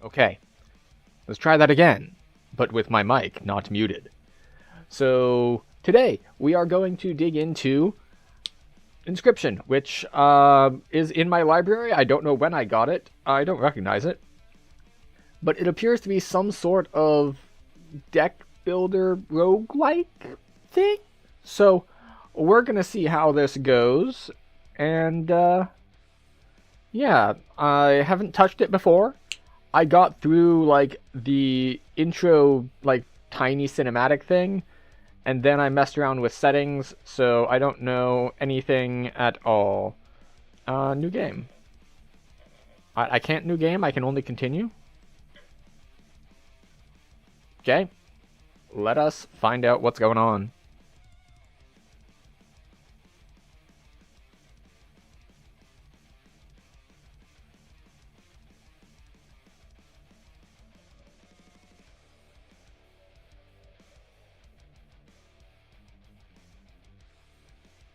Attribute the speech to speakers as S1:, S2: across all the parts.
S1: Okay, let's try that again, but with my mic not muted. So today we are going to dig into Inscryption, which is in my library. I don't know when I got it. I don't recognize it. But it appears to be some sort of deck builder roguelike thing. So we're going to see how this goes. And yeah, I haven't touched it before. I got through like the intro like tiny cinematic thing, and then I messed around with settings, so I don't know anything at all. New game. I can't new game, I can only continue. Okay, let us find out what's going on.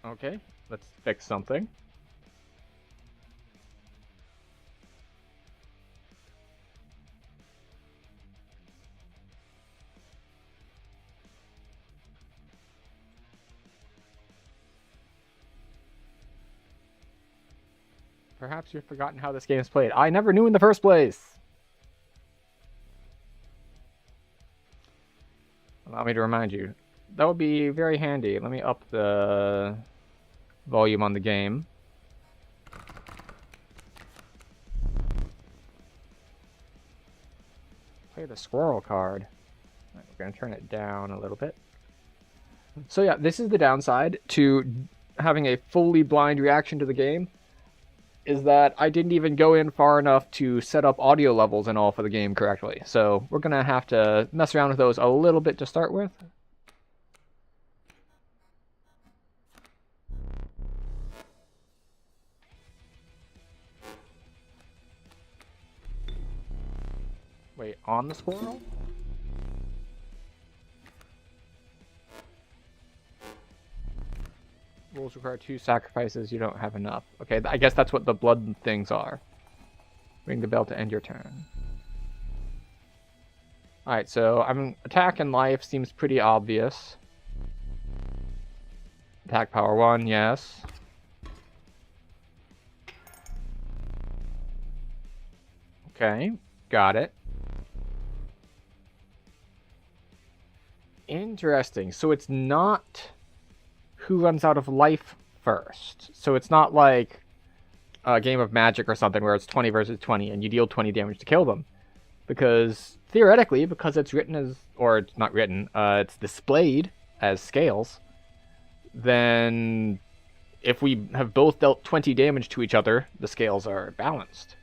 S1: Okay, let's fix something. Perhaps you've forgotten how this game is played. I never knew in the first place! Allow me to remind you. That would be very handy. Let me up the volume on the game. Play the squirrel card. Right, we're going to turn it down a little bit. So yeah, this is the downside to having a fully blind reaction to the game, is that I didn't even go in far enough to set up audio levels and all for the game correctly. So we're going to have to mess around with those a little bit to start with. Wait, on the squirrel? Rules require 2 sacrifices, you don't have enough. Okay, I guess that's what the blood things are. Ring the bell to end your turn. Alright, so attack and life seems pretty obvious. Attack power 1, yes. Okay, got it. Interesting. So it's not who runs out of life first. So it's not like a game of Magic or something where it's 20 versus 20 and you deal 20 damage to kill them. Because theoretically, because it's written as, or it's not written, it's displayed as scales, then if we have both dealt 20 damage to each other, the scales are balanced.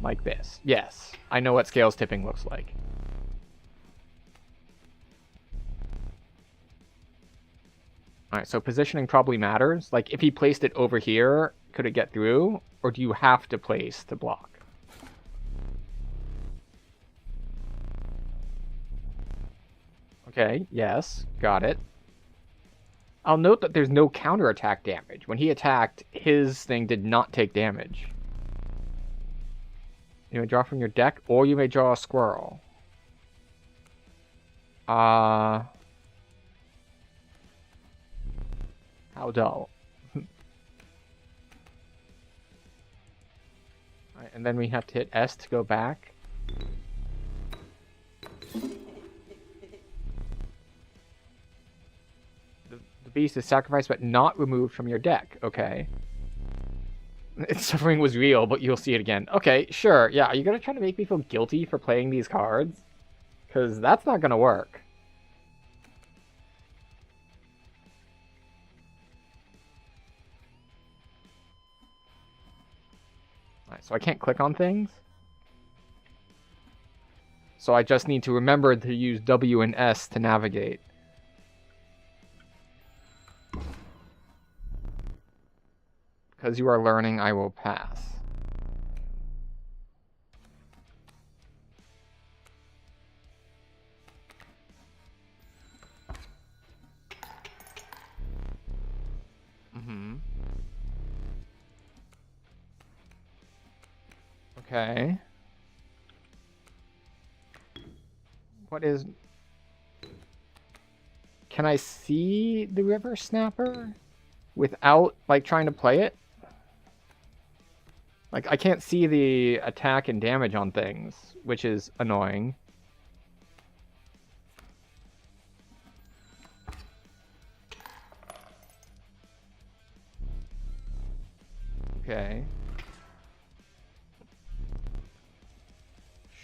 S1: Like this. Yes, I know what scales tipping looks like. Alright, so positioning probably matters. Like, if he placed it over here, could it get through? Or do you have to place to block? Okay, yes, got it. I'll note that there's no counterattack damage. When he attacked, his thing did not take damage. You may draw from your deck, or you may draw a squirrel. How dull. Alright, and then we have to hit S to go back. The beast is sacrificed but not removed from your deck. Okay. Its suffering was real, but you'll see it again. Okay, sure. Yeah, are you gonna try to make me feel guilty for playing these cards? Because that's not gonna work. Alright, so I can't click on things. So I just need to remember to use W and S to navigate. Because you are learning, I will pass. Okay. What is... Can I see the River Snapper without, like, trying to play it? Like, I can't see the attack and damage on things, which is annoying. Okay.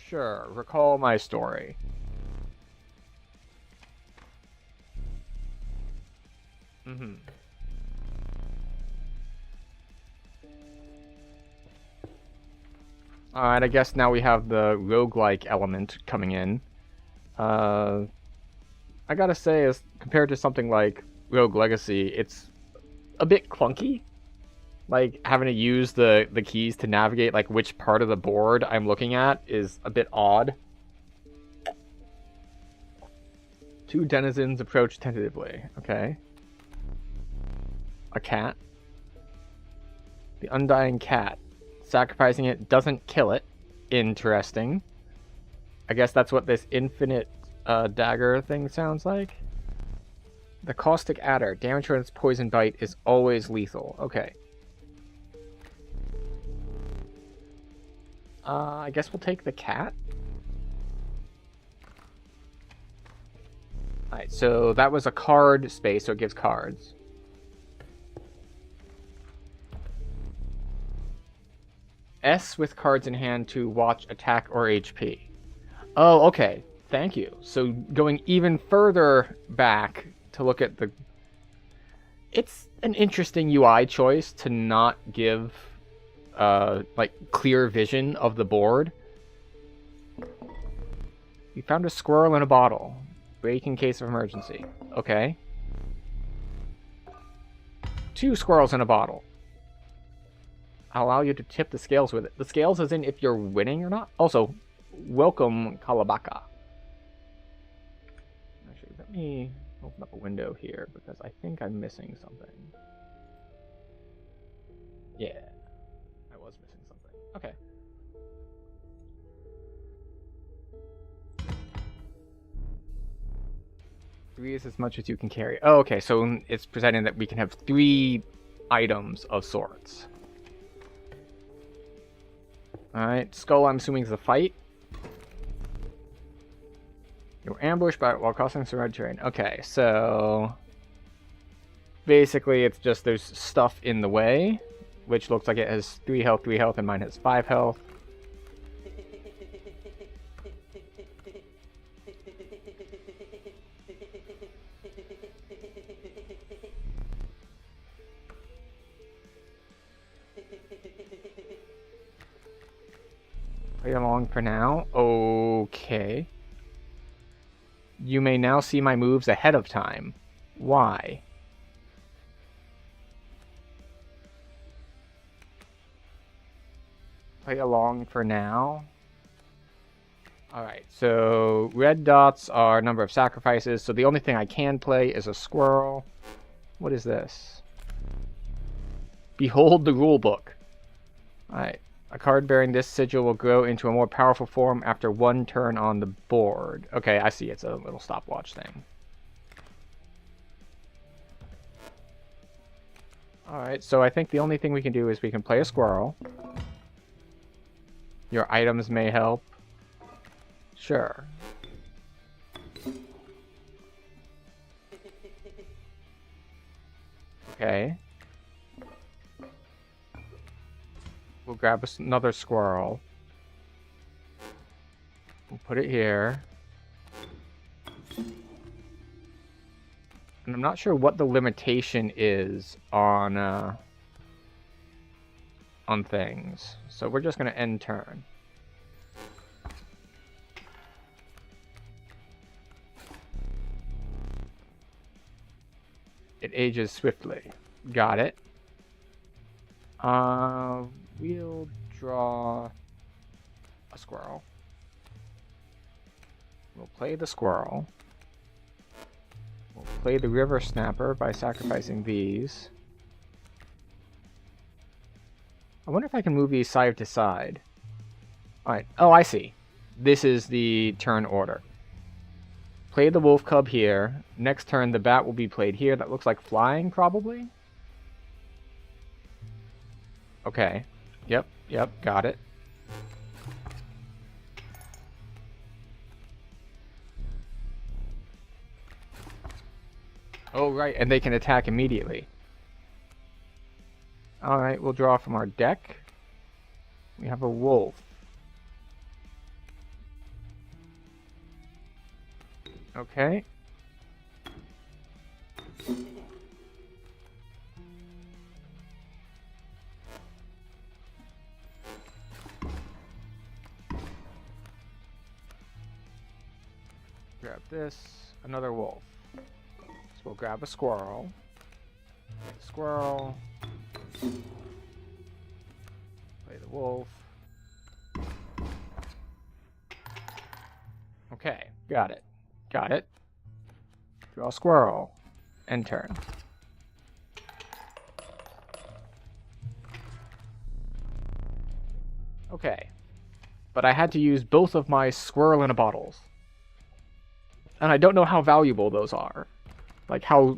S1: Sure, recall my story. Mm-hmm. Alright, I guess now we have the roguelike element coming in. I gotta say, as compared to something like Rogue Legacy, it's a bit clunky. Like, having to use the keys to navigate, like, which part of the board I'm looking at is a bit odd. Two denizens approach tentatively. Okay. A cat. The undying cat. Sacrificing it doesn't kill it. Interesting. I guess that's what this infinite dagger thing sounds like. The caustic adder. Damage from its poison bite is always lethal. Okay. I guess we'll take the cat. Alright, so that was a card space, so it gives cards. S with cards in hand to watch attack or HP. Oh, okay. Thank you. So going even further back to look at the... It's an interesting UI choice to not give... like, clear vision of the board. You found a squirrel in a bottle. Break in case of emergency. Okay. 2 squirrels in a bottle. I'll allow you to tip the scales with it. The scales as in if you're winning or not? Also, welcome, Kalabaka. Actually, let me open up a window here, because I think I'm missing something. Yeah. Was missing something. Okay. Three is as much as you can carry. Oh, okay. So it's presenting that we can have 3 items of sorts. Alright. Skull, I'm assuming, is a fight. You're ambushed while crossing some red terrain. Okay, so... basically, it's just there's stuff in the way. Which looks like it has 3 health, and mine has 5 health. Play along for now. Okay. You may now see my moves ahead of time. Why? Play along for now. Alright, so red dots are number of sacrifices, so the only thing I can play is a squirrel. What is this? Behold the rulebook. Alright, a card bearing this sigil will grow into a more powerful form after 1 turn on the board. Okay, I see, it's a little stopwatch thing. Alright, so I think the only thing we can do is we can play a squirrel. Your items may help. Sure. Okay. We'll grab another squirrel. We'll put it here. And I'm not sure what the limitation is on things. So we're just going to end turn. It ages swiftly. Got it. We'll draw a squirrel. We'll play the squirrel. We'll play the river snapper by sacrificing these. I wonder if I can move these side to side. Alright. Oh, I see. This is the turn order. Play the wolf cub here. Next turn, the bat will be played here. That looks like flying, probably? Okay. Yep, got it. Oh, right, and they can attack immediately. Alright, we'll draw from our deck. We have a wolf. Okay. Grab this. Another wolf. So we'll grab a squirrel. Squirrel. Play the wolf. Okay, got it. Got it. Draw a squirrel. End turn. Okay. But I had to use both of my squirrel in a bottles. And I don't know how valuable those are. Like, how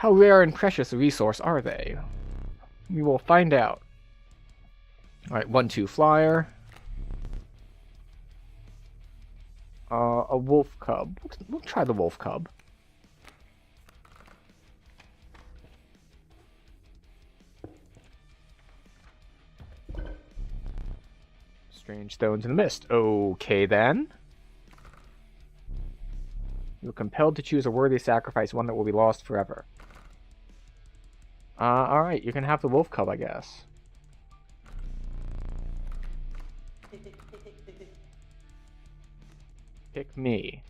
S1: rare and precious a resource are they? We will find out. Alright, 1/2 flyer. A wolf cub. We'll try the wolf cub. Strange stones in the mist. Okay, then. You're compelled to choose a worthy sacrifice, one that will be lost forever. Alright, you can have the wolf cub, I guess. Pick me.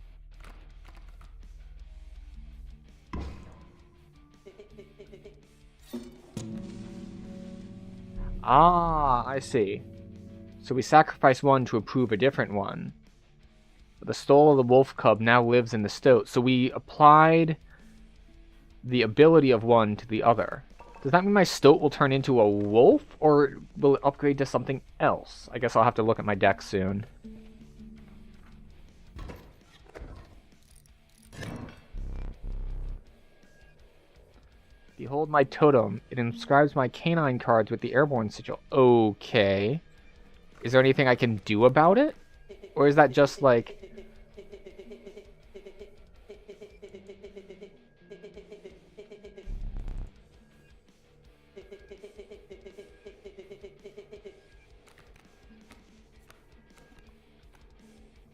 S1: Ah, I see. So we sacrifice one to approve a different one. But the soul of the wolf cub now lives in the stoat. So we applied the ability of one to the other. Does that mean my stoat will turn into a wolf? Or will it upgrade to something else? I guess I'll have to look at my deck soon. Behold my totem. It inscribes my canine cards with the airborne sigil. Okay. Is there anything I can do about it? Or is that just like...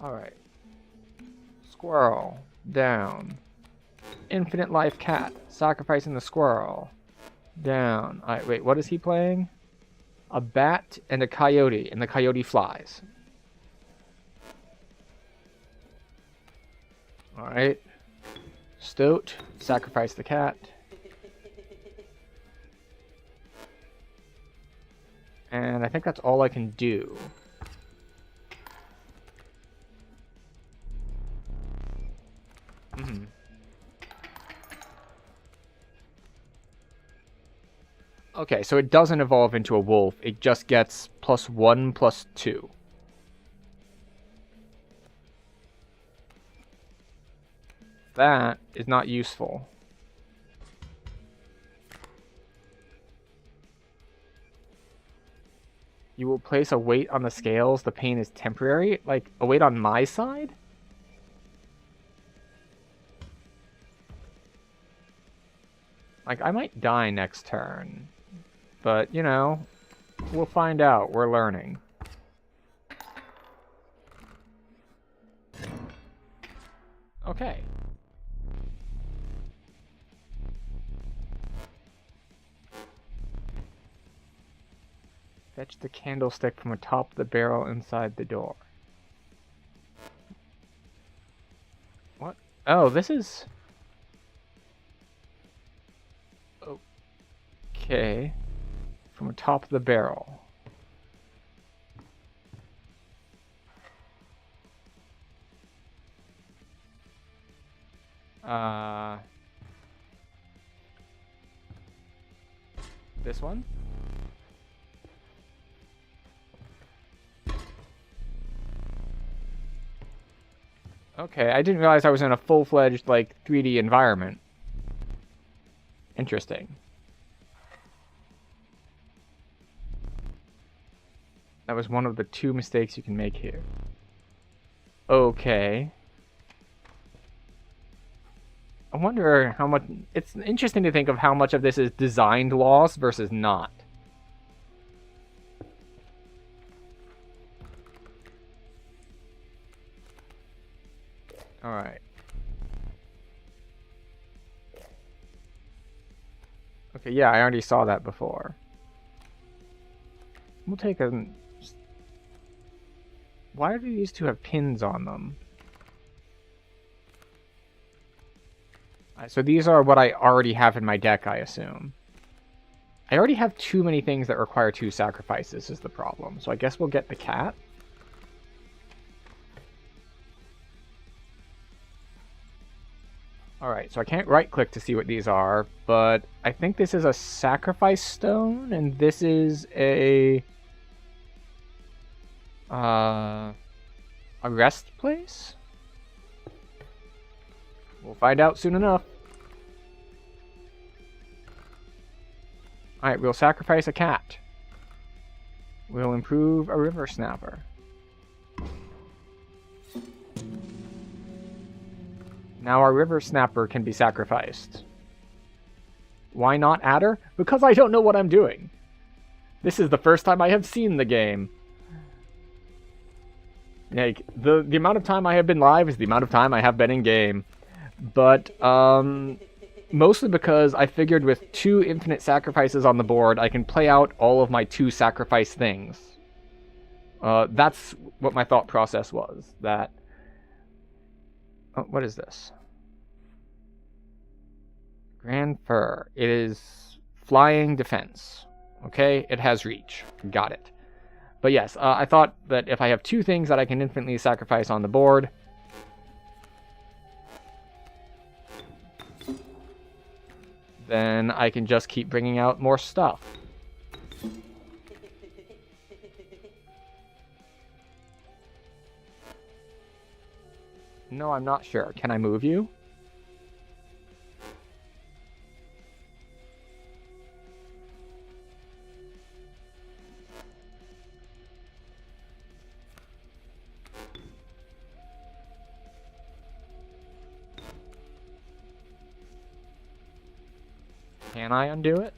S1: Alright. Squirrel. Down. Infinite life cat. Sacrificing the squirrel. Down. Alright, wait, what is he playing? A bat and a coyote, and the coyote flies. Alright. Stoat. Sacrifice the cat. And I think that's all I can do. Okay, so it doesn't evolve into a wolf. It just gets +1/+2. That is not useful. You will place a weight on the scales. The pain is temporary. Like, a weight on my side? Like, I might die next turn. But, you know, we'll find out. We're learning. Okay. Fetch the candlestick from atop the barrel inside the door. What? Oh, this is... Okay. From atop of the barrel. This one? Okay, I didn't realize I was in a full-fledged, like, 3D environment. Interesting. That was one of the 2 mistakes you can make here. Okay. I wonder how much... It's interesting to think of how much of this is designed loss versus not. Alright. Okay, yeah, I already saw that before. We'll take a... Why do these 2 have pins on them? So these are what I already have in my deck, I assume. I already have too many things that require 2 sacrifices is the problem. So I guess we'll get the cat. Alright, so I can't right-click to see what these are, but I think this is a sacrifice stone, and this is a rest place? We'll find out soon enough. Alright, we'll sacrifice a cat. We'll improve a river snapper. Now our river snapper can be sacrificed. Why not adder? Because I don't know what I'm doing. This is the first time I have seen the game. Like, the amount of time I have been live is the amount of time I have been in game. But, mostly because I figured with 2 infinite sacrifices on the board, I can play out all of my 2 sacrifice things. That's what my thought process was. That... Oh, what is this? Grand Fur. It is flying defense. Okay, it has reach. Got it. But yes, I thought that if I have 2 things that I can infinitely sacrifice on the board, then I can just keep bringing out more stuff. No, I'm not sure. Can I move you? Can I undo it?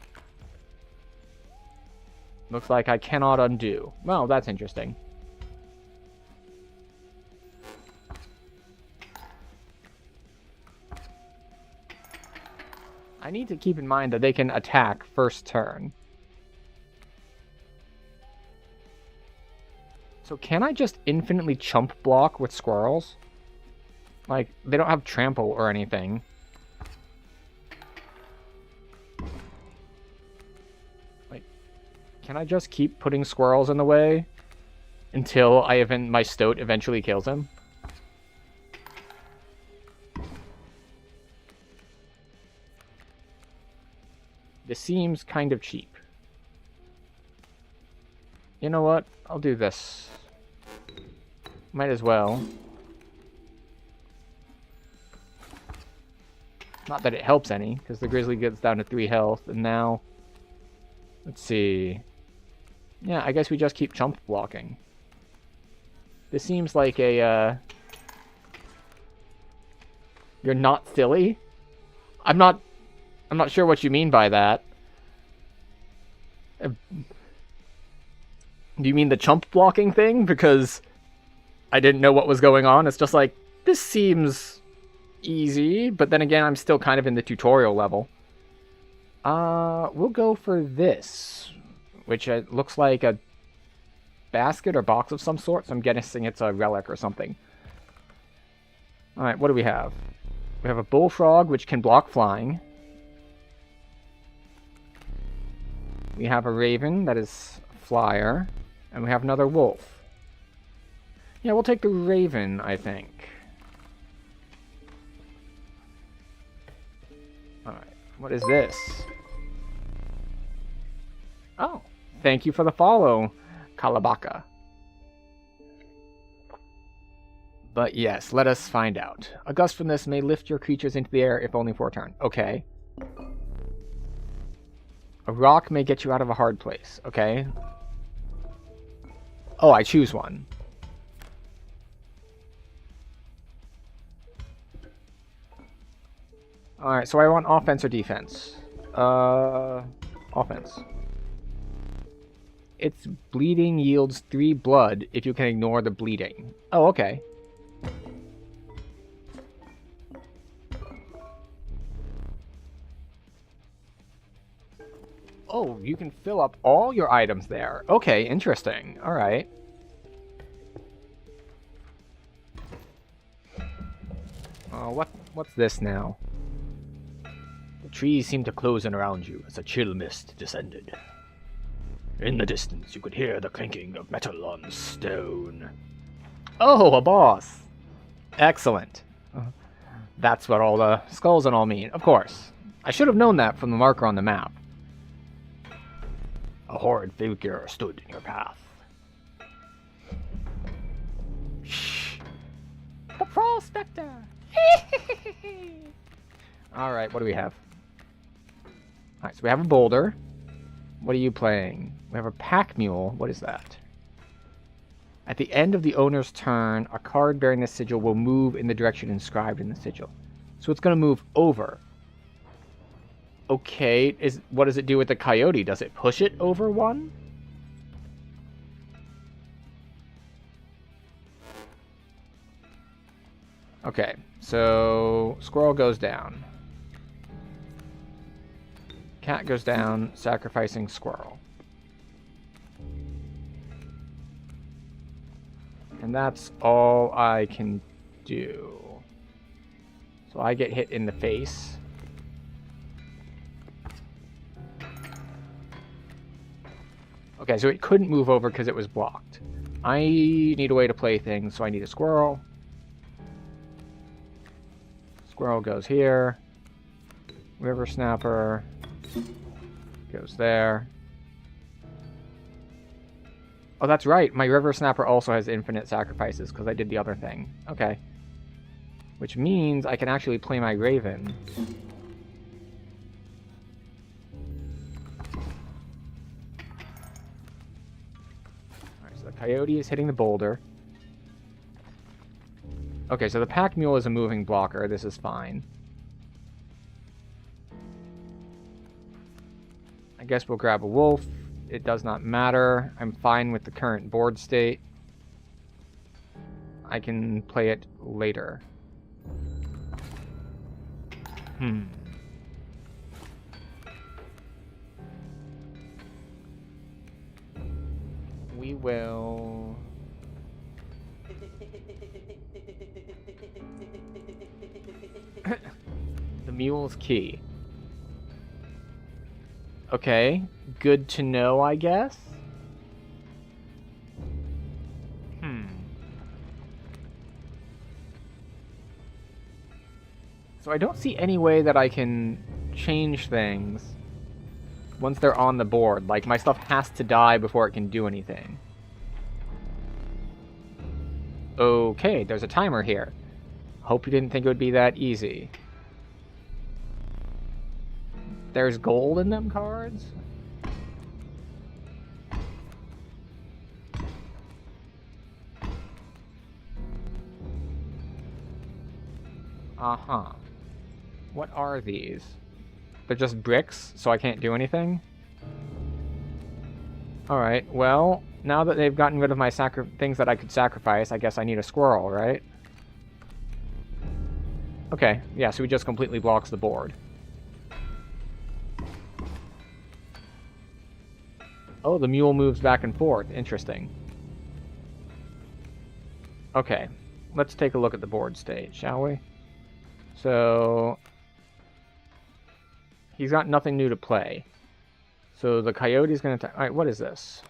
S1: Looks like I cannot undo. Well, that's interesting. I need to keep in mind that they can attack first turn. So can I just infinitely chump block with squirrels? Like, they don't have trample or anything. Like, can I just keep putting squirrels in the way until my stoat eventually kills him? This seems kind of cheap. You know what? I'll do this. Might as well. Not that it helps any, because the grizzly gets down to 3 health, and now... Let's see... Yeah, I guess we just keep chump blocking. This seems like a, You're not silly? I'm not sure what you mean by that. Do you mean the chump blocking thing? Because I didn't know what was going on. It's just like, this seems easy, but then again, I'm still kind of in the tutorial level. We'll go for this, which looks like a basket or box of some sort, so I'm guessing it's a relic or something. Alright, what do we have? We have a bullfrog, which can block flying. We have a raven that is flyer, and we have another wolf. Yeah, we'll take the raven, I think. Alright, what is this? Oh, thank you for the follow, Kalabaka. But yes, let us find out. A gust from this may lift your creatures into the air if only for a turn. Okay. A rock may get you out of a hard place. Okay. Oh, I choose one. Alright, so I want offense or defense? Offense. Its bleeding yields 3 blood if you can ignore the bleeding. Oh, okay. Oh, you can fill up all your items there. Okay, interesting. Alright. What's this now? The trees seemed to close in around you as a chill mist descended. In the distance, you could hear the clinking of metal on stone. Oh, a boss! Excellent. That's what all the skulls and all mean. Of course. I should have known that from the marker on the map. A horrid figure stood in your path. Shh. The Prospector! Alright, what do we have? Alright, so we have a boulder. What are you playing? We have a pack mule. What is that? At the end of the owner's turn, a card bearing the sigil will move in the direction inscribed in the sigil. So it's going to move over. Okay, what does it do with the coyote? Does it push it over one? Okay, so squirrel goes down. Cat goes down, sacrificing squirrel. And that's all I can do. So I get hit in the face. Okay, so it couldn't move over because it was blocked. I need a way to play things, so I need a squirrel. Squirrel goes here. River Snapper goes there. Oh, that's right. My River Snapper also has infinite sacrifices because I did the other thing. Okay. Which means I can actually play my Raven. Alright, so the Coyote is hitting the boulder. Okay, so the Pack Mule is a moving blocker. This is fine. I guess we'll grab a wolf. It does not matter. I'm fine with the current board state. I can play it later. We will... The mule's key. Okay, good to know, I guess. So I don't see any way that I can change things once they're on the board. Like, my stuff has to die before it can do anything. Okay, there's a timer here. Hope you didn't think it would be that easy. There's gold in them cards? Uh-huh. What are these? They're just bricks, so I can't do anything? Alright, well, now that they've gotten rid of my things that I could sacrifice, I guess I need a squirrel, right? Okay, yeah, so he just completely blocks the board. Oh, the mule moves back and forth. Interesting. Okay, let's take a look at the board state, shall we? So... he's got nothing new to play. So the coyote's going to... Alright, what is this?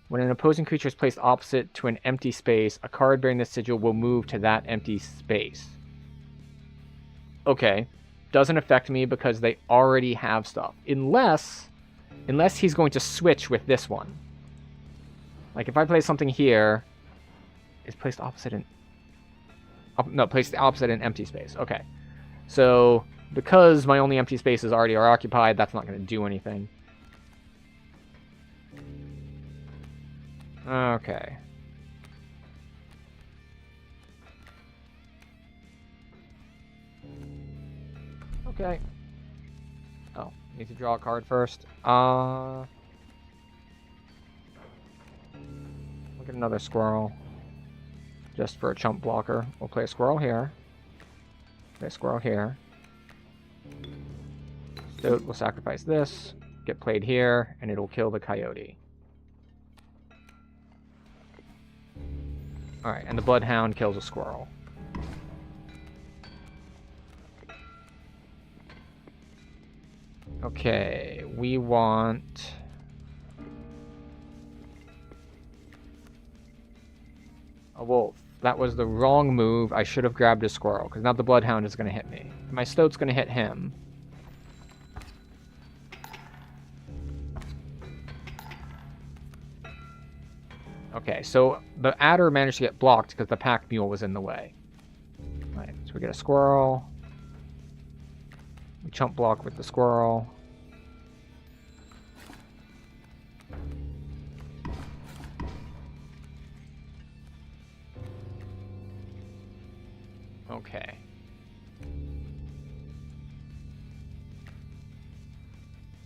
S1: When an opposing creature is placed opposite to an empty space, a card bearing this sigil will move to that empty space. Okay. Doesn't affect me because they already have stuff. Unless he's going to switch with this one. Like, if I play something here... it's placed opposite an No, place the opposite in empty space. Okay. So, because my only empty spaces already are occupied, that's not going to do anything. Okay. Okay. Oh, need to draw a card first. Look at another squirrel. Just for a chump blocker. We'll play a squirrel here. Play a squirrel here. Stoat will sacrifice this. Get played here, and it'll kill the coyote. Alright, and the bloodhound kills a squirrel. Okay, we want... a wolf. That was the wrong move. I should have grabbed a squirrel, because now the bloodhound is going to hit me. My stoat's going to hit him. Okay, so the adder managed to get blocked because the pack mule was in the way. Right, so we get a squirrel. We chump block with the squirrel. Okay.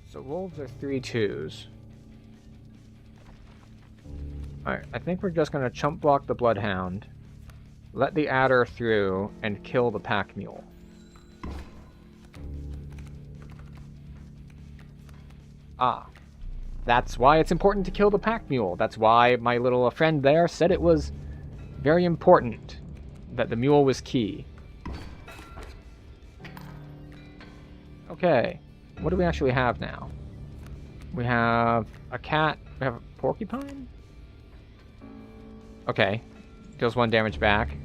S1: So wolves are 3/2s. Alright, I think we're just going to chump block the bloodhound, let the adder through, and kill the pack mule. Ah. That's why it's important to kill the pack mule. That's why my little friend there said it was very important that the mule was key. Okay. What do we actually have now? We have a cat. We have a porcupine? Okay. Deals 1 damage back.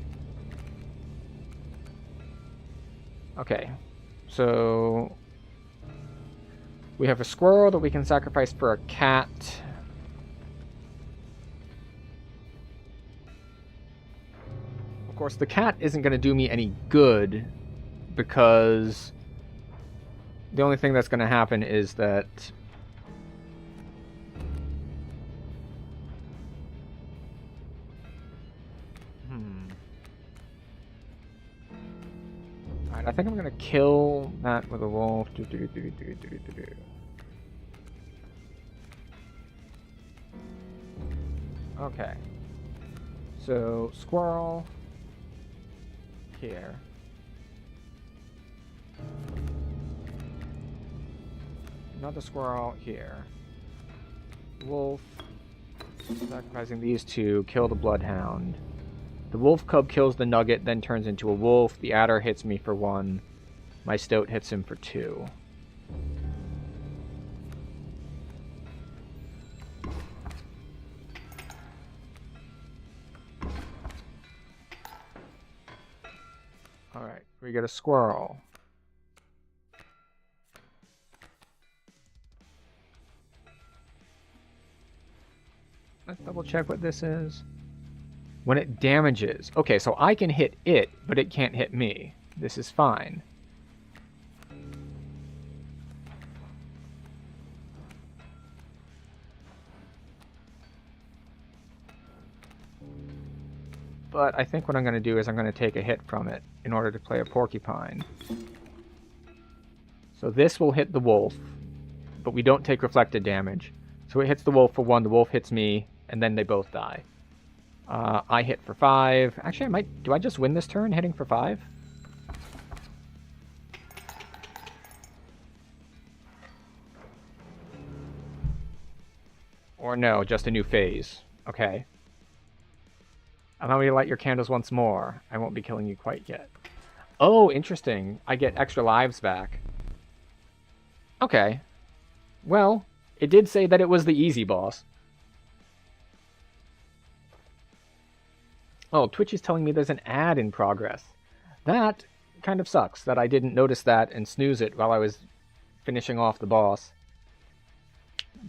S1: Okay. So... we have a squirrel that we can sacrifice for a cat. Of course, the cat isn't going to do me any good because the only thing that's going to happen is that Alright, I think I'm going to kill that with a wolf. Okay. So, squirrel here. Another squirrel here. Wolf. Sacrificing these two, kill the bloodhound. The wolf cub kills the nugget, then turns into a wolf. The adder hits me for 1. My stoat hits him for 2. Alright, we get a squirrel. Let's double check what this is. When it damages. Okay, so I can hit it, but it can't hit me. This is fine. But I think what I'm going to do is I'm going to take a hit from it in order to play a porcupine. So this will hit the wolf, but we don't take reflected damage. So it hits the wolf for 1, the wolf hits me, and then they both die. I hit for 5. Actually, I might... do I just win this turn hitting for 5? Or no, just a new phase. Okay. Allow me to light your candles once more. I won't be killing you quite yet. Oh, interesting. I get extra lives back. Okay. Well, it did say that it was the easy boss. Oh, Twitch is telling me there's an ad in progress. That kind of sucks that I didn't notice that and snooze it while I was finishing off the boss.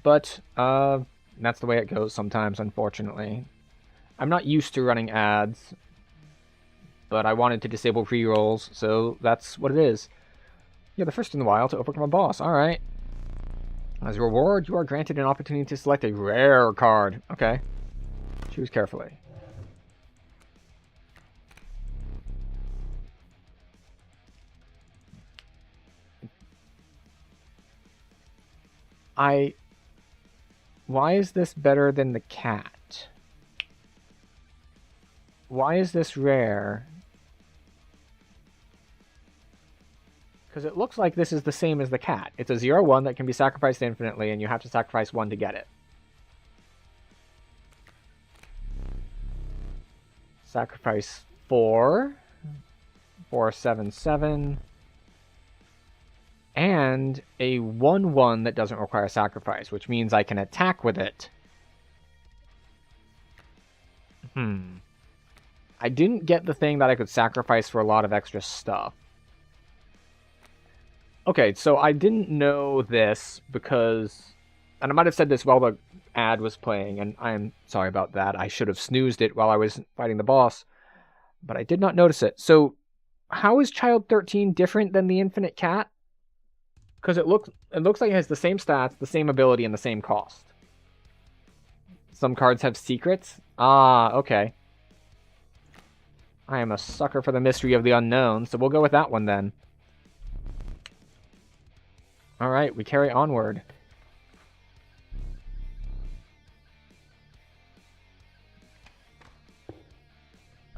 S1: But, that's the way it goes sometimes, unfortunately. I'm not used to running ads. but I wanted to disable rerolls, so that's what it is. You're the first in the wild to overcome a boss. Alright. As a reward, you are granted an opportunity to select a rare card. Okay. Choose carefully. Why is this better than the cat? Why is this rare? Because it looks like this is the same as the cat. It's a 0/1 that can be sacrificed infinitely, and you have to sacrifice 1 to get it. Sacrifice 4. 4, 7, 7. And a 1/1 that doesn't require sacrifice, which means I can attack with it. I didn't get the thing that I could sacrifice for a lot of extra stuff. Okay, so I didn't know this because... And I might have said this while the ad was playing, and I'm sorry about that. I should have snoozed it while I was fighting the boss. But I did not notice it. So, how is Child 13 different than the Infinite Cat? Because it looks like it has the same stats, the same ability, and the same cost. Some cards have secrets? Ah, okay. I am a sucker for the mystery of the unknown, so we'll go with that one then. Alright, we carry onward.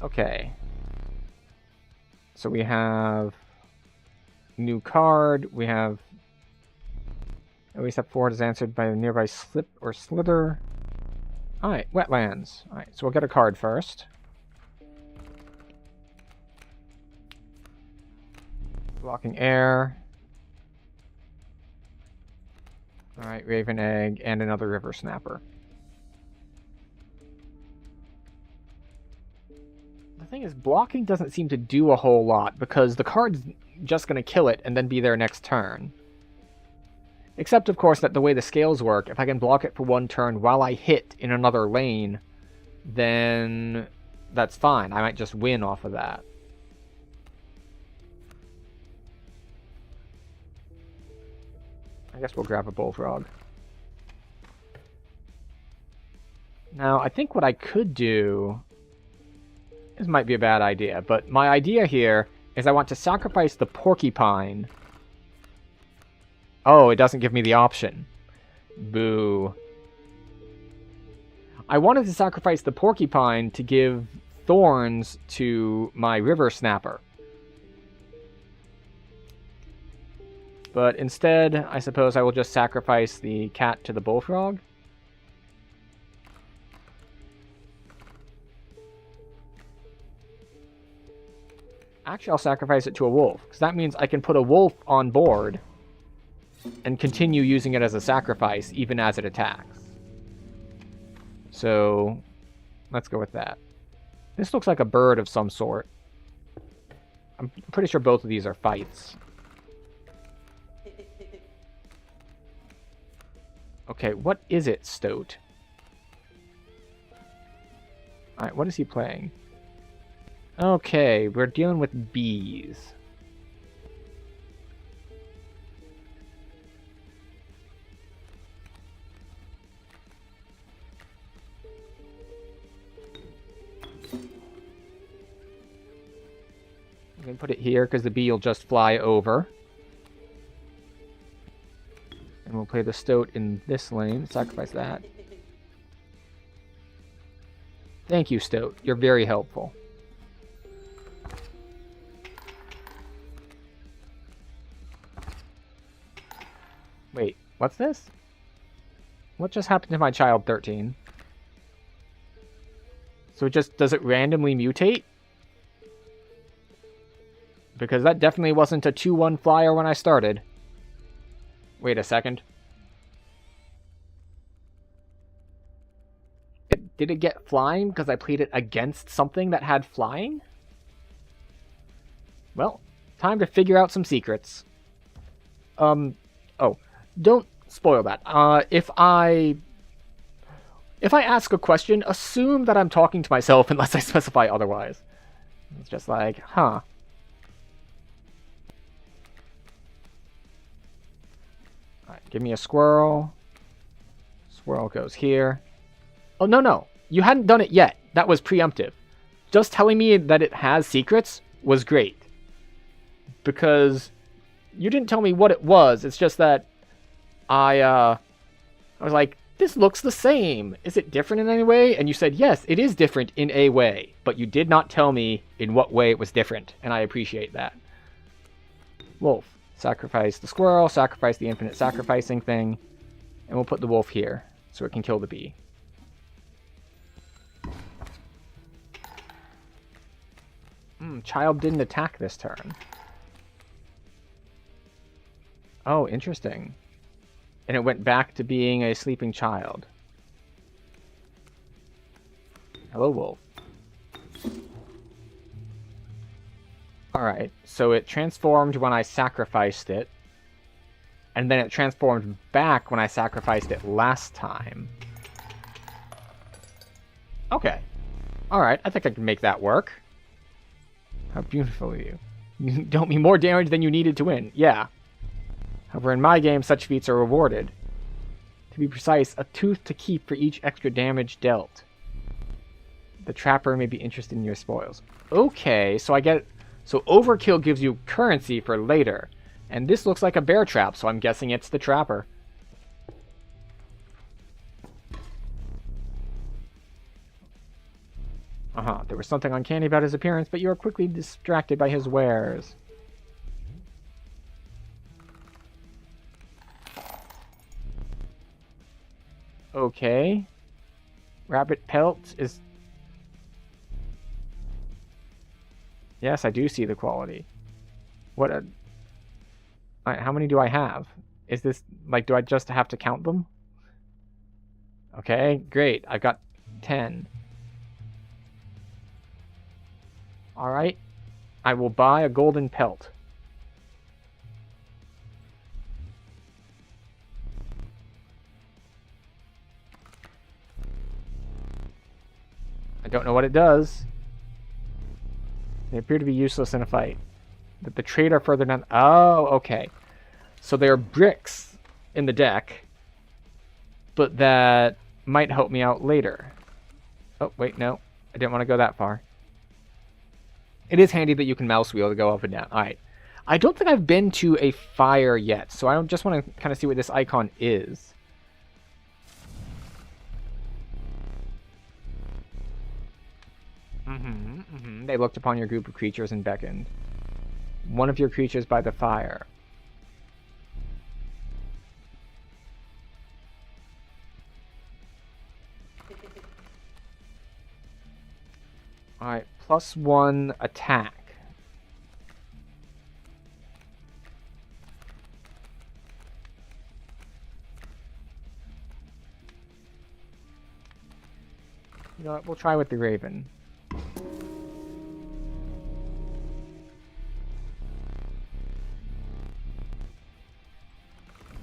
S1: Okay. So we have... new card, we have... Every step forward is answered by a nearby slip or slither. Alright, wetlands. Alright, so we'll get a card first. Blocking air. Alright, Raven Egg, and another River Snapper. The thing is, blocking doesn't seem to do a whole lot, because the card's just going to kill it and then be there next turn. Except, of course, that the way the scales work, if I can block it for 1 turn while I hit in another lane, then that's fine. I might just win off of that. I guess we'll grab a Bullfrog. Now, I think what I could do... This might be a bad idea, but my idea here is I want to sacrifice the Porcupine. Oh, it doesn't give me the option. Boo. I wanted to sacrifice the Porcupine to give Thorns to my River Snapper. But instead, I suppose I will just sacrifice the cat to the Bullfrog. Actually, I'll sacrifice it to a wolf, because that means I can put a wolf on board and continue using it as a sacrifice, even as it attacks. So, let's go with that. This looks like a bird of some sort. I'm pretty sure both of these are fights. Okay, what is it, Stoat? Alright, what is he playing? Okay, we're dealing with bees. I'm going to put it here because the bee will just fly over. And we'll play the Stoat in this lane. Sacrifice that. Thank you, Stoat. You're very helpful. Wait, what's this? What just happened to my Child 13? So it just, does it randomly mutate? Because that definitely wasn't a 2-1 flyer when I started. Wait a second. Did it get flying because I played it against something that had flying? Well, time to figure out some secrets. Oh, don't spoil that. If I ask a question, assume that I'm talking to myself unless I specify otherwise. It's just like, huh. Alright, give me a squirrel. Squirrel goes here. Oh, no, no. You hadn't done it yet. That was preemptive. Just telling me that it has secrets was great. Because you didn't tell me what it was. It's just that I was like, this looks the same. Is it different in any way? And you said, yes, it is different in a way. But you did not tell me in what way it was different. And I appreciate that. Wolf. Sacrifice the squirrel. Sacrifice the infinite sacrificing thing. And we'll put the wolf here so it can kill the bee. Child didn't attack this turn. Oh, interesting. And it went back to being a sleeping child. Hello, wolf. Alright, so it transformed when I sacrificed it. And then it transformed back when I sacrificed it last time. Okay. Alright, I think I can make that work. How beautiful of you. You dealt me more damage than you needed to win. Yeah. However, in my game, such feats are rewarded. To be precise, a tooth to keep for each extra damage dealt. The trapper may be interested in your spoils. Okay, so I get... So overkill gives you currency for later. And this looks like a bear trap, so I'm guessing it's the trapper. There was something uncanny about his appearance, but you are quickly distracted by his wares. Okay. Rabbit pelt is... Yes, I do see the quality. What a... How many do I have? Is this... Like, do I just have to count them? Okay, great. I've got 10. Alright. I will buy a golden pelt. I don't know what it does. They appear to be useless in a fight. But the trade are further down... Oh, okay. So there are bricks in the deck, but that might help me out later. Oh, wait, no. I didn't want to go that far. It is handy that you can mouse wheel to go up and down. Alright. I don't think I've been to a fire yet, so I just want to kind of see what this icon is. They looked upon your group of creatures and beckoned. One of your creatures by the fire. Alright, +1 attack. You know what, we'll try with the Raven.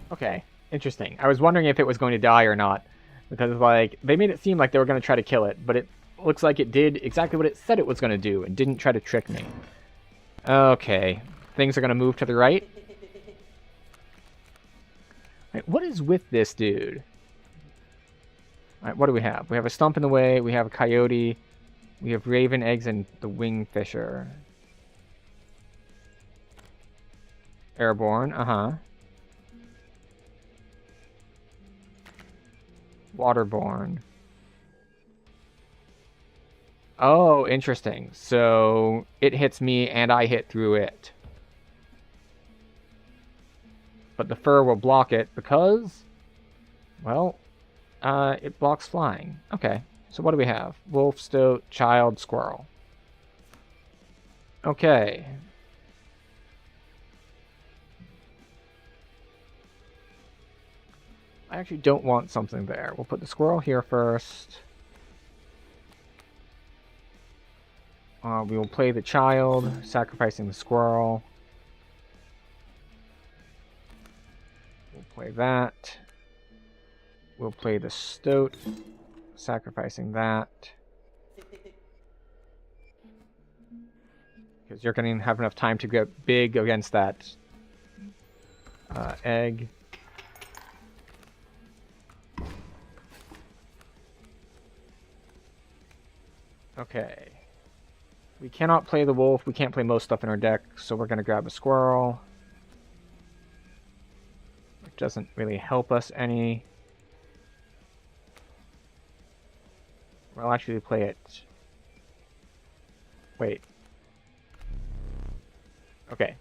S1: Okay, interesting. I was wondering if it was going to die or not. Because, like, they made it seem like they were going to try to kill it, but it looks like it did exactly what it said it was going to do and didn't try to trick me. Okay, things are going to move to the right. Right, what is with this dude? Alright, what do we have? We have a stump in the way, we have a coyote, we have raven eggs and the wingfisher. Airborne, Waterborne. Oh, interesting. So it hits me and I hit through it. But the fur will block it because, well, it blocks flying. Okay, so what do we have? Wolf, stoat, child, squirrel. Okay. I actually don't want something there. We'll put the squirrel here first. We will play the child, sacrificing the squirrel. We'll play that. We'll play the stoat, sacrificing that. Because you're going to have enough time to get big against that egg. Okay. We cannot play the wolf. We can't play most stuff in our deck, so we're going to grab a squirrel. Which doesn't really help us any. We'll actually play it. Wait. Okay.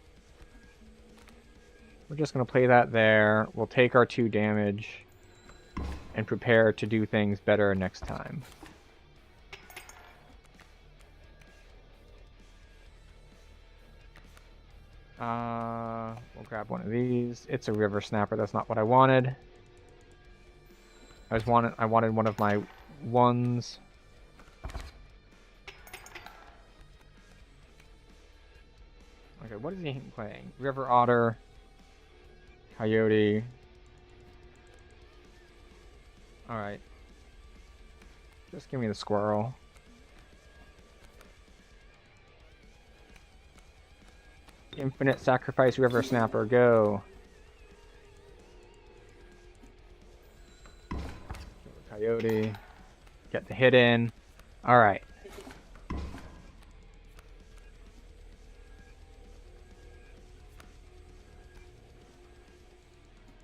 S1: We're just going to play that there. We'll take our 2 damage and prepare to do things better next time. We'll grab one of these. It's a river snapper. That's not what I wanted. I wanted one of my ones. Okay, what is he playing? River otter, coyote. All right. Just give me the squirrel. Infinite sacrifice river snapper, go. Coyote. Get the hit in. Alright.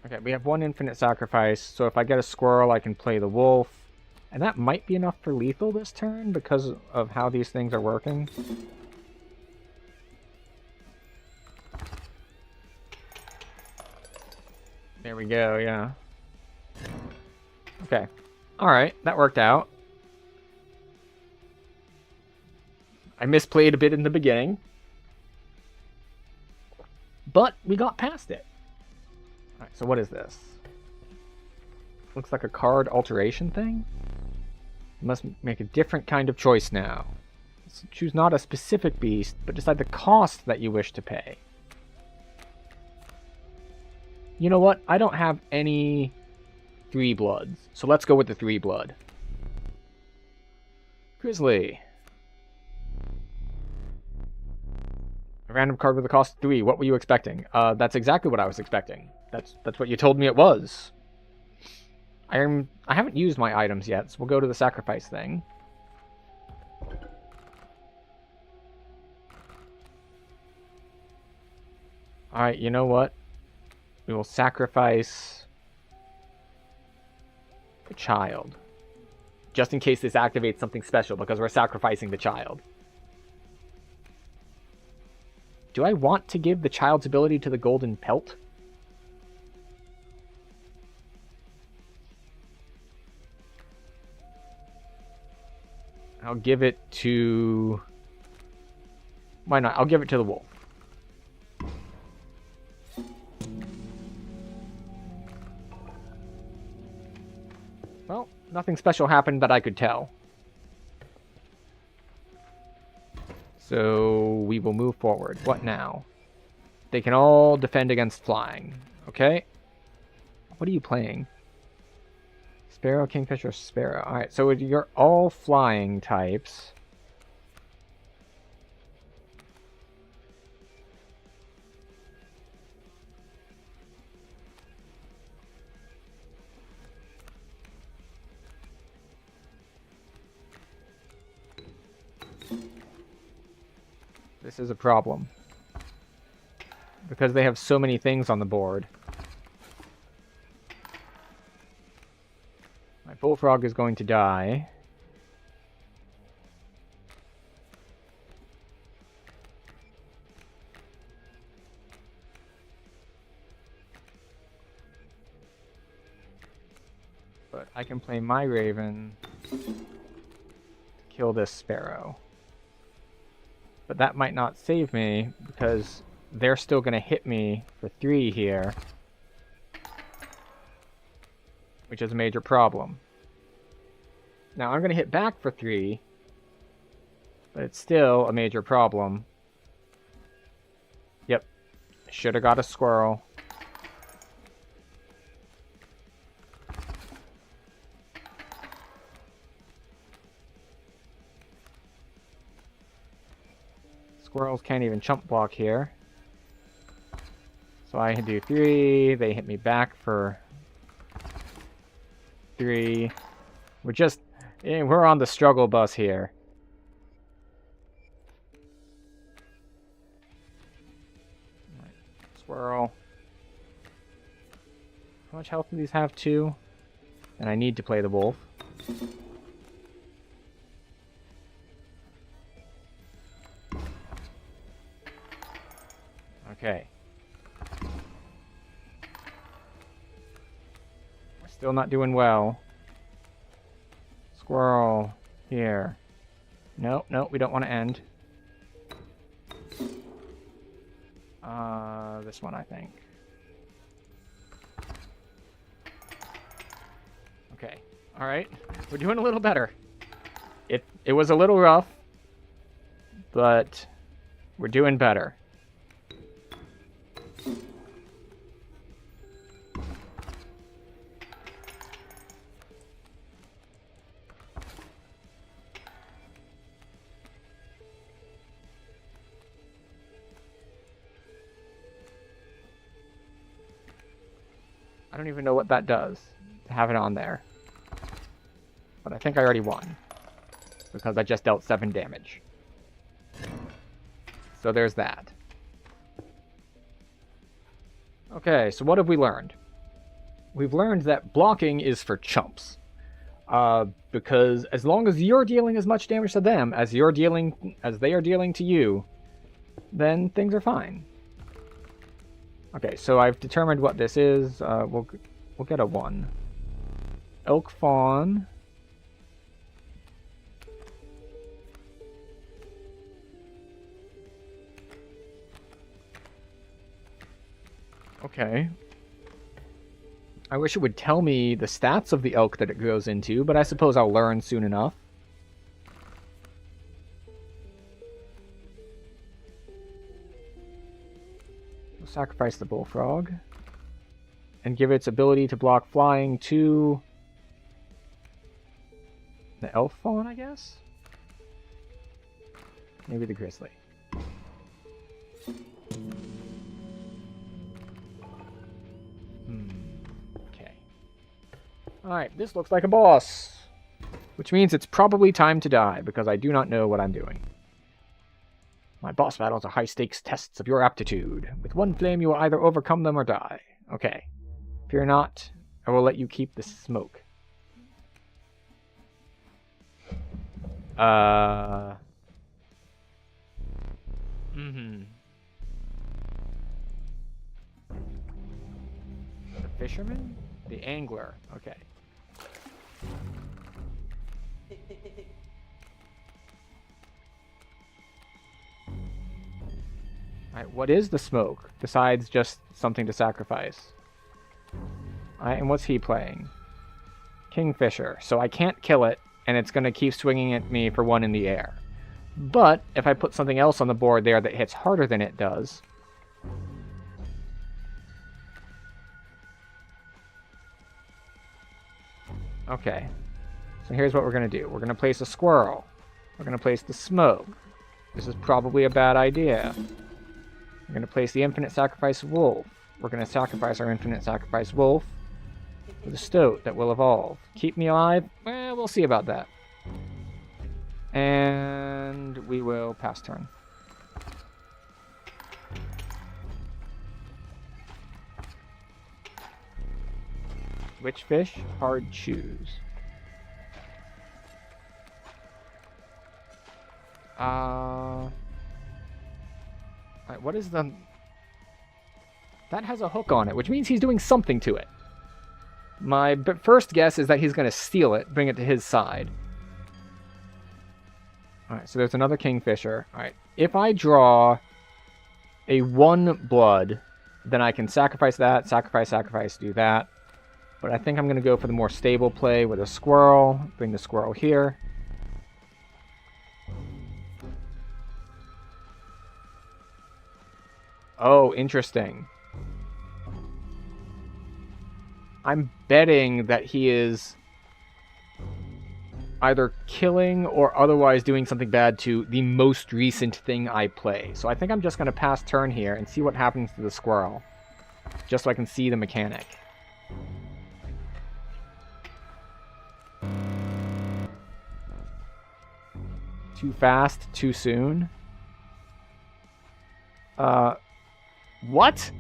S1: Okay, we have 1 infinite sacrifice, so if I get a squirrel, I can play the wolf. And that might be enough for lethal this turn because of how these things are working. There we go, yeah. Okay. Alright, that worked out. I misplayed a bit in the beginning. But we got past it. Alright, so what is this? Looks like a card alteration thing? You must make a different kind of choice now. So choose not a specific beast, but decide the cost that you wish to pay. You know what? I don't have any 3 bloods, so let's go with the 3 blood. Grizzly. A random card with a cost 3. What were you expecting? That's exactly what I was expecting. That's what you told me it was. I haven't used my items yet, so we'll go to the sacrifice thing. Alright, you know what? We will sacrifice the child. Just in case this activates something special, because we're sacrificing the child. Do I want to give the child's ability to the golden pelt? I'll give it to... Why not? I'll give it to the wolf. Well, nothing special happened that I could tell. So we will move forward. What now? They can all defend against flying. Okay. What are you playing? Sparrow, Kingfisher, Sparrow. Alright, so you're all flying types. This is a problem. Because they have so many things on the board. My bullfrog is going to die. But I can play my raven to kill this sparrow. But that might not save me, because they're still going to hit me for 3 here. Which is a major problem. Now I'm going to hit back for 3. But it's still a major problem. Yep. Should have got a squirrel. Squirrels can't even chump block here. So I can do 3. They hit me back for 3. We're on the struggle bus here. Squirrel. How much health do these have? 2. And I need to play the wolf. Okay. We're still not doing well. Squirrel. Here. No, we don't want to end. This one, I think. Okay. Alright. We're doing a little better. It was a little rough, but we're doing better. I don't even know what that does to have it on there. But I think I already won. Because I just dealt 7 damage. So there's that. Okay, so what have we learned? We've learned that blocking is for chumps. Because as long as you're dealing as much damage to them as they are dealing to you, then things are fine. Okay, so I've determined what this is. We'll get a 1. Elk fawn. Okay. I wish it would tell me the stats of the elk that it goes into, but I suppose I'll learn soon enough. We'll sacrifice the bullfrog. And give its ability to block flying to the elf fawn, I guess? Maybe the grizzly. Okay. Alright, this looks like a boss. Which means it's probably time to die, because I do not know what I'm doing. My boss battles are high-stakes tests of your aptitude. With one flame, you will either overcome them or die. Okay. Fear not, I will let you keep the smoke. The fisherman? The angler. Okay. Alright, what is the smoke, besides just something to sacrifice? Alright, and what's he playing? Kingfisher. So I can't kill it, and it's going to keep swinging at me for 1 in the air. But, if I put something else on the board there that hits harder than it does... Okay. So here's what we're going to do. We're going to place a squirrel. We're going to place the smoke. This is probably a bad idea. We're going to place the infinite sacrifice wolf. We're going to sacrifice our infinite sacrifice wolf with a stoat that will evolve. Keep me alive? Well, we'll see about that. And we will pass turn. Which fish? Hard choose. Alright, what is the... That has a hook on it, which means he's doing something to it. My first guess is that he's going to steal it, bring it to his side. Alright, so there's another kingfisher. Alright, if I draw a 1 blood, then I can sacrifice that, sacrifice, do that. But I think I'm going to go for the more stable play with a squirrel. Bring the squirrel here. Oh, interesting. I'm betting that he is either killing or otherwise doing something bad to the most recent thing I play. So I think I'm just going to pass turn here and see what happens to the squirrel. Just so I can see the mechanic. Too fast, too soon. What?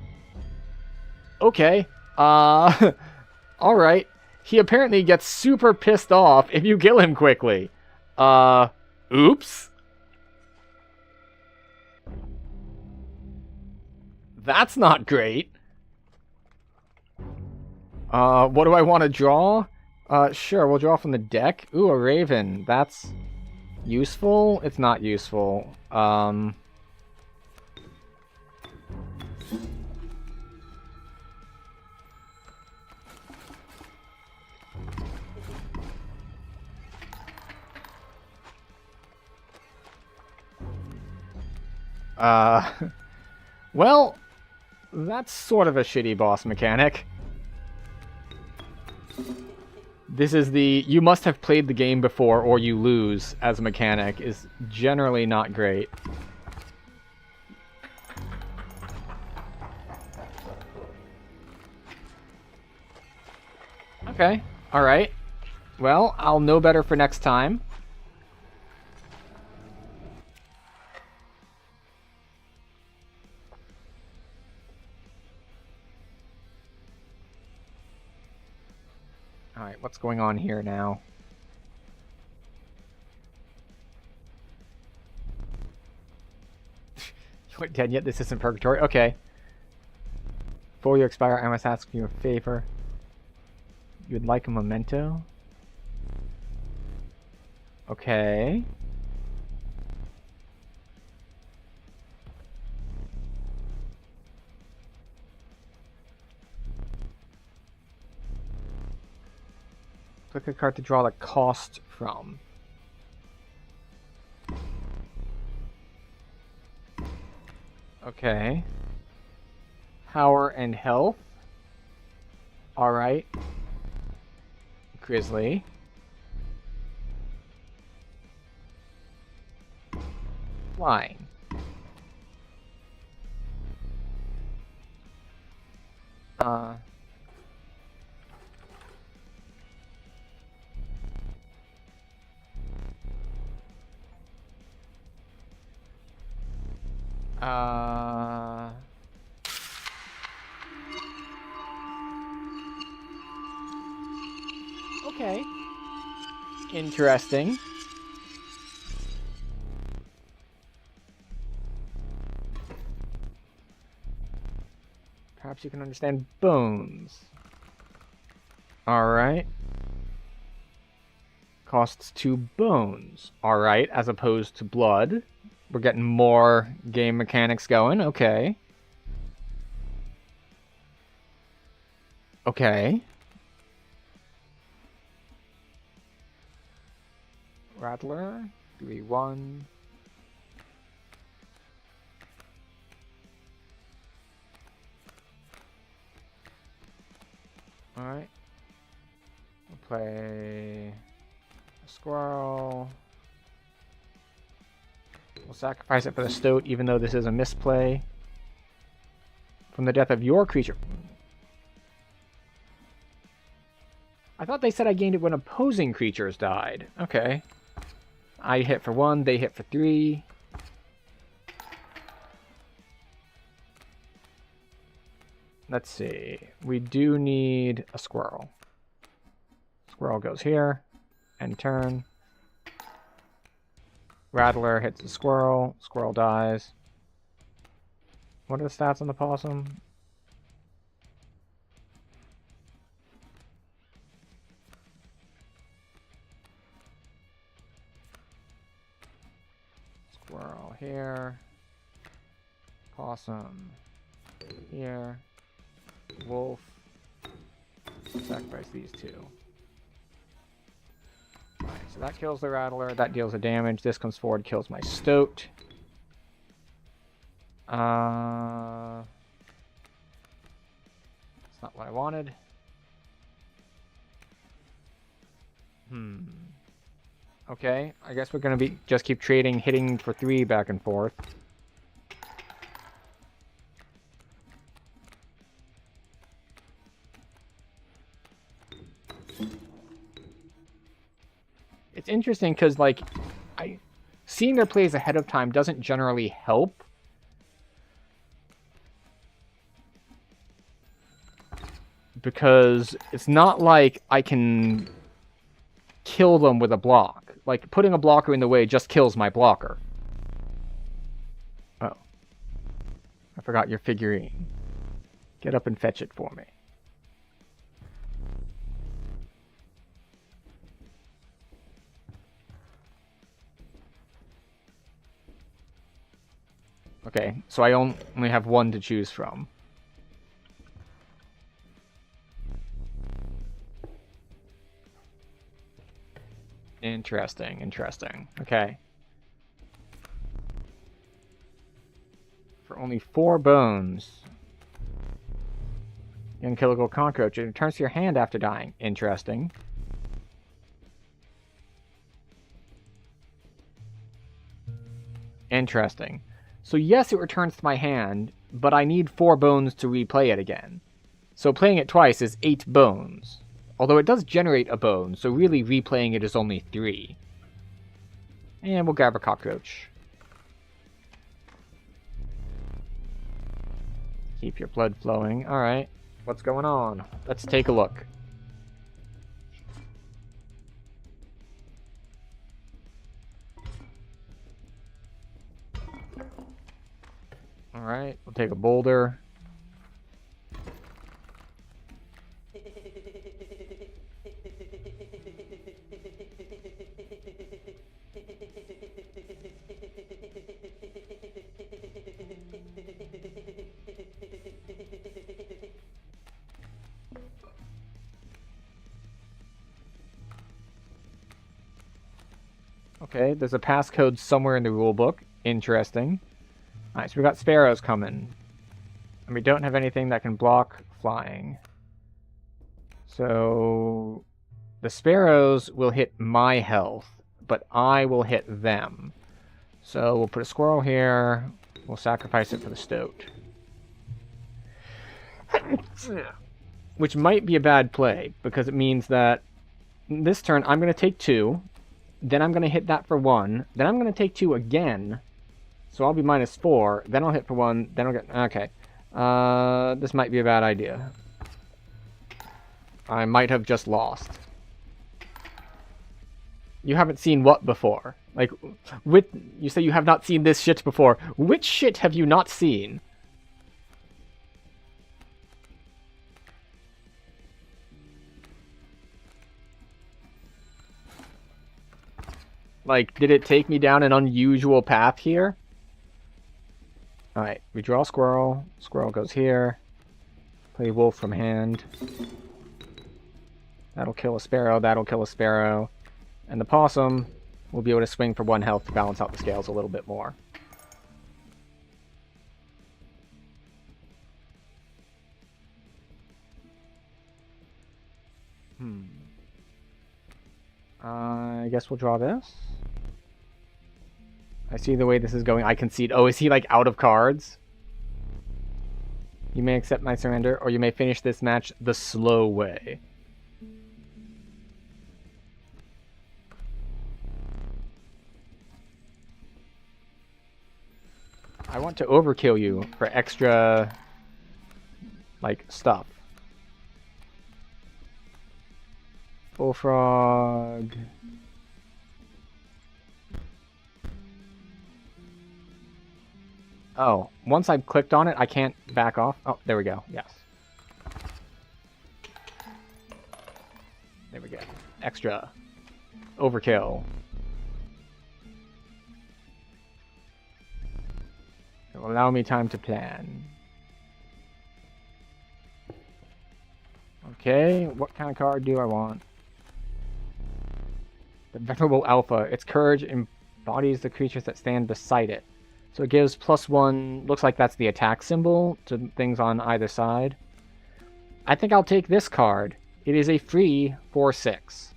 S1: Okay. Alright. He apparently gets super pissed off if you kill him quickly. Oops. That's not great. What do I want to draw? Sure, we'll draw from the deck. Ooh, a raven. That's useful? It's not useful. Well, that's sort of a shitty boss mechanic. This is the you must have played the game before or you lose as a mechanic is generally not great. Okay, alright. Well, I'll know better for next time. Alright, what's going on here now? You aren't dead yet? This isn't purgatory? Okay. Before you expire, I must ask you a favor. You would like a memento? Okay. Click a card to draw the cost from. Okay. Power and health. Alright. Grizzly. Flying. Okay. Interesting. Perhaps you can understand bones. Alright. Costs 2 bones. Alright, as opposed to blood. We're getting more game mechanics going. Okay. Okay. Rattler. 3-1. Alright. We'll play a squirrel. We'll sacrifice it for the stoat, even though this is a misplay. From the death of your creature. I thought they said I gained it when opposing creatures died. Okay. I hit for 1, they hit for 3. Let's see. We do need a squirrel. Squirrel goes here. End turn. Rattler hits the squirrel. Squirrel dies. What are the stats on the possum? Squirrel here. Possum here. Wolf. Sacrifice these 2. Alright, so that kills the Rattler. That deals the damage. This comes forward, kills my Stoat. That's not what I wanted. Okay, I guess we're gonna just keep trading, hitting for 3 back and forth. It's interesting because, like, seeing their plays ahead of time doesn't generally help. Because it's not like I can kill them with a block. Like, putting a blocker in the way just kills my blocker. Oh. I forgot your figurine. Get up and fetch it for me. Okay, so I only have 1 to choose from. Interesting, interesting. Okay. For only 4 bones. You can kill a gold cockroach. It returns to your hand after dying. Interesting. Interesting. So yes, it returns to my hand, but I need 4 bones to replay it again. So playing it twice is 8 bones. Although it does generate a bone, so really replaying it is only 3. And we'll grab a cockroach. Keep your blood flowing. Alright. What's going on? Let's take a look. Alright, we'll take a boulder. Okay, there's a passcode somewhere in the rulebook. Interesting. Alright, so we got sparrows coming. And we don't have anything that can block flying. So the sparrows will hit my health, but I will hit them. So we'll put a squirrel here. We'll sacrifice it for the stoat. Which might be a bad play, because it means that this turn I'm going to take 2. Then I'm going to hit that for 1. Then I'm going to take 2 again. So I'll be -4. Then I'll hit for 1. Then I'll get... Okay. This might be a bad idea. I might have just lost. You haven't seen what before? Like, you say you have not seen this shit before. Which shit have you not seen? Like, did it take me down an unusual path here? Alright, we draw squirrel. Squirrel goes here. Play wolf from hand. That'll kill a sparrow, that'll kill a sparrow. And the possum will be able to swing for 1 health to balance out the scales a little bit more. I guess we'll draw this. I see the way this is going. I concede. Oh, is he, like, out of cards? You may accept my surrender, or you may finish this match the slow way. I want to overkill you for extra, like, stuff. Bullfrog. Oh, once I've clicked on it, I can't back off. Oh, there we go. Yes. There we go. Extra. Overkill. It will allow me time to plan. Okay, what kind of card do I want? The Venerable Alpha. Its courage embodies the creatures that stand beside it. So it gives +1, looks like that's the attack symbol, to things on either side. I think I'll take this card. It is a free 4/6.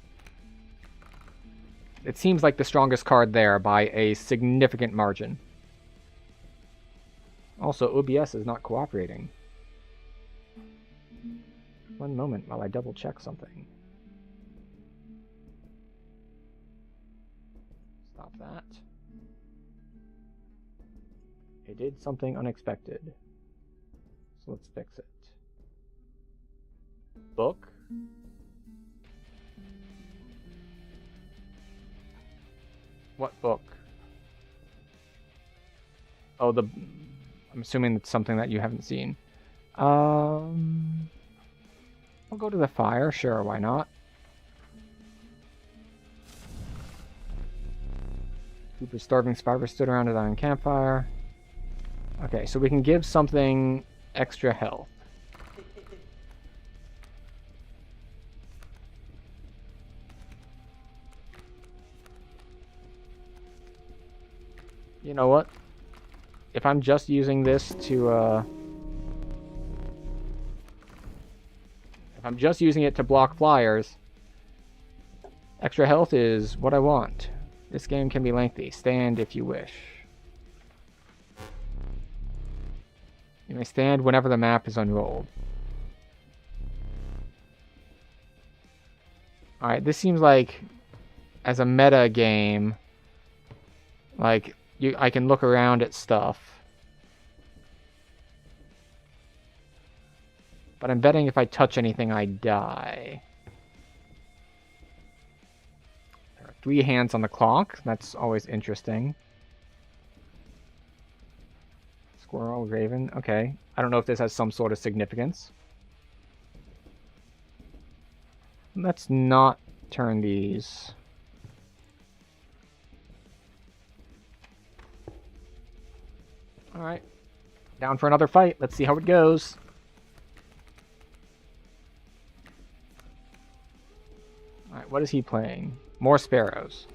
S1: It seems like the strongest card there by a significant margin. Also, OBS is not cooperating. One moment while I double check something. Stop that. It did something unexpected. So let's fix it. Book. What book? Oh, I'm assuming it's something that you haven't seen. I'll go to the fire. Sure, why not? Group of starving survivors stood around an iron campfire. Okay, so we can give something extra health. You know what? If I'm just using this to, if I'm just using it to block flyers, extra health is what I want. This game can be lengthy. Stand if you wish. You may stand whenever the map is unrolled. Alright, this seems like, as a meta game, like, I can look around at stuff. But I'm betting if I touch anything, I die. There are 3 hands on the clock. That's always interesting. Squirrel, raven. Okay. I don't know if this has some sort of significance. Let's not turn these. Alright. Down for another fight. Let's see how it goes. Alright, what is he playing? More sparrows.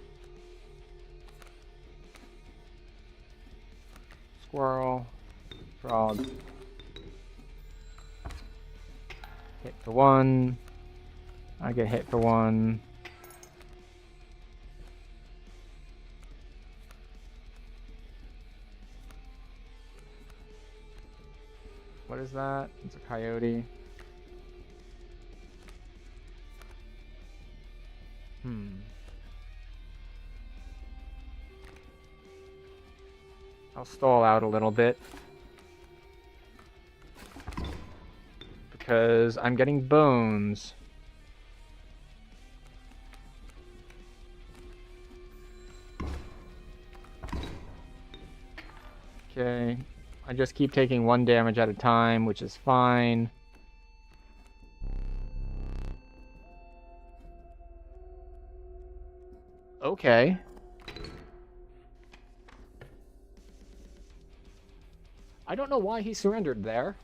S1: Squirrel. Frog. Hit for 1. I get hit for 1. What is that? It's a coyote. I'll stall out a little bit. Because I'm getting bones. Okay. I just keep taking 1 damage at a time, which is fine. Okay. I don't know why he surrendered there.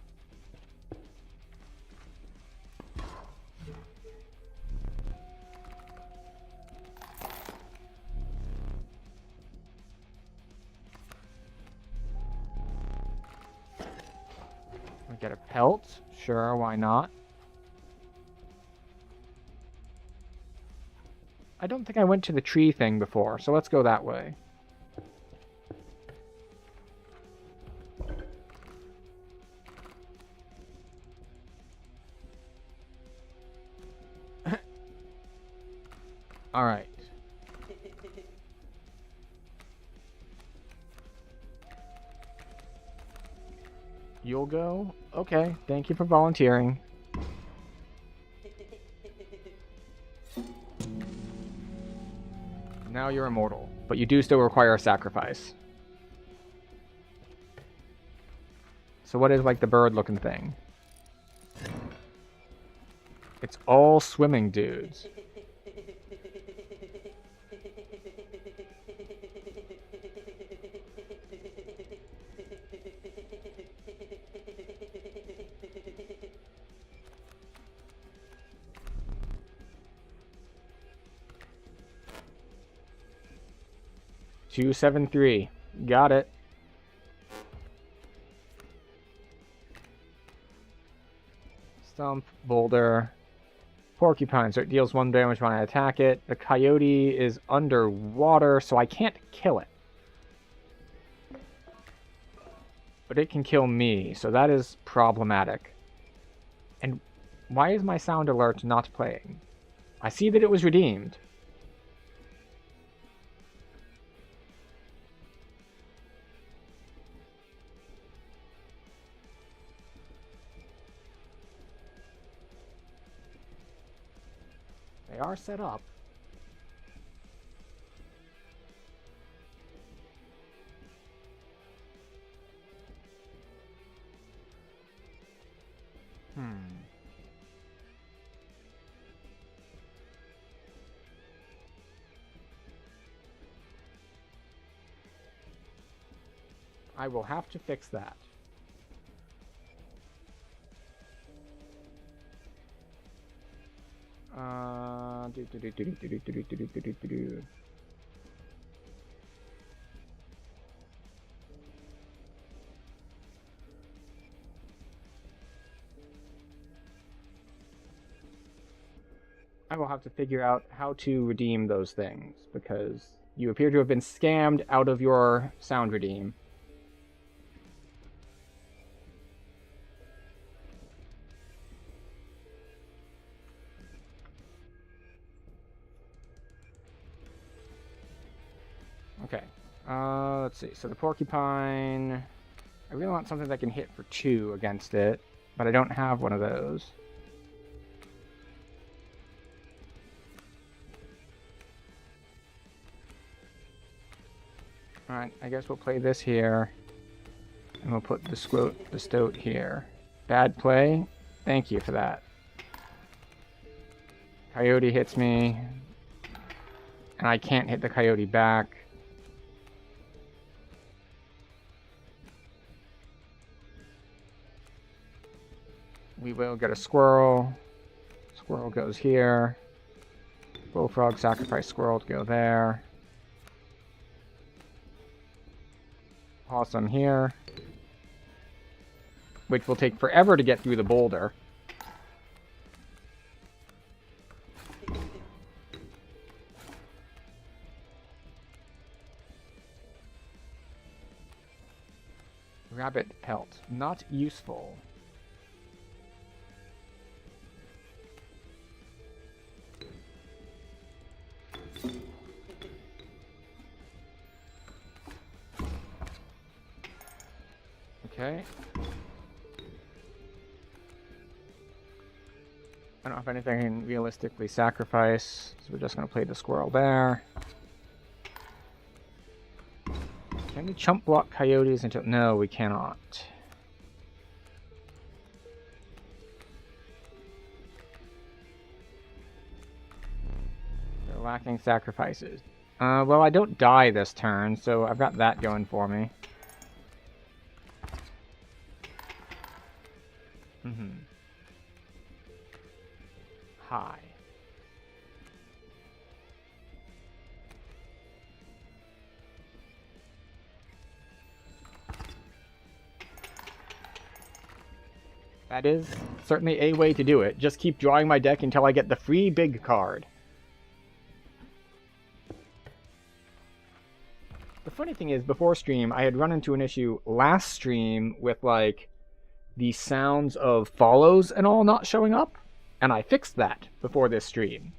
S1: I get a pelt. Sure, why not? I don't think I went to the tree thing before, so let's go that way. All right. You'll go? Okay, thank you for volunteering. Now you're immortal, but you do still require a sacrifice. So what is like the bird-looking thing? It's all swimming dudes. Two, 7, 3. Got it. Stump, boulder. Porcupine, so it deals 1 damage when I attack it. The coyote is underwater, so I can't kill it. But it can kill me, so that is problematic. And why is my sound alert not playing? I see that it was redeemed. They are set up. I will have to fix that. I will have to figure out how to redeem those things, because you appear to have been scammed out of your sound redeem. Okay, let's see. So the porcupine, I really want something that can hit for 2 against it, but I don't have one of those. Alright, I guess we'll play this here, and we'll put the stoat here. Bad play? Thank you for that. Coyote hits me, and I can't hit the coyote back. We will get a squirrel. Squirrel goes here. Bullfrog, sacrifice squirrel to go there. Possum here. Which will take forever to get through the boulder. Rabbit pelt. Not useful. Okay. I don't have anything I can realistically sacrifice, so we're just going to play the squirrel there. Can we chump block coyotes until... No, we cannot. They're lacking sacrifices. Well, I don't die this turn, so I've got that going for me. High. That is certainly a way to do it. Just keep drawing my deck until I get the free big card. The funny thing is, before stream, I had run into an issue last stream with, like, the sounds of follows and all not showing up, and I fixed that before this stream.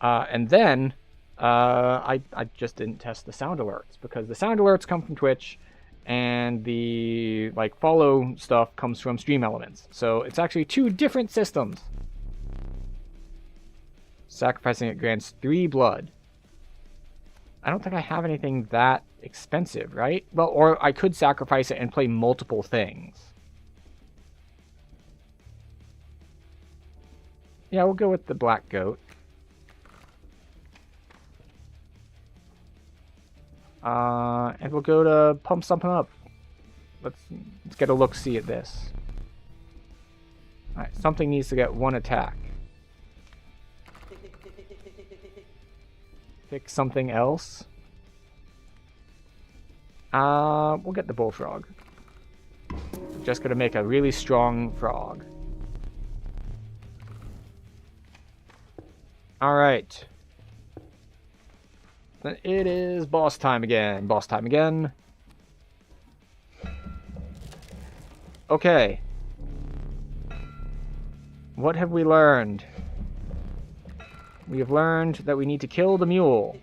S1: And then I just didn't test the sound alerts, because the sound alerts come from Twitch, and the like follow stuff comes from Stream Elements. So it's actually 2 different systems. Sacrificing it grants 3 blood. I don't think I have anything that expensive, right? Well, or I could sacrifice it and play multiple things. Yeah, we'll go with the black goat. And we'll go to pump something up. Let's get a look-see at this. Alright, something needs to get 1 attack. Pick something else. We'll get the bullfrog. Just gonna make a really strong frog. Alright. Then it is boss time again. Boss time again. Okay. What have we learned? We have learned that we need to kill the mule.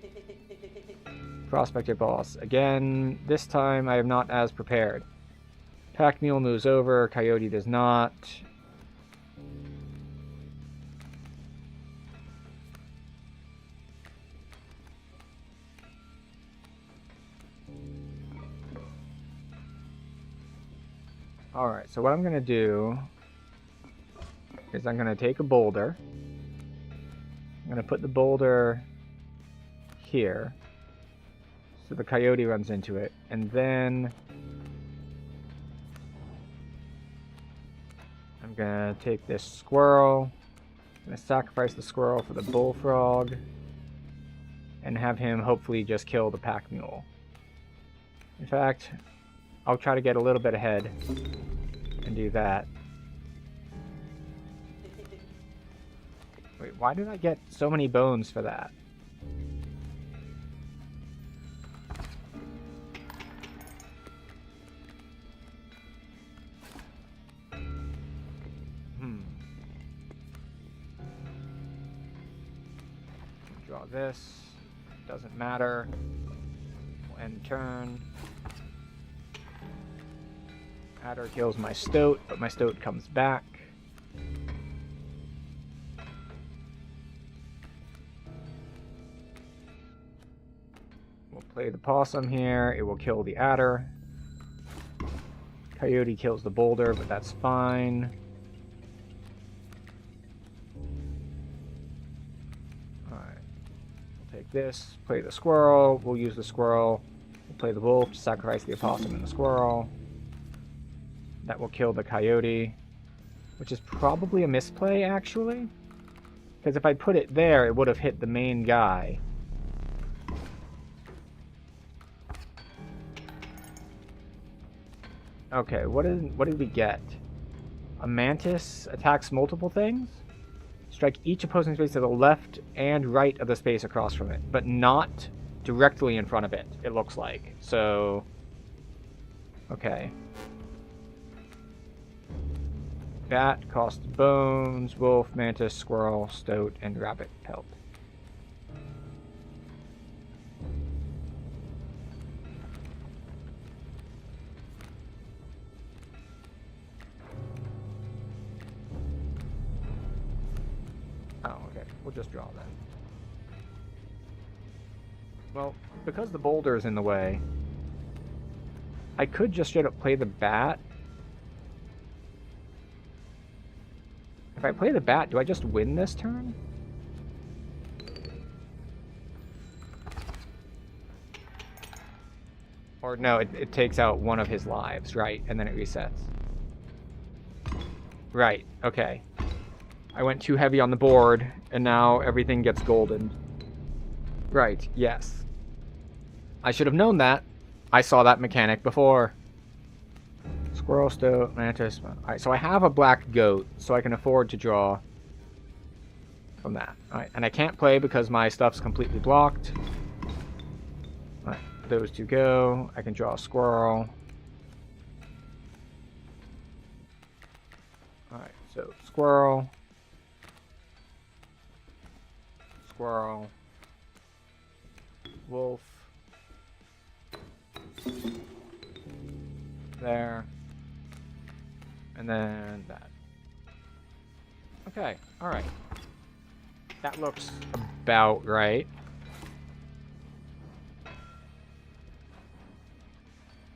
S1: Prospector boss. Again, this time I am not as prepared. Pack mule moves over, coyote does not. Alright, so what I'm going to do is I'm going to take a boulder. I'm going to put the boulder here so the coyote runs into it, and then I'm going to take this squirrel. I'm going to sacrifice the squirrel for the bullfrog and have him hopefully just kill the pack mule. In fact, I'll try to get a little bit ahead and do that. Wait, why did I get so many bones for that? Draw this. Doesn't matter. We'll end turn. Adder kills my stoat, but my stoat comes back. We'll play the possum here. It will kill the adder. Coyote kills the boulder, but that's fine. Alright. We'll take this, play the squirrel. We'll use the squirrel. We'll play the wolf to sacrifice the opossum and the squirrel. That will kill the coyote, which is probably a misplay, actually. Because if I put it there, it would have hit the main guy. Okay, what did we get? A mantis attacks multiple things? Strike each opposing space to the left and right of the space across from it, but not directly in front of it, it looks like. So, okay. Bat costs bones, wolf, mantis, squirrel, stoat, and rabbit pelt. Oh, okay. We'll just draw then. Well, because the boulder is in the way, I could just straight up play the bat. If I play the bat, do I just win this turn? Or no, it takes out one of his lives, right? And then it resets. Right, okay. I went too heavy on the board, and now everything gets golden. Right, yes. I should have known that. I saw that mechanic before. Squirrel, stoat, mantis. Alright, so I have a black goat, so I can afford to draw from that. Alright, and I can't play because my stuff's completely blocked. Alright, those two go. I can draw a squirrel. Alright, so squirrel. Squirrel. Wolf. There. And then that. Okay, alright. That looks about right.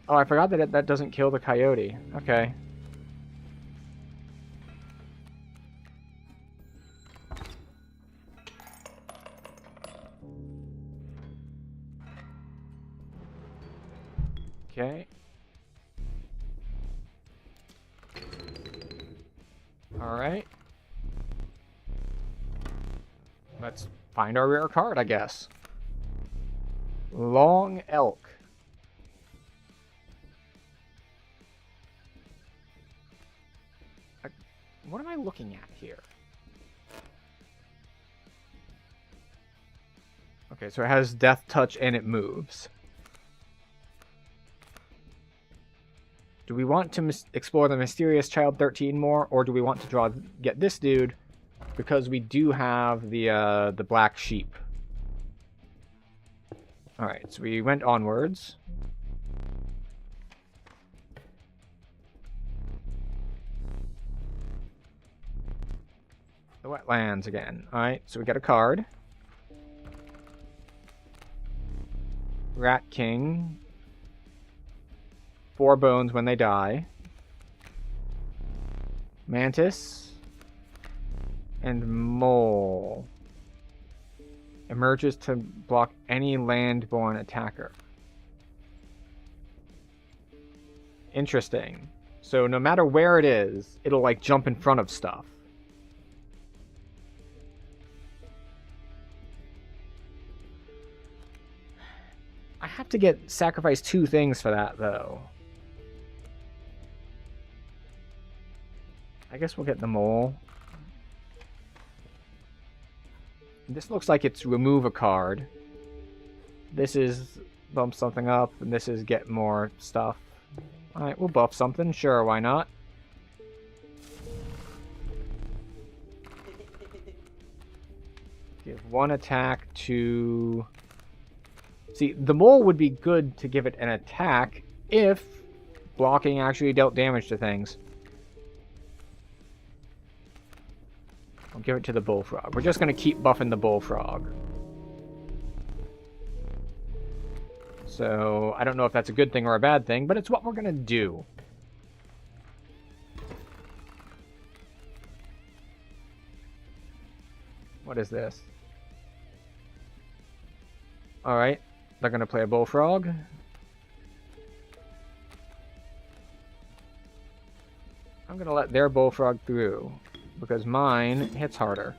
S1: Oh, I forgot that that doesn't kill the coyote. Okay. Okay. Alright. Let's find our rare card, I guess. Long elk. What am I looking at here? Okay, so it has Death Touch and it moves. Do we want to explore the mysterious Child 13 more, or do we want to get this dude? Because we do have the black sheep. Alright, so we went onwards. The wetlands again. Alright, so we got a card. Rat King. 4 bones when they die. Mantis. And Mole. Emerges to block any land-born attacker. Interesting. So no matter where it is, it'll like jump in front of stuff. I have to sacrifice 2 things for that though. I guess we'll get the Mole. This looks like it's remove a card. This is bump something up, and this is get more stuff. Alright, we'll buff something. Sure, why not? Give 1 attack to... See, the Mole would be good to give it an attack if blocking actually dealt damage to things. I'll give it to the Bullfrog. We're just going to keep buffing the Bullfrog. So, I don't know if that's a good thing or a bad thing, but it's what we're going to do. What is this? Alright, they're going to play a Bullfrog. I'm going to let their Bullfrog through, because mine hits harder.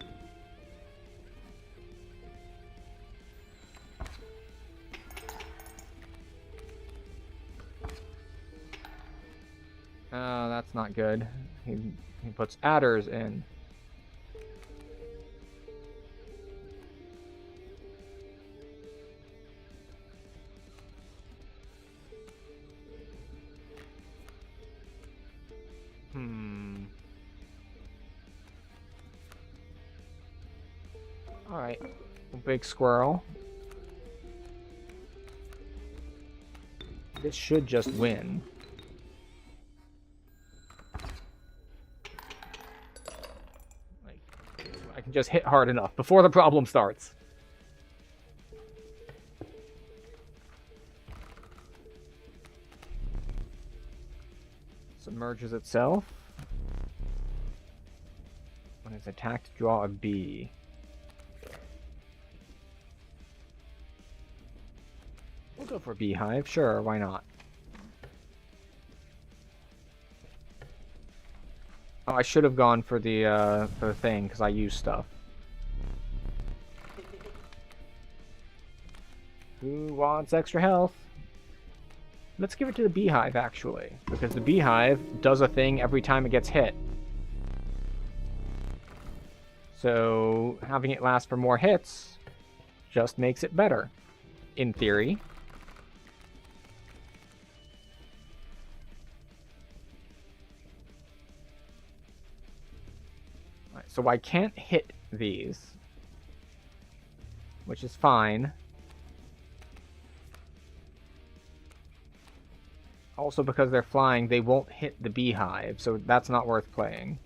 S1: Oh, that's not good. He puts adders in. Alright. Big squirrel. This should just win. Like, I can just hit hard enough before the problem starts. Submerges itself. When it's attacked, draw a bee. We'll go for a beehive, sure, why not? Oh, I should have gone for the thing, because I use stuff. Who wants extra health? Let's give it to the beehive, actually, because the beehive does a thing every time it gets hit. So, having it last for more hits just makes it better, in theory. Alright, so I can't hit these, which is fine. Also, because they're flying, they won't hit the beehive, so that's not worth playing.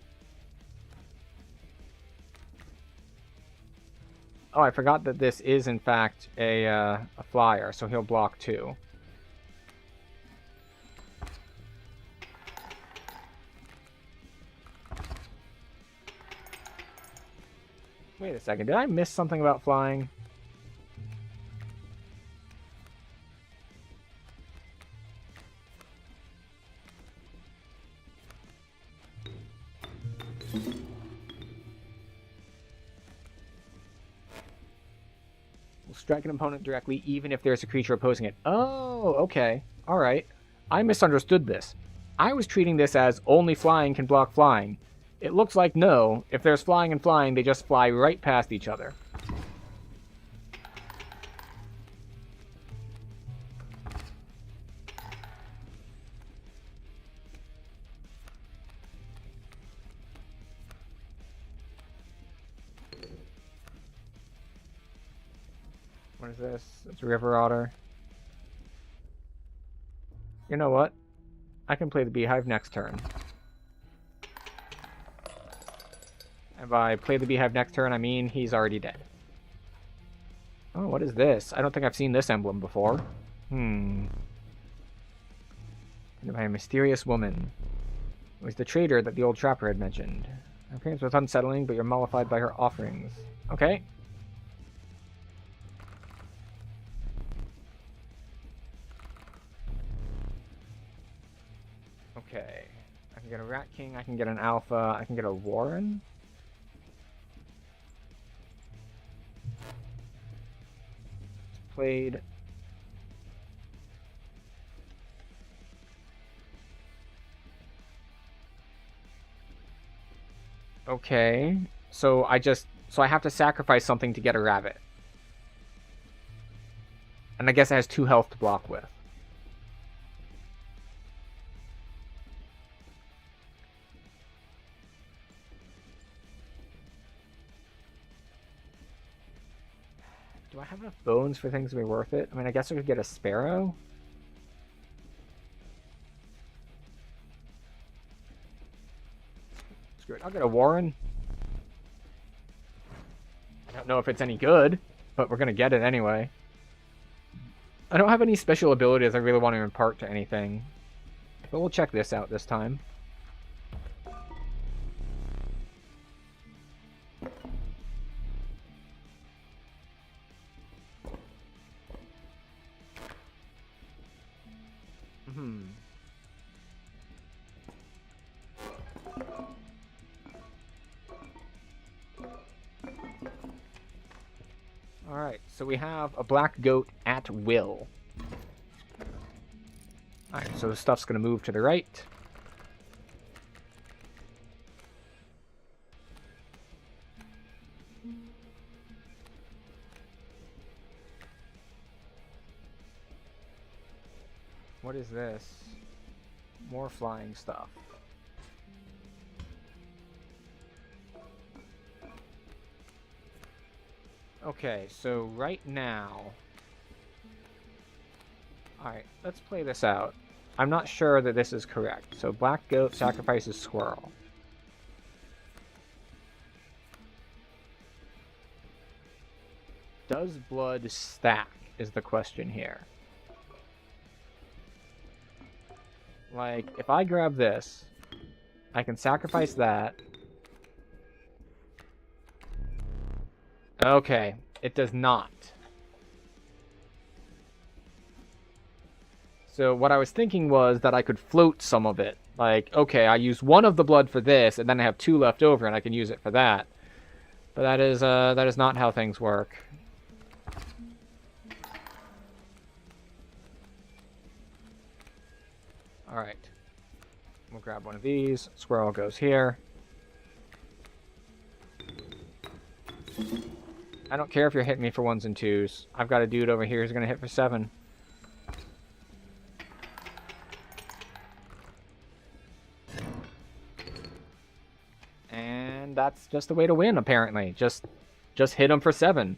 S1: Oh, I forgot that this is, in fact, a flyer, so he'll block too. Wait a second, did I miss something about flying? Strike an opponent directly, even if there's a creature opposing it. Oh, okay. Alright. I misunderstood this. I was treating this as only flying can block flying. It looks like no. If there's flying and flying, they just fly right past each other. What is this? It's a river otter. You know what? I can play the beehive next turn. And by play the beehive next turn, I mean he's already dead. Oh, what is this? I don't think I've seen this emblem before. By a mysterious woman. It was the trader that the old trapper had mentioned. Her appearance was unsettling, but you're mollified by her offerings. Okay. Okay. I can get a Rat King, I can get an Alpha, I can get a Warren. Played. Okay. So I have to sacrifice something to get a rabbit. And I guess it has 2 health to block with. Do I have enough bones for things to be worth it? I mean, I guess I could get a sparrow. Screw it. I'll get a Warren. I don't know if it's any good, but we're going to get it anyway. I don't have any special abilities I really want to impart to anything. But we'll check this out this time. Alright, so we have a black goat at will. Alright, so the stuff's going to move to the right. What is this? More flying stuff. Okay, so right now... Alright, let's play this out. I'm not sure that this is correct. So black goat sacrifices squirrel. Does blood stack is the question here. Like, if I grab this, I can sacrifice that. Okay, it does not. So what I was thinking was that I could float some of it. Like, okay, I use one of the blood for this, and then I have 2 left over, and I can use it for that. But that is not how things work. Alright. We'll grab one of these. Squirrel goes here. I don't care if you're hitting me for 1s and 2s. I've got a dude over here who's going to hit for 7. And that's just the way to win, apparently. Just hit him for 7.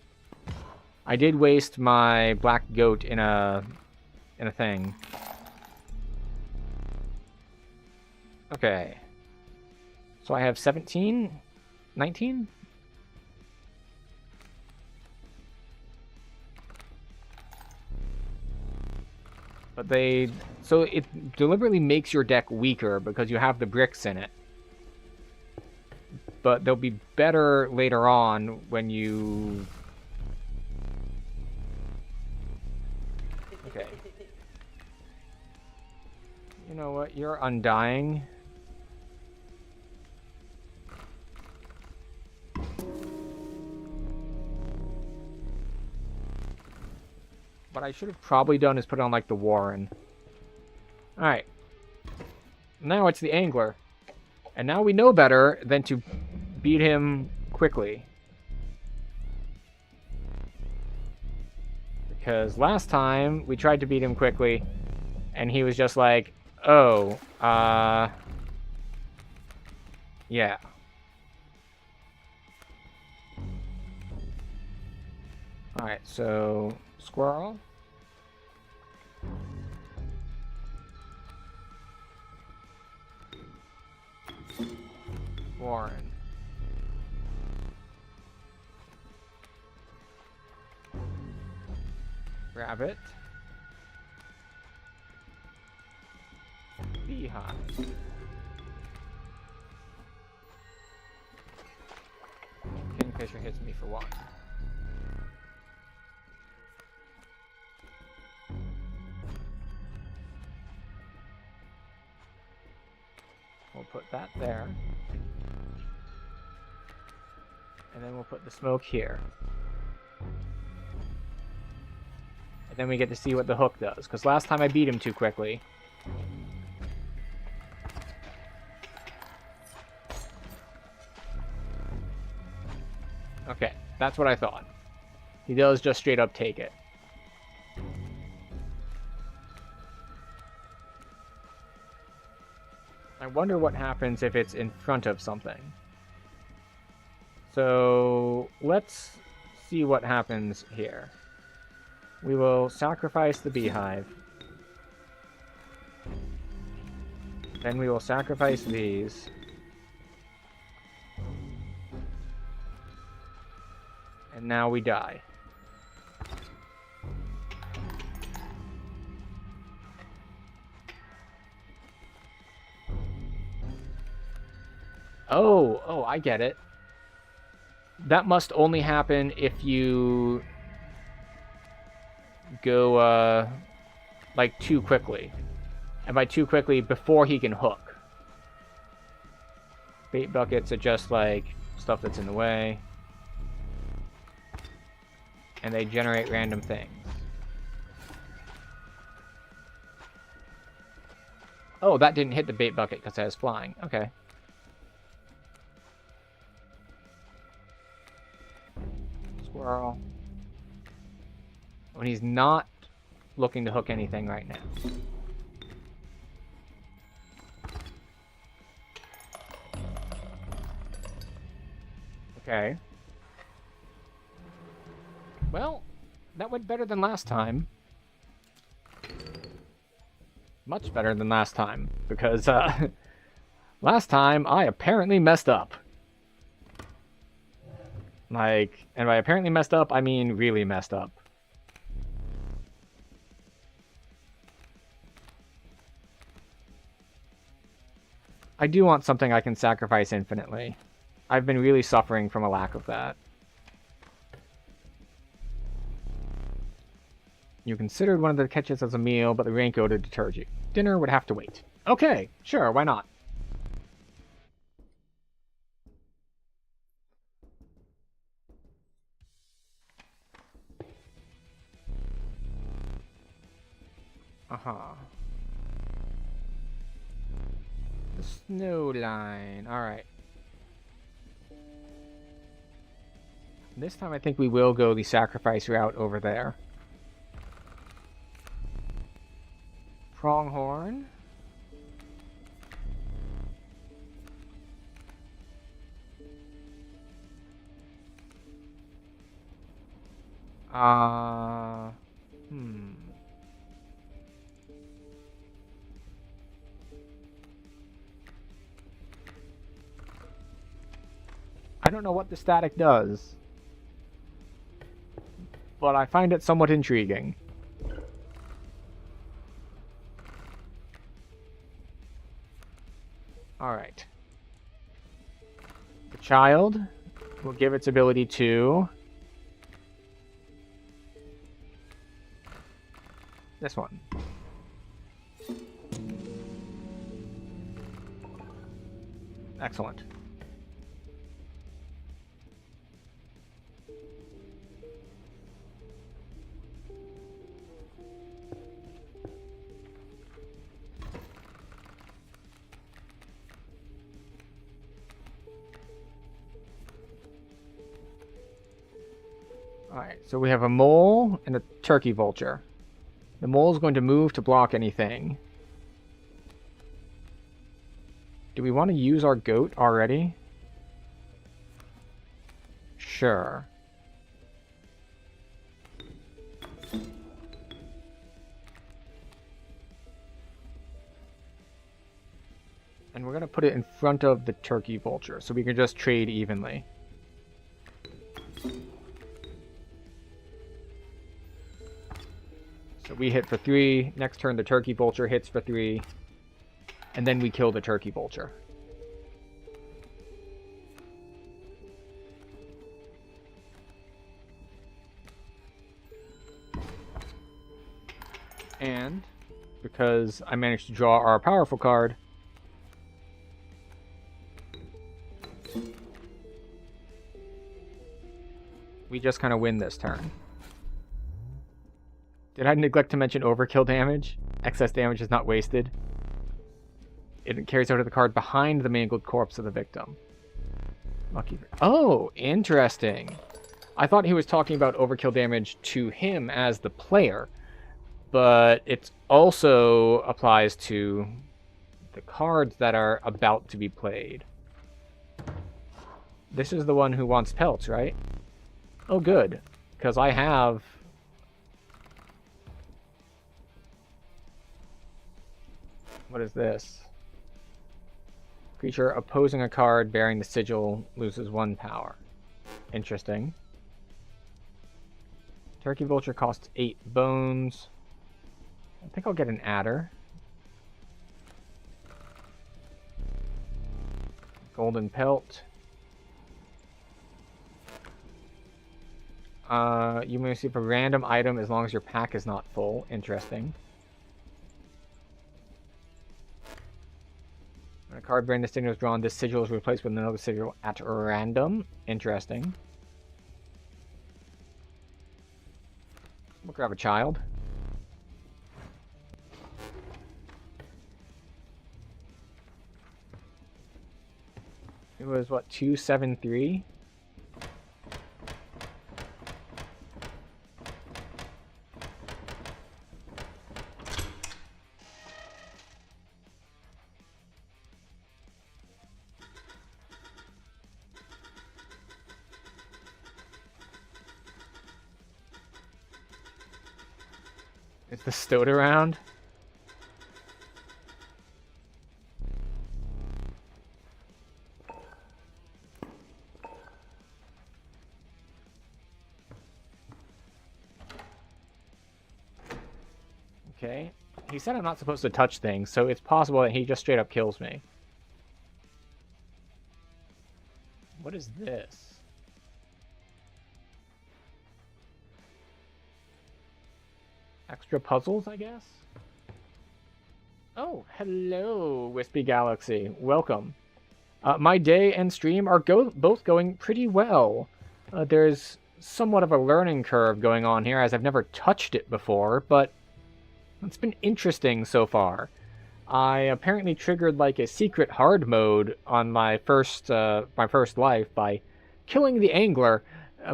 S1: I did waste my black goat in a thing. Okay. So I have 17? 19? But so it deliberately makes your deck weaker because you have the bricks in it. But they'll be better later on when you... Okay. You know what? You're undying. What I should have probably done is put on, like, the Warren. Alright. Now it's the Angler. And now we know better than to beat him quickly. Because last time, we tried to beat him quickly, and he was just like, oh, yeah. Alright, so squirrel. Warren. Rabbit. Beehive. Kingfisher hits me for 1. We'll put that there. And then we'll put the smoke here. And then we get to see what the hook does, because last time I beat him too quickly. Okay, that's what I thought. He does just straight up take it. I wonder what happens if it's in front of something. So let's see what happens here. We will sacrifice the beehive. Then we will sacrifice these. And now we die. Oh, I get it. That must only happen if you go, like, too quickly. And by too quickly, before he can hook. Bait buckets are just, like, stuff that's in the way. And they generate random things. Oh, that didn't hit the bait bucket because I was flying. Okay. Squirrel. When he's not looking to hook anything right now. Okay. Well, that went better than last time. Much better than last time, because last time I apparently messed up. Like, and by apparently messed up, I mean really messed up. I do want something I can sacrifice infinitely. I've been really suffering from a lack of that. You considered one of the catches as a meal, but the raincoat had deterred you. Dinner would have to wait. Okay, sure, why not? Uh-huh. The snow line. Alright. This time I think we will go the sacrifice route over there. Pronghorn. I don't know what the static does, but I find it somewhat intriguing. Alright. The child will give its ability to this one. Excellent. Alright, so we have a mole and a turkey vulture. The mole is going to move to block anything. Do we want to use our goat already? Sure. And we're going to put it in front of the turkey vulture so we can just trade evenly. So we hit for 3. Next turn, the turkey vulture hits for 3. And then we kill the turkey vulture. And because I managed to draw our powerful card, we just kind of win this turn. Did I neglect to mention overkill damage? Excess damage is not wasted. It carries out of the card behind the mangled corpse of the victim. Lucky. Oh, interesting. I thought he was talking about overkill damage to him as the player, but it also applies to the cards that are about to be played. This is the one who wants pelts, right? Oh, good, because I have... What is this? Creature opposing a card bearing the sigil loses 1 power. Interesting. Turkey Vulture costs 8 bones. I think I'll get an adder. Golden pelt. You may receive a random item as long as your pack is not full. Interesting. When a card bearing the sigil is drawn, this sigil is replaced with another sigil at random. Interesting. We'll grab a child. It was, what, 273? Is the Stoat around? Okay. He said I'm not supposed to touch things, so it's possible that he just straight up kills me. What is this? Extra puzzles, I guess? Oh, hello, Wispy Galaxy. Welcome. My day and stream are both going pretty well. There's somewhat of a learning curve going on here, as I've never touched it before, but it's been interesting so far. I apparently triggered like a secret hard mode on my first life by killing the angler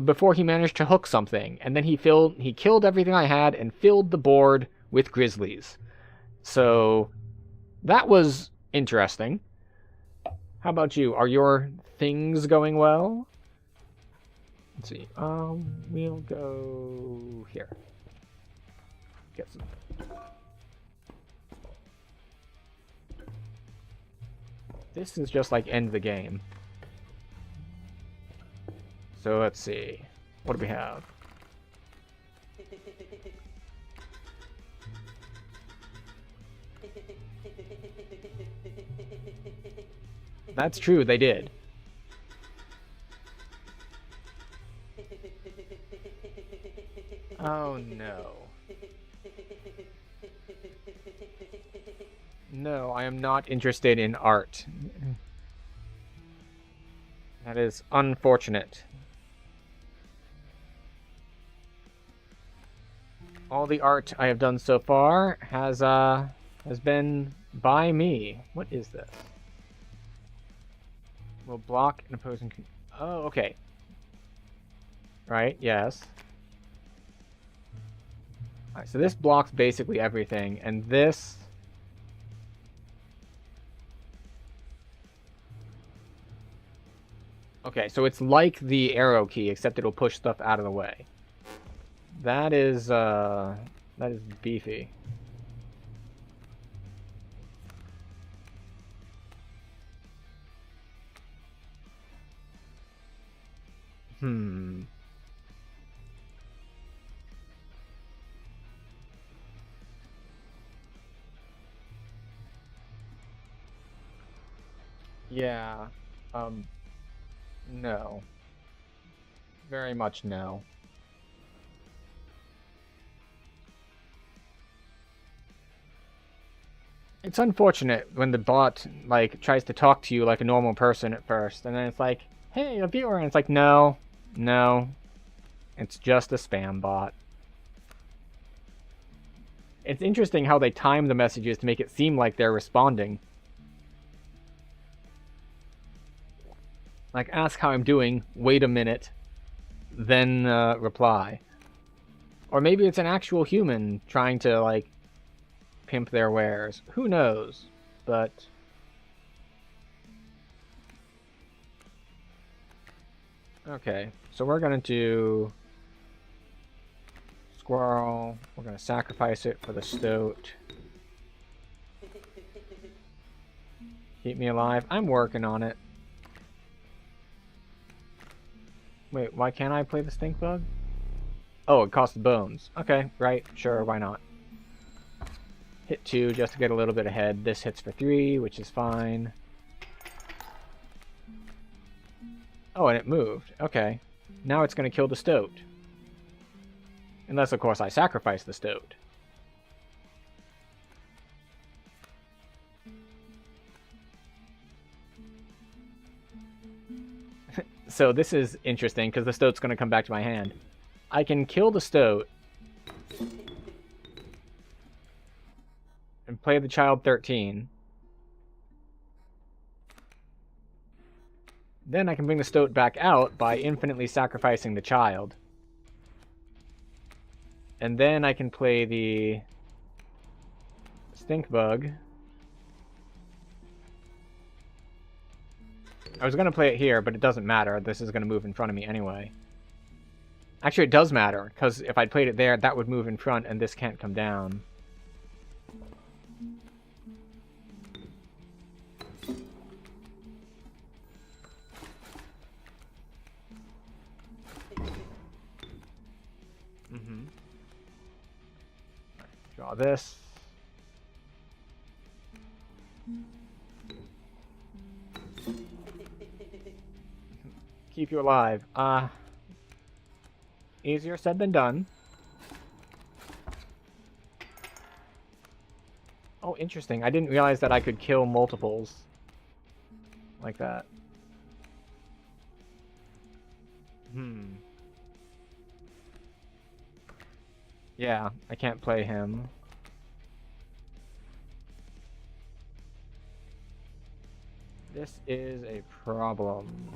S1: before he managed to hook something, and then he killed everything I had and filled the board with grizzlies. So that was interesting. How about you? Are your things going well? Let's see. We'll go here. Get some. This is just like end the game. So let's see. What do we have? That's true, they did. Oh no. No, I am not interested in art. That is unfortunate. All the art I have done so far has been by me. What is this? Will block an opposing... Oh, okay. Right, yes. Alright, so this blocks basically everything, and this... Okay, so it's like the arrow key, except it'll push stuff out of the way. That is beefy. Hmm. Yeah. Um, no. Very much no. It's unfortunate when the bot, like, tries to talk to you like a normal person at first, and then it's like, hey, a viewer, and it's like, no, no, it's just a spam bot. It's interesting how they time the messages to make it seem like they're responding. Like, ask how I'm doing, wait a minute, then reply. Or maybe it's an actual human trying to, like, pimp their wares. Who knows? But okay, so we're gonna do squirrel. We're gonna sacrifice it for the stoat. Keep me alive. I'm working on it. Wait, why can't I play the stink bug? Oh, it costs bones. Okay, right, sure, why not? Hit 2 just to get a little bit ahead. This hits for 3, which is fine. Oh, and it moved. Okay. Now it's going to kill the stoat. Unless, of course, I sacrifice the stoat. So this is interesting, because the stoat's going to come back to my hand. I can kill the stoat and play the child 13. Then I can bring the stoat back out by infinitely sacrificing the child. And then I can play the stink bug. I was going to play it here, but it doesn't matter. This is going to move in front of me anyway. Actually, it does matter, because if I'd played it there, that would move in front, and this can't come down. Draw this. Keep you alive. Easier said than done. Oh, interesting. I didn't realize that I could kill multiples like that. Yeah, I can't play him. This is a problem.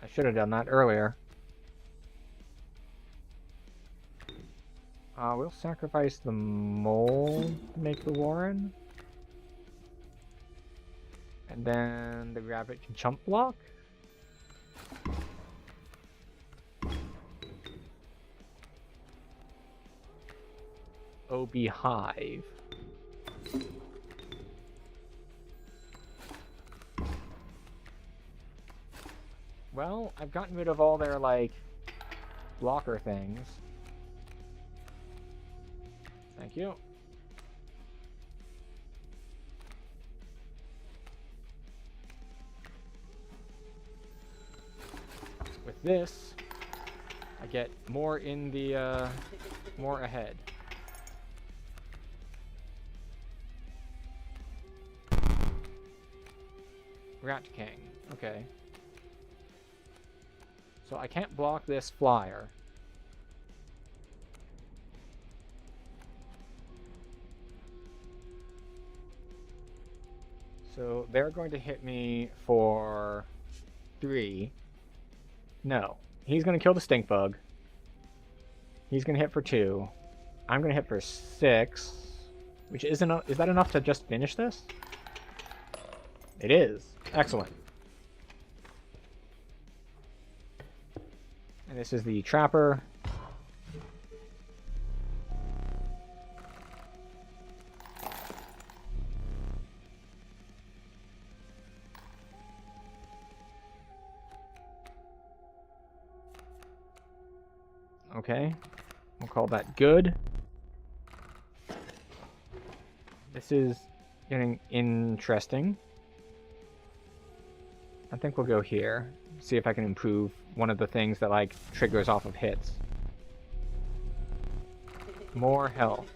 S1: I should have done that earlier. We'll sacrifice the mole to make the warren. And then the rabbit can chump block. Oh, beehive. Well, I've gotten rid of all their, like, blocker things. Thank you. With this, I get more in the, more ahead. Rat King. Okay. So I can't block this flyer. So they're going to hit me for 3. No. He's going to kill the stink bug. He's going to hit for 2. I'm going to hit for 6. Which isn't... Is that enough to just finish this? It is. Excellent. And this is the trapper. Okay. We'll call that good. This is getting interesting. I think we'll go here. See if I can improve one of the things that, like, triggers off of hits. More health.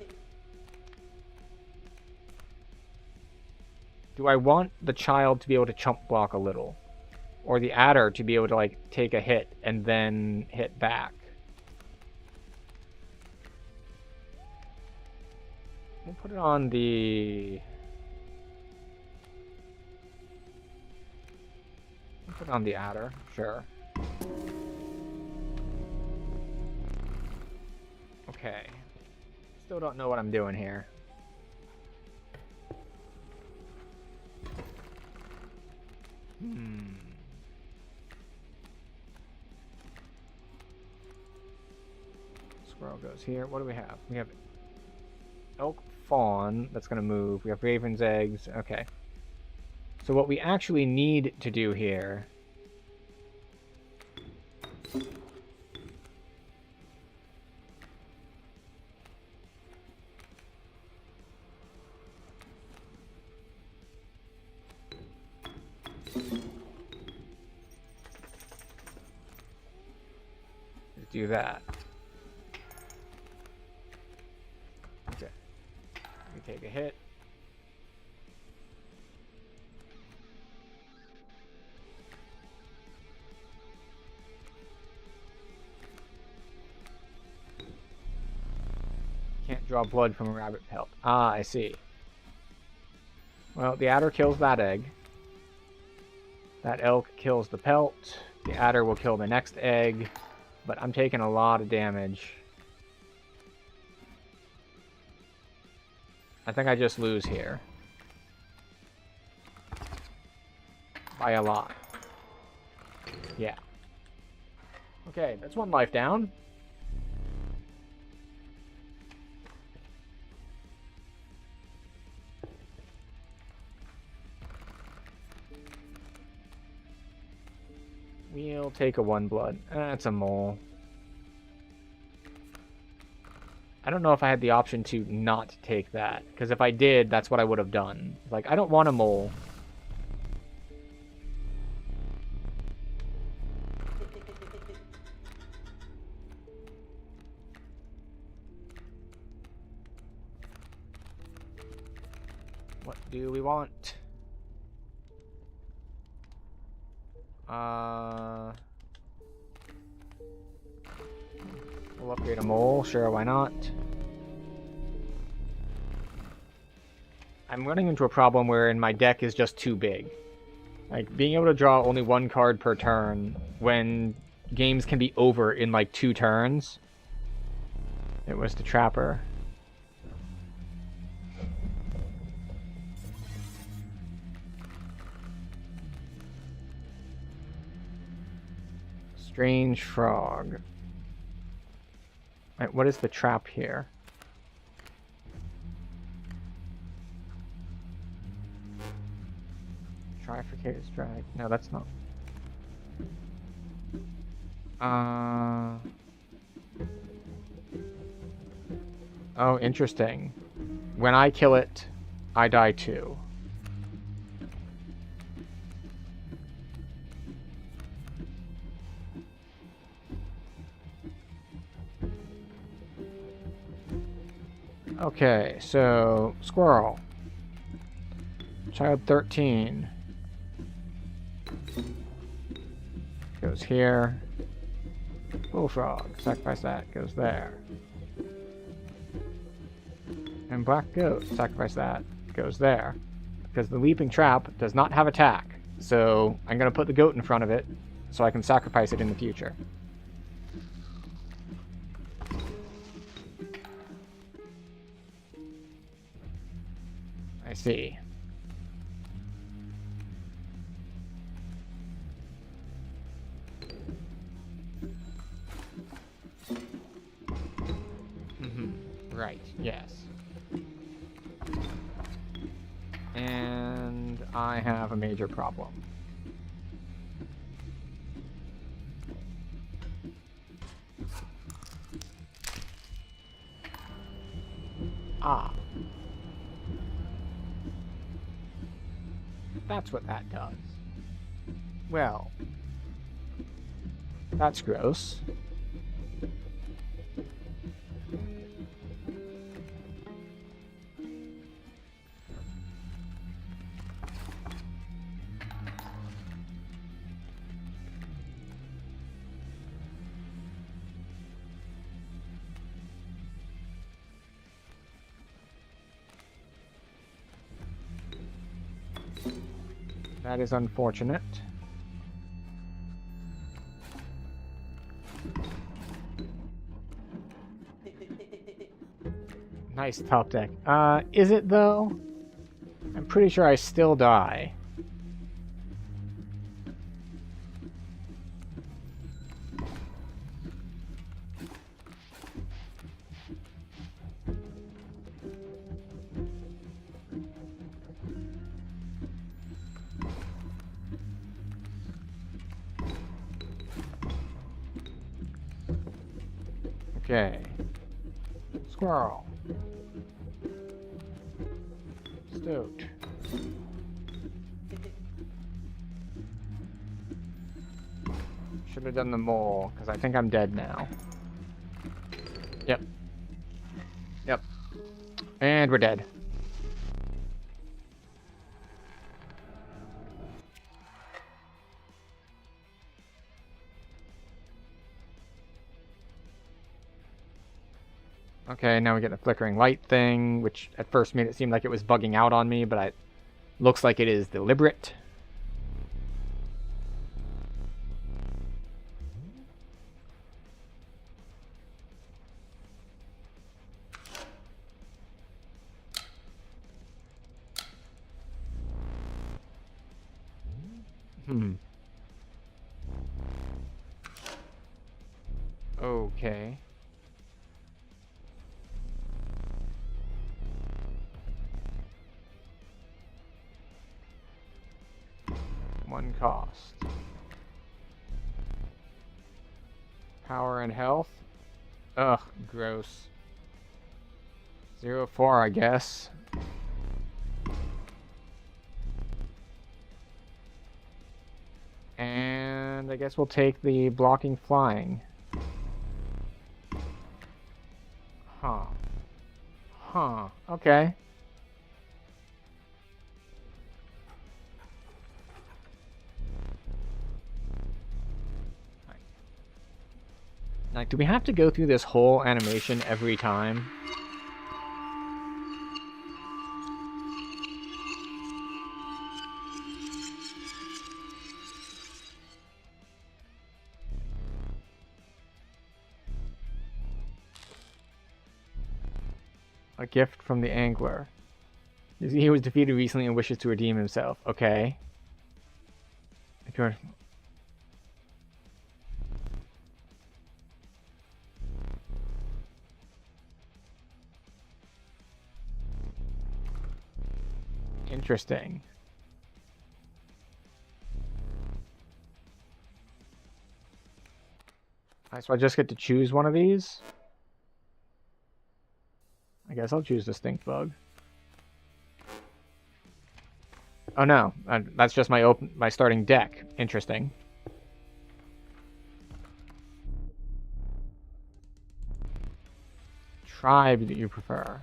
S1: Do I want the child to be able to chump block a little? Or the adder to be able to, like, take a hit and then hit back? We'll put it on the... We'll put it on the adder, sure. Okay. Still don't know what I'm doing here. Squirrel goes here. What do we have? We have elk fawn that's going to move. We have raven's eggs. Okay. So what we actually need to do here is do that. Okay. We take a hit. Can't draw blood from a rabbit pelt. Ah, I see. Well, the adder kills that egg. That elk kills the pelt. The adder will kill the next egg. But I'm taking a lot of damage. I think I just lose here. By a lot. Yeah. Okay, that's one life down. We'll take a 1 blood. That's a mole. I don't know if I had the option to not take that, because if I did, that's what I would have done. Like, I don't want a mole. What do we want? We'll upgrade a mole. Sure, why not? I'm running into a problem wherein my deck is just too big. Like, being able to draw only 1 card per turn when games can be over in, like, 2 turns. It was the Trapper. Strange frog. Right, what is the trap here? Trifurcated strike. No, that's not. Oh, interesting. When I kill it, I die too. Okay, so squirrel. Child 13 goes here. Bullfrog, sacrifice that, goes there. And black goat, sacrifice that, goes there. Because the leaping trap does not have attack. So I'm going to put the goat in front of it so I can sacrifice it in the future. I see. Right, yes. And I have a major problem. Ah. That's what that does. Well, that's gross. That is unfortunate. Nice top deck. Is it though? I'm pretty sure I still die. Okay. Squirrel. Stoked. Should have done the mole, because I think I'm dead now. Yep. Yep. And we're dead. Okay, now we get the flickering light thing, which at first made it seem like it was bugging out on me, but it looks like it is deliberate. Okay. One cost. Power and health. Ugh, gross. 0-4, I guess. And I guess we'll take the blocking flying. Huh. Huh. Okay. Like, do we have to go through this whole animation every time? A gift from the angler. He was defeated recently and wishes to redeem himself. Okay. If you're... Interesting. Alright, so I just get to choose one of these? I guess I'll choose the stink bug. Oh no, that's just my starting deck. Interesting. Tribe that you prefer.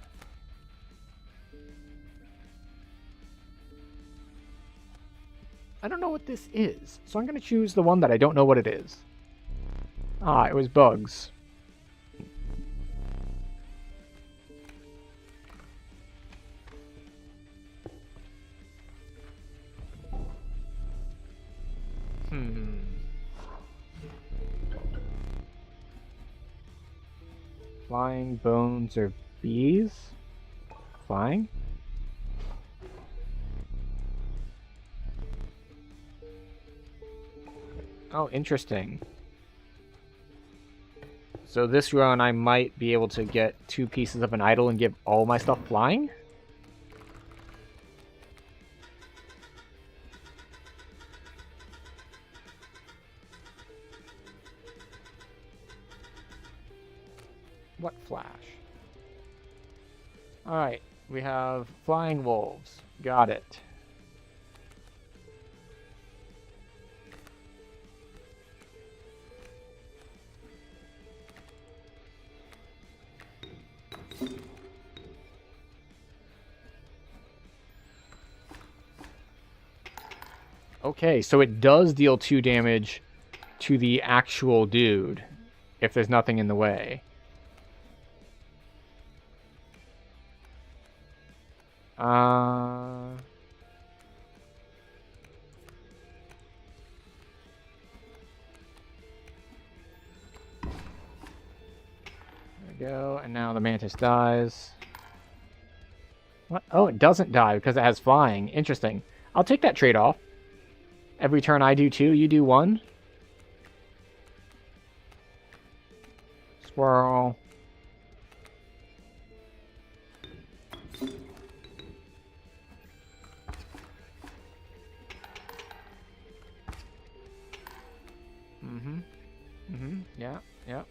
S1: I don't know what this is, so I'm going to choose the one that I don't know what it is. Ah, it was bugs. Flying bones or bees? Flying? Oh, interesting. So this run I might be able to get 2 pieces of an idol and give all my stuff flying? What flash? Alright, we have flying wolves. Got it. Okay, so it does deal 2 damage to the actual dude if there's nothing in the way. There we go, and now the mantis dies. What? Oh, it doesn't die because it has flying. Interesting. I'll take that trade-off. Every turn I do 2, you do 1. Squirrel. Yeah, yeah.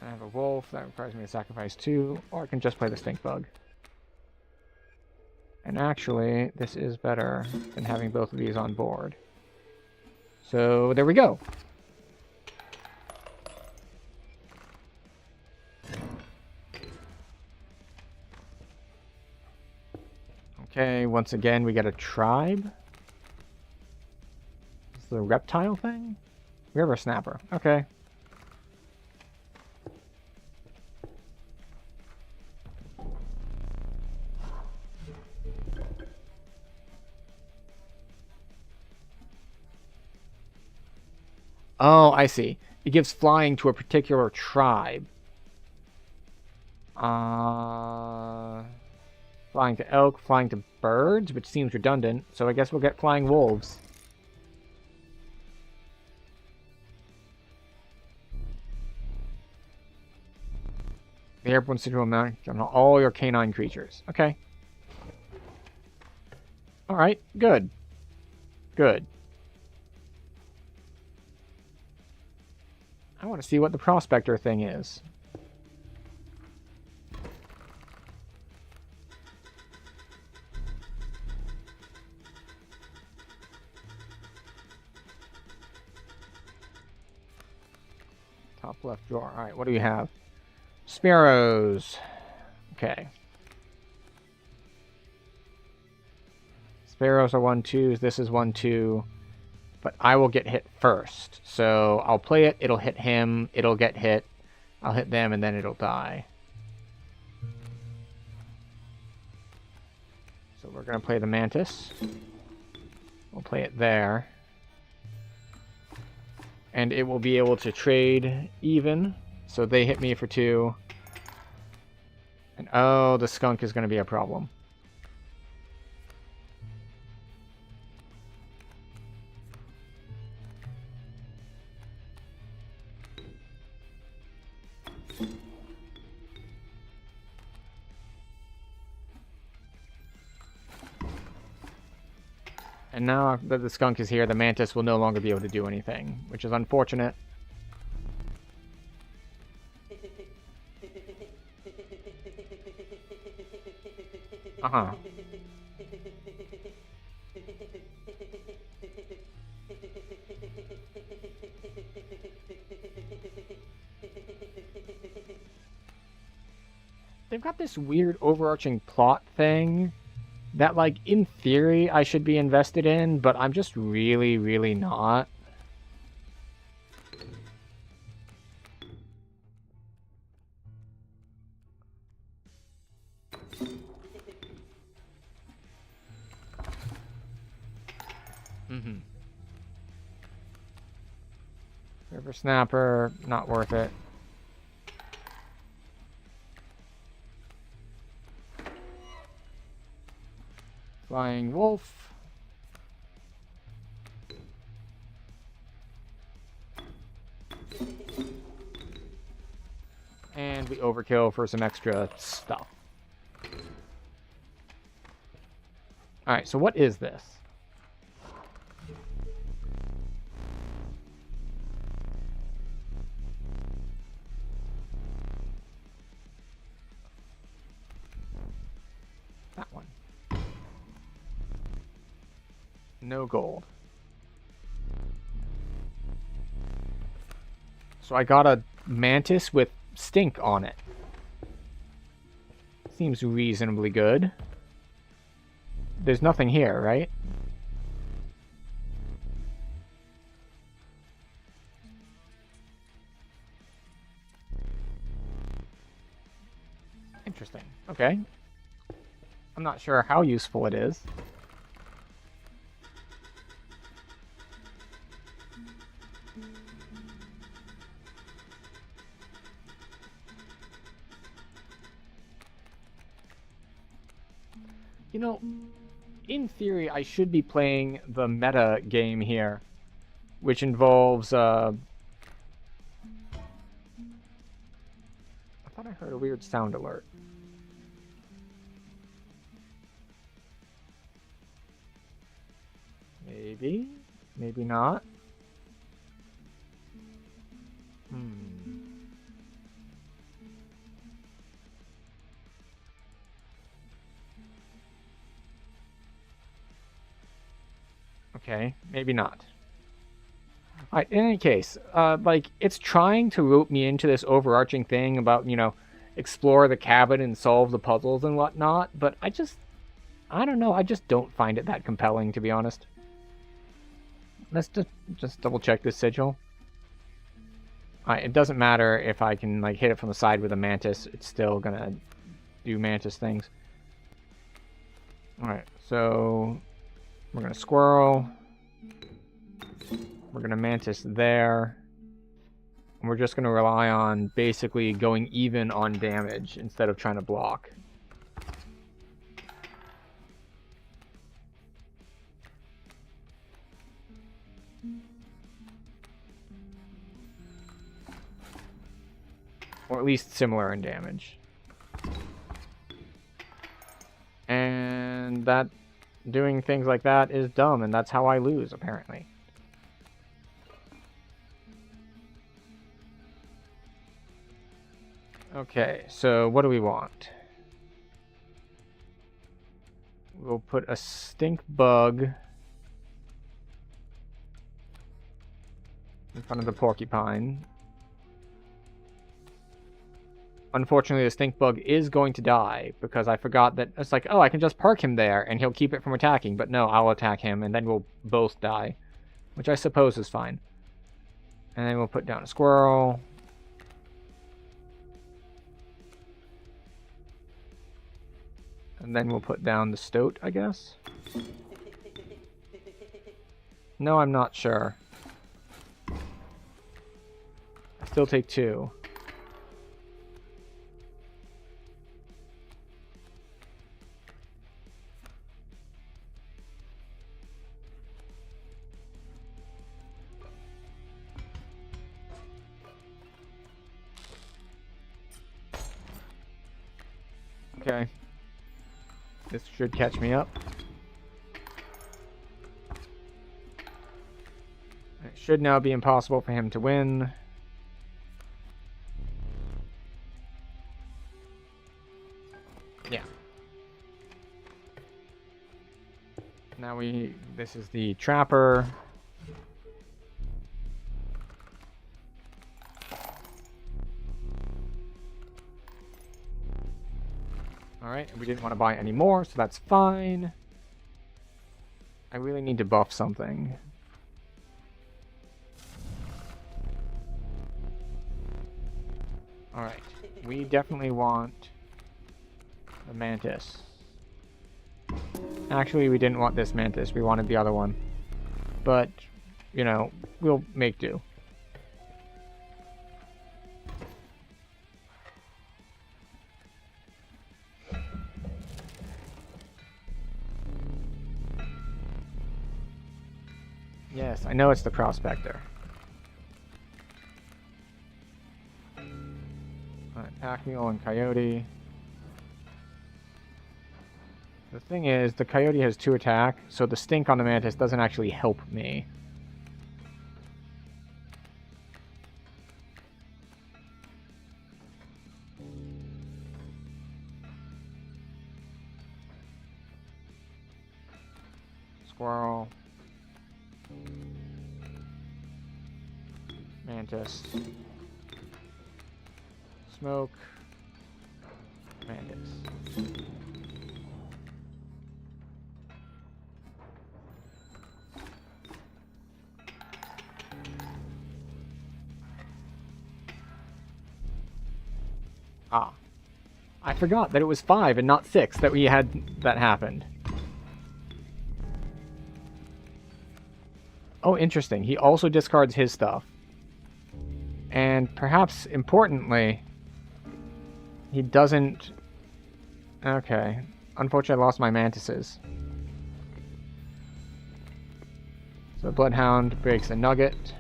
S1: I have a wolf. That requires me to sacrifice 2, or I can just play the stink bug. And actually, this is better than having both of these on board. So, there we go. Okay, once again, we get a tribe. Is the reptile thing? River snapper. Okay. Oh, I see. It gives flying to a particular tribe. Flying to elk, flying to birds, which seems redundant, so I guess we'll get flying wolves. The airborne syndrome amount on all your canine creatures. Okay. Alright, good. Good. I want to see what the prospector thing is. Top left drawer. Alright, what do we have? Sparrows. Okay. Sparrows are 1/2s. This is 1/2. But I will get hit first. So I'll play it. It'll hit him. It'll get hit. I'll hit them, and then it'll die. So we're going to play the mantis. We'll play it there. And it will be able to trade even. So they hit me for 2. And oh, the skunk is going to be a problem. And now that the skunk is here, the mantis will no longer be able to do anything, which is unfortunate. Uh-huh. They've got this weird overarching plot thing that, like, in theory, I should be invested in, but I'm just really, really not. River snapper, not worth it. Flying wolf. And we overkill for some extra stuff. Alright, so what is this? No gold. So I got a mantis with stink on it. Seems reasonably good. There's nothing here, right? Interesting. Okay. I'm not sure how useful it is. You know, in theory, I should be playing the meta game here, which involves, I thought I heard a weird sound alert. Maybe, maybe not. Okay, maybe not. Alright, in any case, like, it's trying to rope me into this overarching thing about, you know, explore the cabin and solve the puzzles and whatnot, but I don't know, I just don't find it that compelling, to be honest. Let's just double check this sigil. Alright, it doesn't matter if I can, like, hit it from the side with a mantis, it's still gonna do mantis things. Alright, so we're gonna squirrel. We're gonna mantis there. And we're just gonna rely on basically going even on damage instead of trying to block. Or at least similar in damage. And that doing things like that is dumb, and that's how I lose, apparently. Okay, so what do we want? We'll put a stink bug in front of the porcupine. Unfortunately, the stink bug is going to die because I forgot that it's like, oh, I can just park him there and he'll keep it from attacking. But no, I'll attack him and then we'll both die, which I suppose is fine. And then we'll put down a squirrel. And then we'll put down the stoat, I guess. No, I'm not sure. I still take 2. Okay. This should catch me up. It should now be impossible for him to win. Yeah. Now this is the trapper. Alright, we didn't want to buy any more, so that's fine. I really need to buff something. Alright, we definitely want the mantis. Actually, we didn't want this mantis, we wanted the other one. But, you know, we'll make do. Yes, I know it's the prospector. Alright, pack mule and coyote. The thing is, the coyote has 2 attack, so the stink on the mantis doesn't actually help me. Squirrel. Mantis. Smoke. Mantis. Ah. I forgot that it was 5 and not 6 that we had that happened. Oh, interesting. He also discards his stuff. And perhaps importantly, he doesn't... Okay. Unfortunately, I lost my mantises. So Bloodhound breaks a nugget.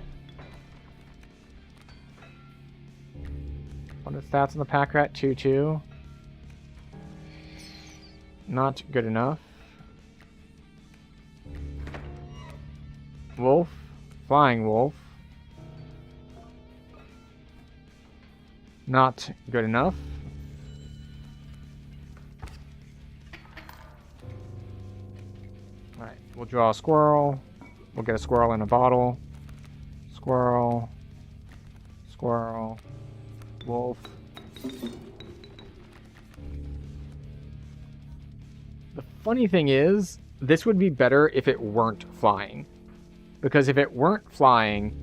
S1: What are the stats on the pack rat? 2-2. Not good enough. Wolf. Flying wolf. Not good enough. Alright, we'll draw a squirrel. We'll get a squirrel in a bottle. Squirrel. Squirrel. Wolf. The funny thing is, this would be better if it weren't flying. Because if it weren't flying,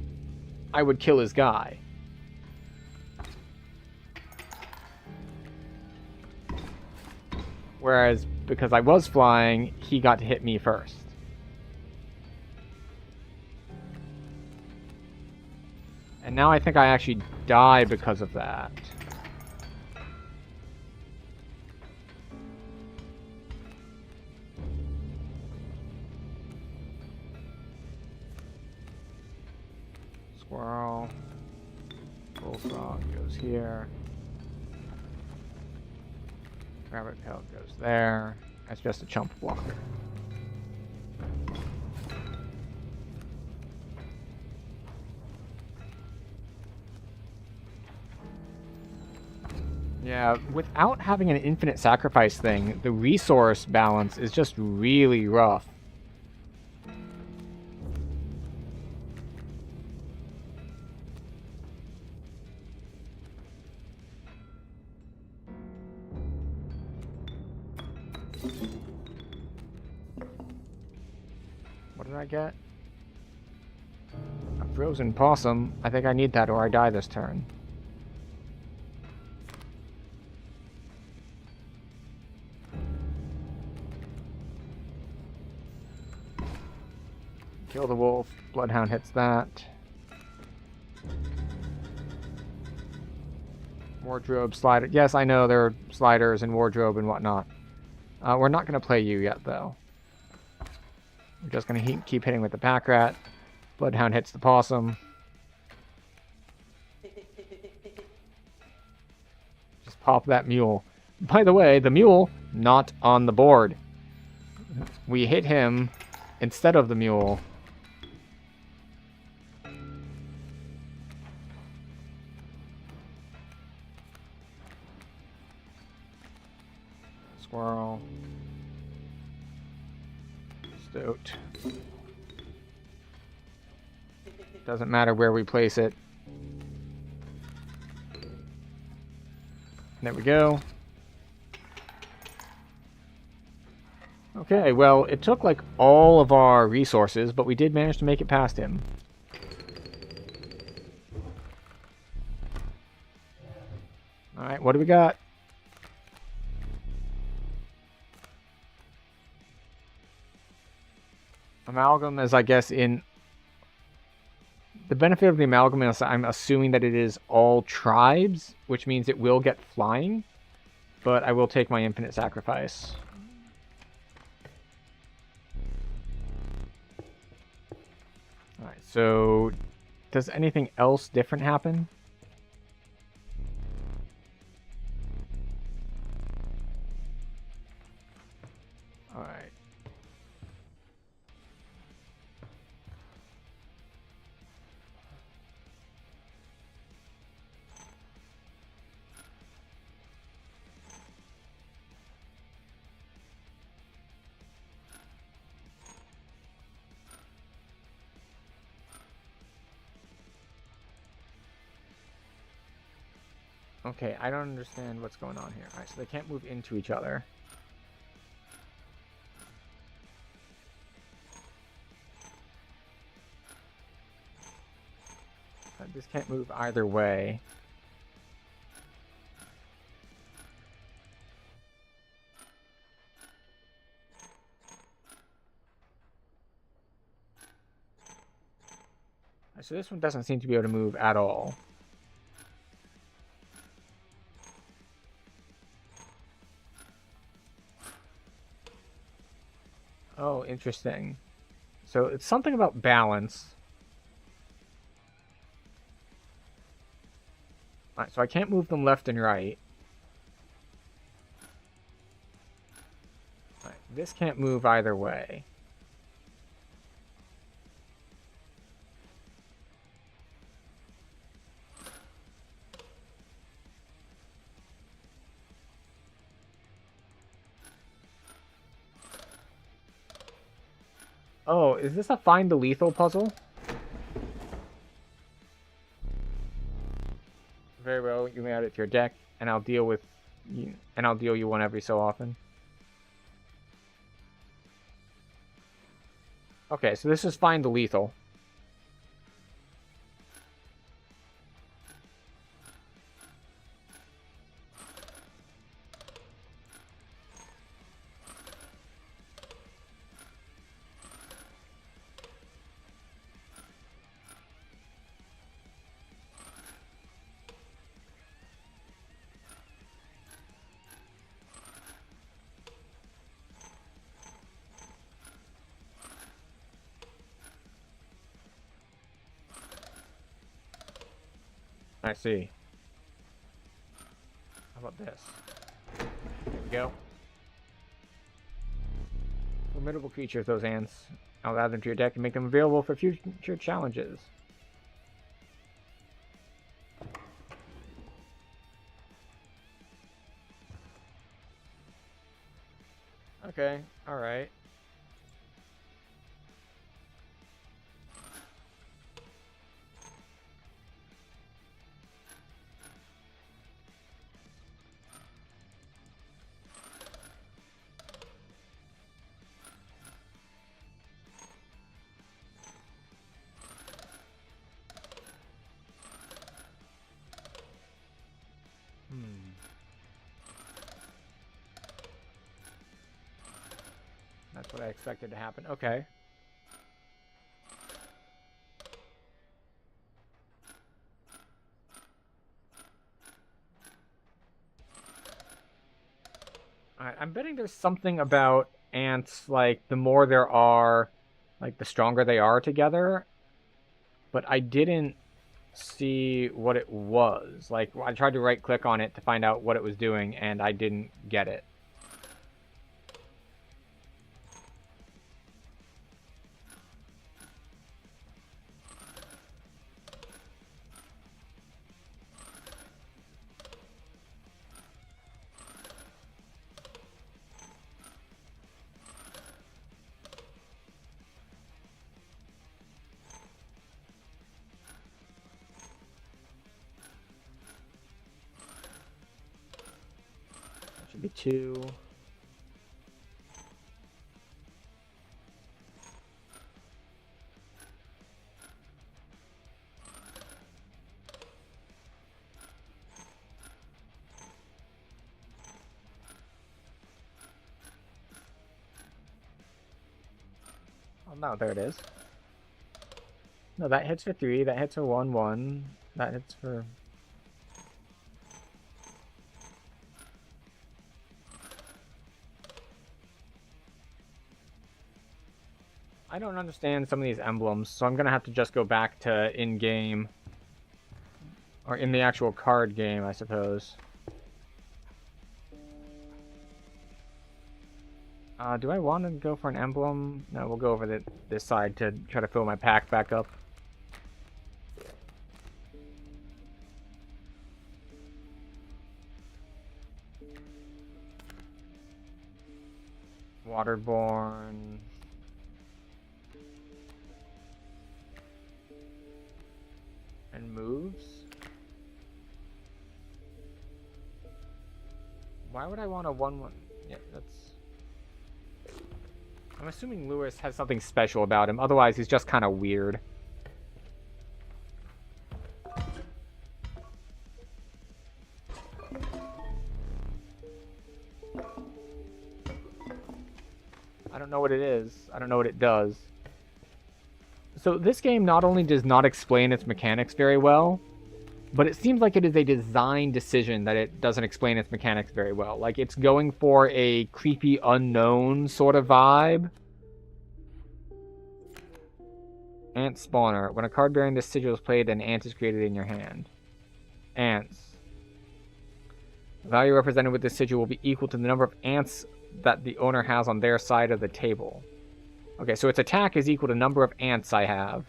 S1: I would kill his guy. Whereas, because I was flying, he got to hit me first. And now I think I actually die because of that. Squirrel. Bullfrog goes here. Rabbit tail goes there. That's just a chump blocker. Yeah, without having an infinite sacrifice thing, the resource balance is just really rough. What did I get? A frozen possum. I think I need that or I die this turn. Kill the wolf. Bloodhound hits that. Wardrobe, slider. Yes, I know there are sliders and wardrobe and whatnot. We're not going to play you yet, though. We're just going to keep hitting with the pack rat. Bloodhound hits the possum. Just pop that mule. By the way, the mule, not on the board. We hit him instead of the mule. Squirrel. Stoat. Doesn't matter where we place it. There we go. Okay, well, it took like all of our resources, but we did manage to make it past him. Alright, what do we got? Amalgam is, I guess, in... The benefit of the amalgam is I'm assuming that it is all tribes, which means it will get flying, but I will take my infinite sacrifice. Alright, so does anything else different happen? Alright. Okay, I don't understand what's going on here. Alright, so they can't move into each other. This can't move either way. So this one doesn't seem to be able to move at all. Oh, interesting. So it's something about balance. Alright, so I can't move them left and right. Alright, this can't move either way. Oh, is this a find the lethal puzzle? Very well, you may add it to your deck, and I'll deal with you, and I'll deal you one every so often. Okay, so this is find the lethal. I see. How about this? There we go. Formidable creatures, those ants. I'll add them to your deck and make them available for future challenges. Okay, alright. That's what I expected to happen. Okay. Alright, I'm betting there's something about ants, like, the more there are, like, the stronger they are together. But I didn't see what it was. Like, I tried to right-click on it to find out what it was doing, and I didn't get it. That should be 2. Oh, no, there it is. No, that hits for 3. That hits for 1/1. That hits for... I don't understand some of these emblems, so I'm gonna have to just go back to in-game. Or in the actual card game, I suppose. Do I want to go for an emblem? No, we'll go over this side to try to fill my pack back up. Waterborne. And moves. Why would I want a 1-1? Yeah, that's... I'm assuming Lewis has something special about him. Otherwise, he's just kind of weird. I don't know what it is. I don't know what it does. So this game not only does not explain its mechanics very well, but it seems like it is a design decision that it doesn't explain its mechanics very well. Like, it's going for a creepy unknown sort of vibe. Ant spawner. When a card bearing this sigil is played, an ant is created in your hand. Ants. The value represented with this sigil will be equal to the number of ants that the owner has on their side of the table. Okay, so its attack is equal to number of ants I have.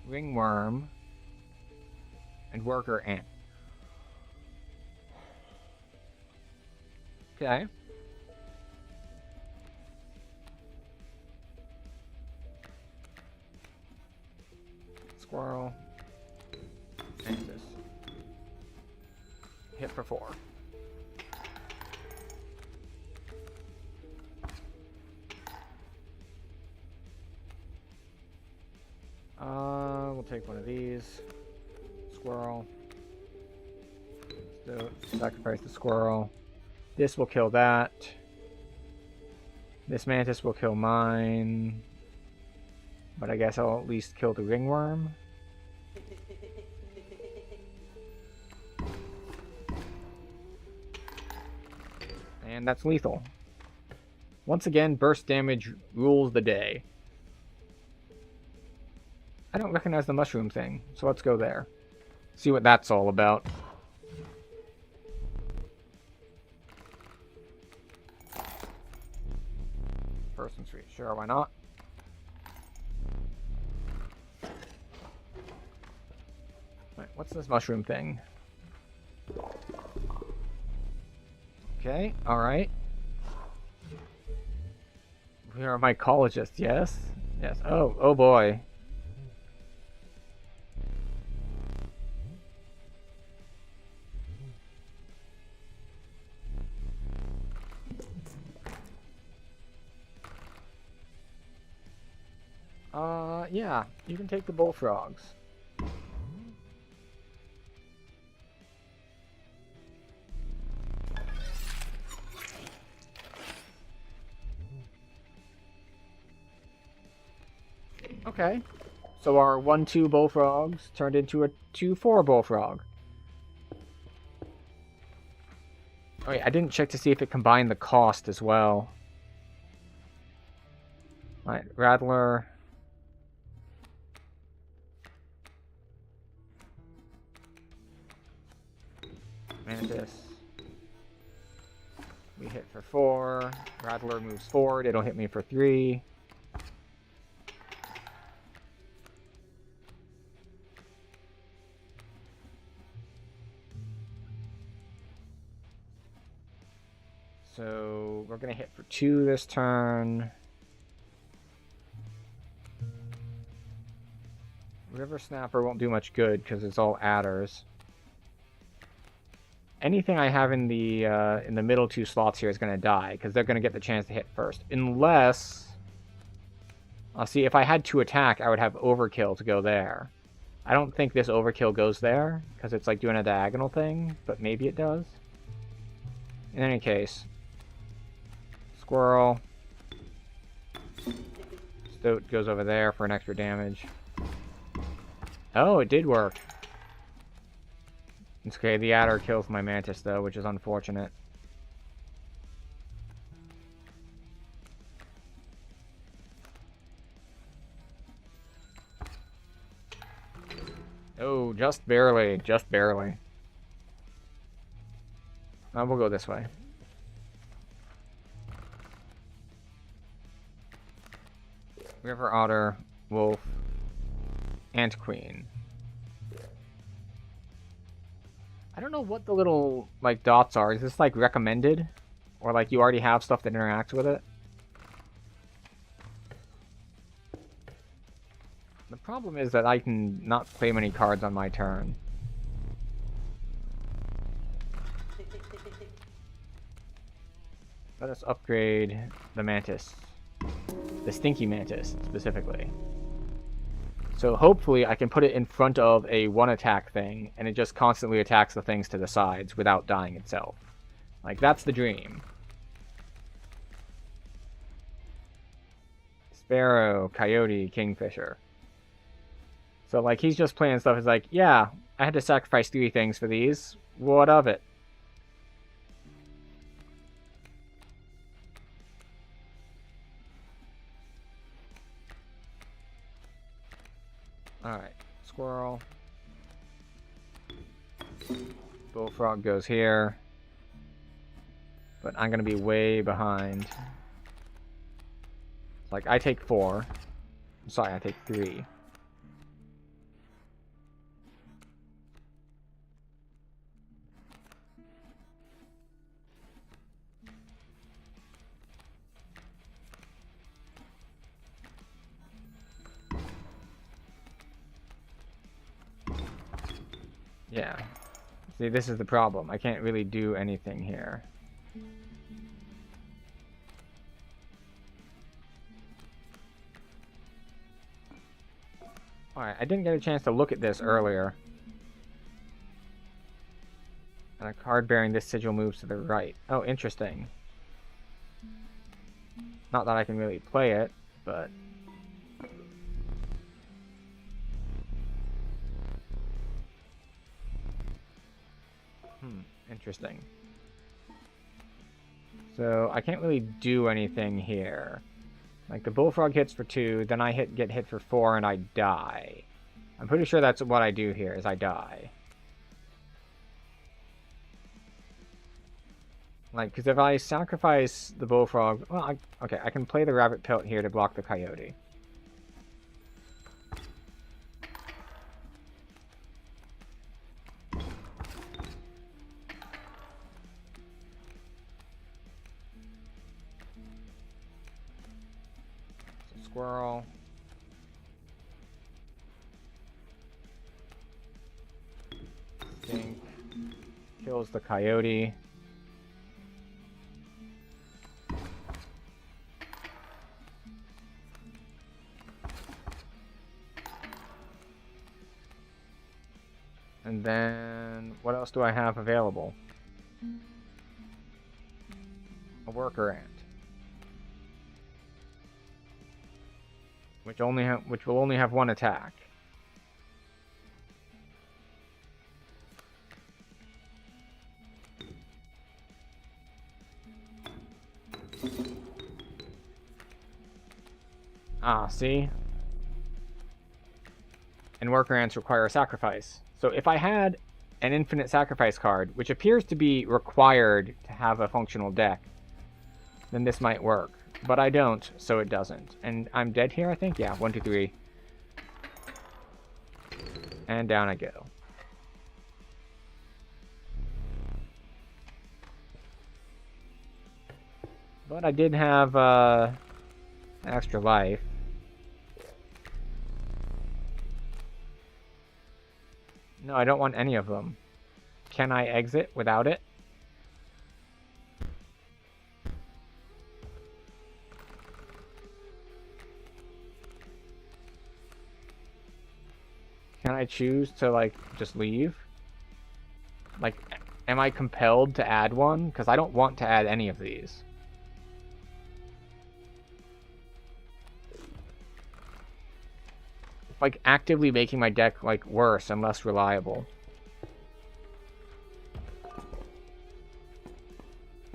S1: Ringworm. And worker ant. Okay. Squirrel. Mantis. Hit for 4. We'll take one of these. Squirrel. So sacrifice the squirrel. This will kill that. This mantis will kill mine. But I guess I'll at least kill the ringworm. And that's lethal. Once again, burst damage rules the day. I don't recognize the mushroom thing, so let's go there. See what that's all about. Person Street, sure, why not? Right, what's this mushroom thing? Okay, alright. We are mycologists, yes? Yes. Oh boy. Yeah, you can take the bullfrogs. Okay. So our 1-2 bullfrogs turned into a 2-4 bullfrog. Oh wait, I didn't check to see if it combined the cost as well. Alright, Rattler. Mantis. We hit for 4. Rattler moves forward. It'll hit me for 3. So we're going to hit for 2 this turn. River Snapper won't do much good because it's all adders. Anything I have in the middle 2 slots here is going to die because they're going to get the chance to hit first. Unless... I'll see, if I had to attack, I would have Overkill to go there. I don't think this Overkill goes there because it's like doing a diagonal thing, but maybe it does. In any case... Squirrel. Stoat goes over there for an extra damage. Oh, it did work. It's okay, the adder kills my mantis though, which is unfortunate. Oh, just barely, just barely. We'll go this way. River Otter, Wolf, Ant Queen. I don't know what the little, like, dots are. Is this, like, recommended? Or, like, you already have stuff that interacts with it? The problem is that I can not play many cards on my turn. Let us upgrade the mantis. The stinky mantis, specifically. So hopefully I can put it in front of a one-attack thing, and it just constantly attacks the things to the sides without dying itself. Like, that's the dream. Sparrow, coyote, kingfisher. So, like, he's just playing stuff. He's like, yeah, I had to sacrifice 3 things for these. What of it? Alright, squirrel. Bullfrog goes here. But I'm gonna be way behind. Like, I take 4. Sorry, I take 3. Yeah. See, this is the problem. I can't really do anything here. Alright, I didn't get a chance to look at this earlier. And a card bearing this sigil moves to the right. Oh, interesting. Not that I can really play it, but... Interesting. So, I can't really do anything here. Like, the bullfrog hits for 2, then I get hit for 4, and I die. I'm pretty sure that's what I do here, is I die. Like, because if I sacrifice the bullfrog... Well, okay, I can play the rabbit pelt here to block the coyote. Squirrel. Stink. Kills the coyote. And then, what else do I have available? A worker ant. Which will only have 1 attack. Ah, see? And worker ants require a sacrifice. So if I had an infinite sacrifice card, which appears to be required to have a functional deck, then this might work. But I don't, so it doesn't. And I'm dead here, I think? Yeah, 1, 2, 3. And down I go. But I did have an extra life. No, I don't want any of them. Can I exit without it? Can I choose to, like, just leave? Like, am I compelled to add one? Because I don't want to add any of these. Like, actively making my deck, like, worse and less reliable.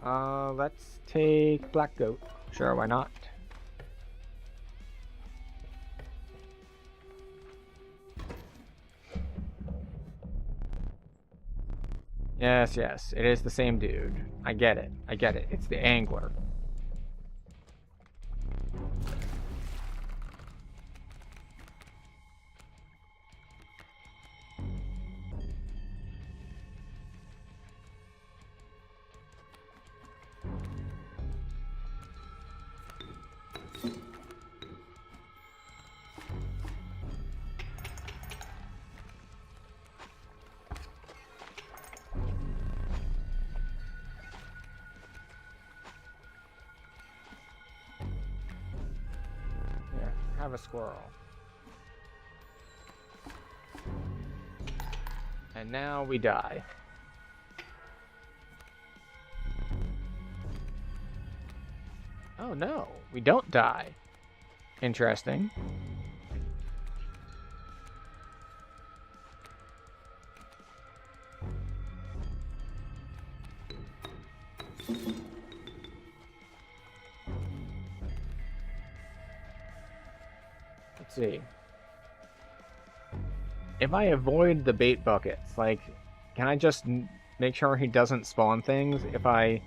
S1: Let's take Black Goat. Sure, why not? Yes, yes, it is the same dude. I get it. I get it. It's the angler. have a squirrel. And now we die. Oh no, we don't die. Interesting. Let's see. If I avoid the bait buckets, like, can I just make sure he doesn't spawn things if I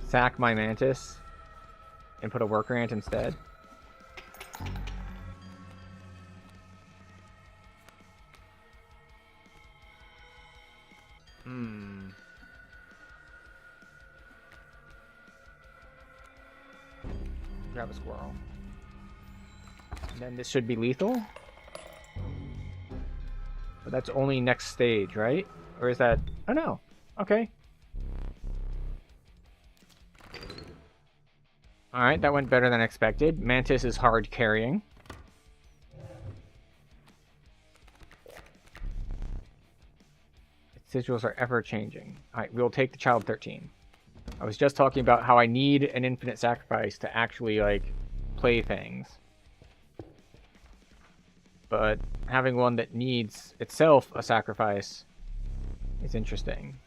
S1: sack my mantis and put a worker ant instead? Grab a squirrel. And then this should be lethal? But that's only next stage, right? Or is that... Oh, no. Okay. Alright, that went better than expected. Mantis is hard carrying. Its sigils are ever changing. Alright, we'll take the child 13. I was just talking about how I need an infinite sacrifice to actually, like, play things. But having one that needs itself a sacrifice is interesting.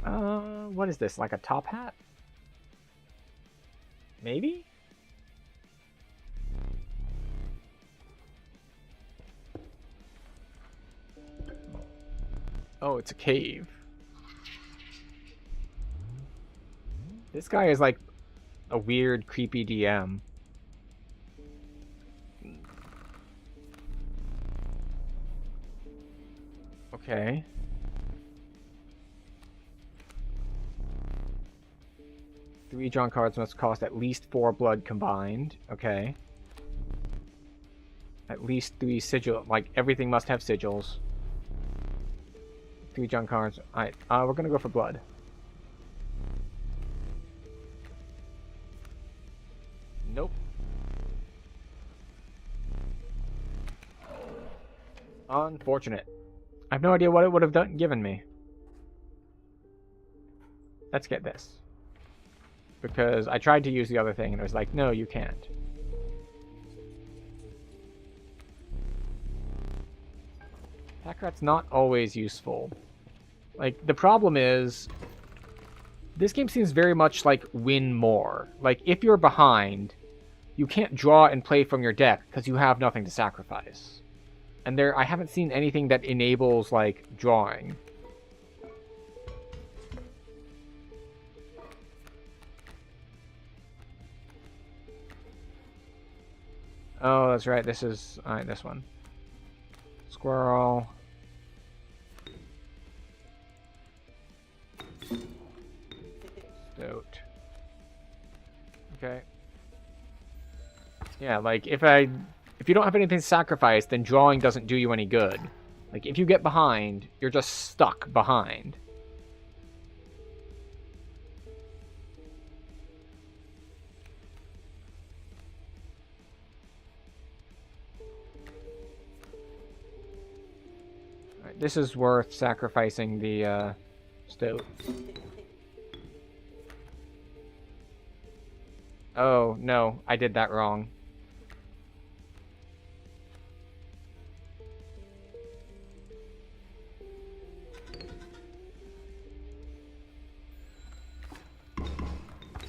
S1: What is this? Like a top hat? Maybe? Oh, it's a cave. This guy is like a weird, creepy DM. Okay. Three drawn cards must cost at least 4 blood combined. Okay. At least 3 sigil. Like, everything must have sigils. 3 drawn cards. Alright, we're gonna go for blood. Nope. Unfortunate. I have no idea what it would have given me. Let's get this. Because I tried to use the other thing and it was like, no, you can't. Pack rat's not always useful. Like, the problem is, this game seems very much like win more. Like, if you're behind, you can't draw and play from your deck because you have nothing to sacrifice. And I haven't seen anything that enables, like, drawing. Oh, that's right. This is... Alright, this one. Squirrel. Stoat. Okay. Yeah, like, if you don't have anything to sacrifice, then drawing doesn't do you any good. Like, if you get behind, you're just stuck behind. Alright, this is worth sacrificing the, stoat. Oh, no, I did that wrong.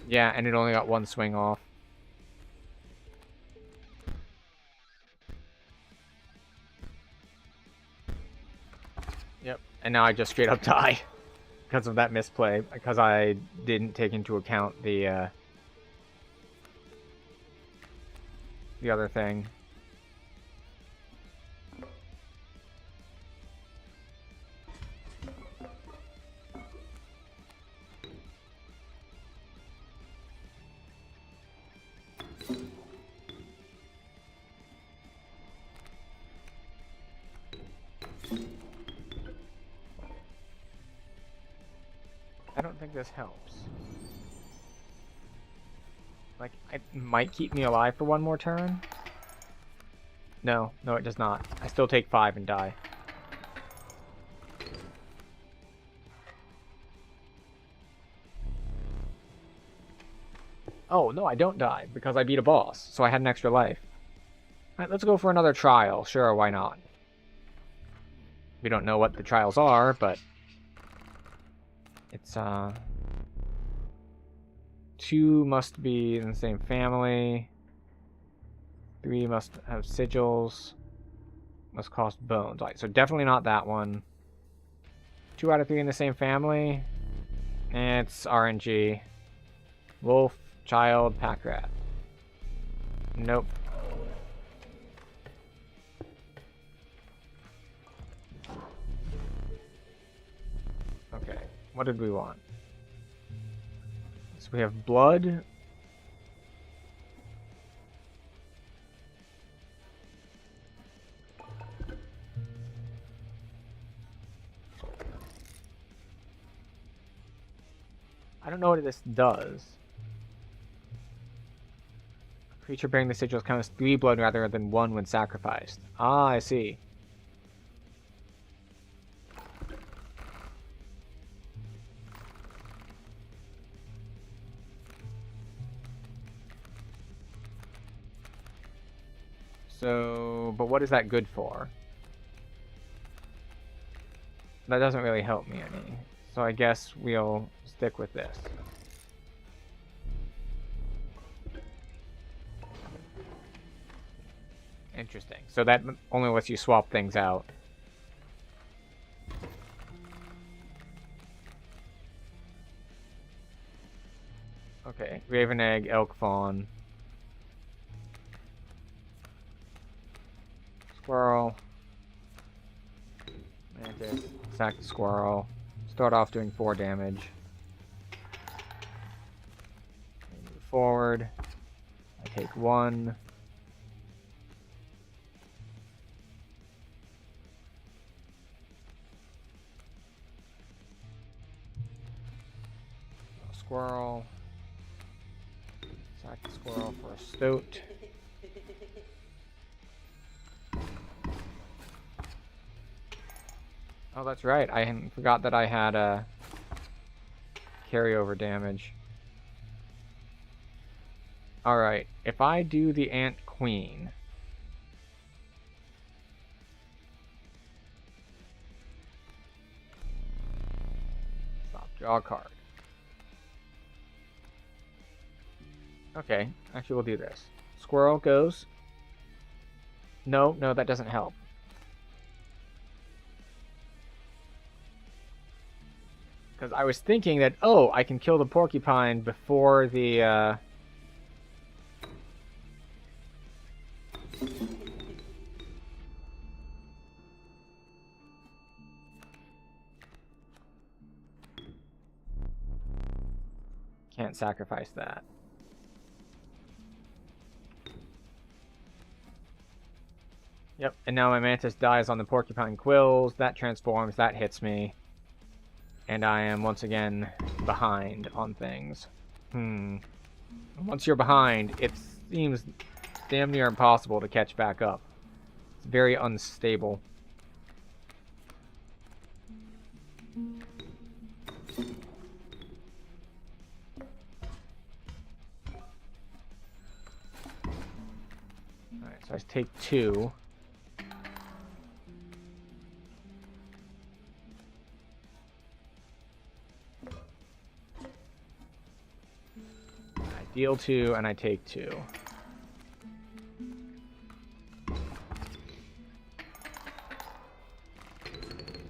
S1: Yeah, and it only got 1 swing off. Yep, and now I just straight up die. Because of that misplay. Because I didn't take into account the other thing. I don't think this helps. Like, it might keep me alive for 1 more turn. No, it does not. I still take 5 and die. Oh, no, I don't die, because I beat a boss, so I had an extra life. Alright, let's go for another trial. Sure, why not? We don't know what the trials are, but... It's, 2 must be in the same family. 3 must have sigils. Must cost bones. Right, so definitely not that one. 2 out of 3 in the same family. And it's RNG. Wolf, child, pack rat. Nope. Okay, what did we want? So we have blood. I don't know what this does. A creature bearing the sigils counts 3 blood rather than 1 when sacrificed. Ah, I see. So, but what is that good for? That doesn't really help me any. So I guess we'll stick with this. Interesting. So that only lets you swap things out. Okay, Raven Egg, Elk Fawn. Squirrel. Mantis. Sack the squirrel. Start off doing 4 damage. Move forward. I take 1. Squirrel. Sack the squirrel for a stoat. Oh, that's right. I forgot that I had a carryover damage. Alright, if I do the Ant Queen... Stop, draw a card. Okay, actually we'll do this. Squirrel goes. No, that doesn't help. Because I was thinking that, oh, I can kill the porcupine before the, Can't sacrifice that. Yep, and now my Mantis dies on the porcupine quills. That transforms, that hits me. And I am once again behind on things. Once you're behind, it seems damn near impossible to catch back up. It's very unstable. Alright, so I take 2. Deal 2, and I take 2.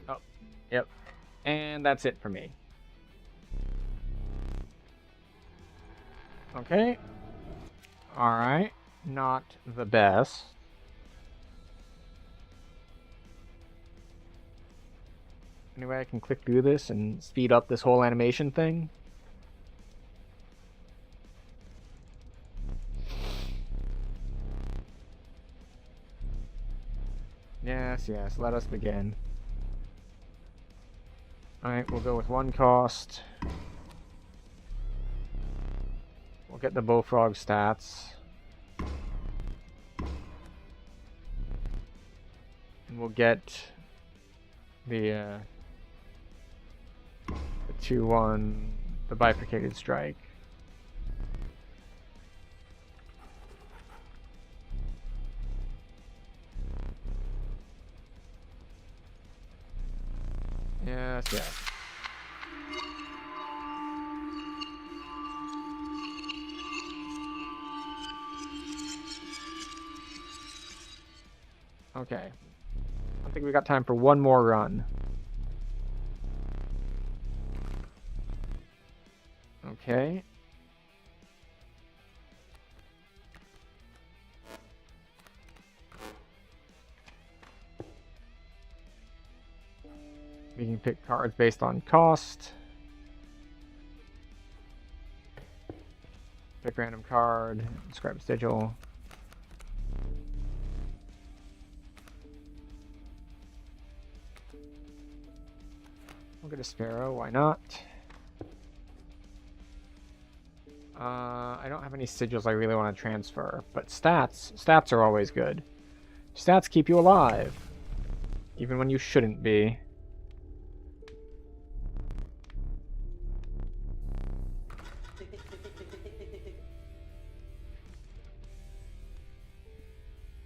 S1: Oh, yep. And that's it for me. Okay. Alright. Not the best. Anyway, I can click through this and speed up this whole animation thing. Yes, let us begin. Alright, we'll go with 1 cost. We'll get the Bullfrog stats. We'll get the 2-1, the bifurcated strike. Yes, yes. Okay. I think we got time for one more run. Okay. We can pick cards based on cost. Pick random card, inscribe sigil. We'll get a sparrow, why not? I don't have any sigils I really want to transfer, but stats are always good. Stats keep you alive, even when you shouldn't be.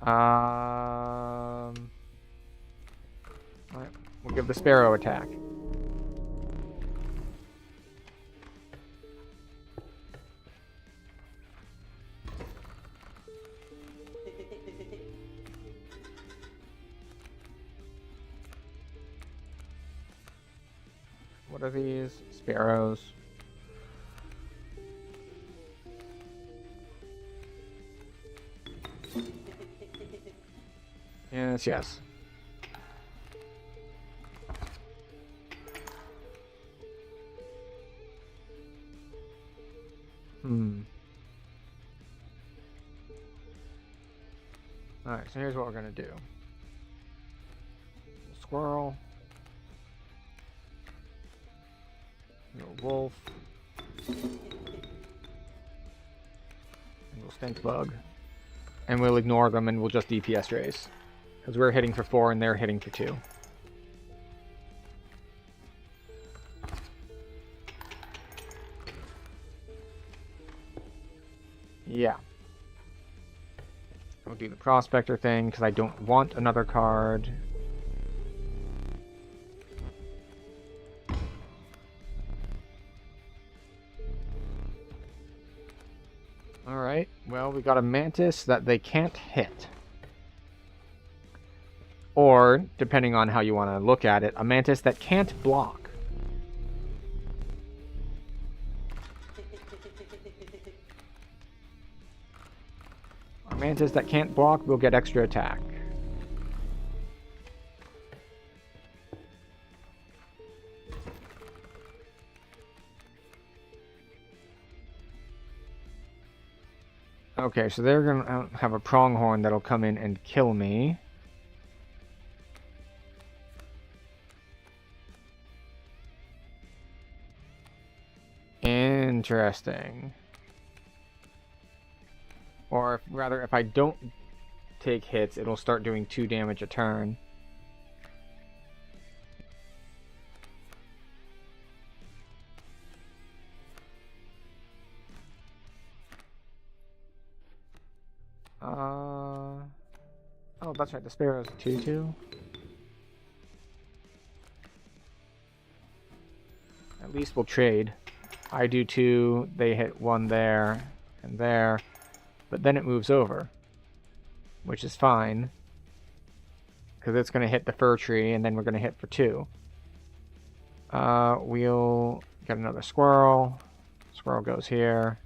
S1: Alright, we'll give the sparrow attack. What are these? Sparrows. Yes, yes. Alright, so here's what we're gonna do. Squirrel. Little wolf. And we'll stink bug. And we'll ignore them and we'll just DPS race. Because we're hitting for 4 and they're hitting for 2. Yeah. We'll do the prospector thing because I don't want another card. Alright, well, we got a mantis that they can't hit. Or, depending on how you want to look at it, a mantis that can't block. A mantis that can't block will get extra attack. Okay, so they're gonna have a pronghorn that'll come in and kill me. Interesting. Or rather, if I don't take hits, it'll start doing 2 damage a turn. Oh, that's right, the sparrow's 2/2. At least we'll trade. I do 2, they hit 1 there and there, but then it moves over, which is fine, because it's going to hit the fir tree, and then we're going to hit for 2. We'll get another squirrel. Squirrel goes here.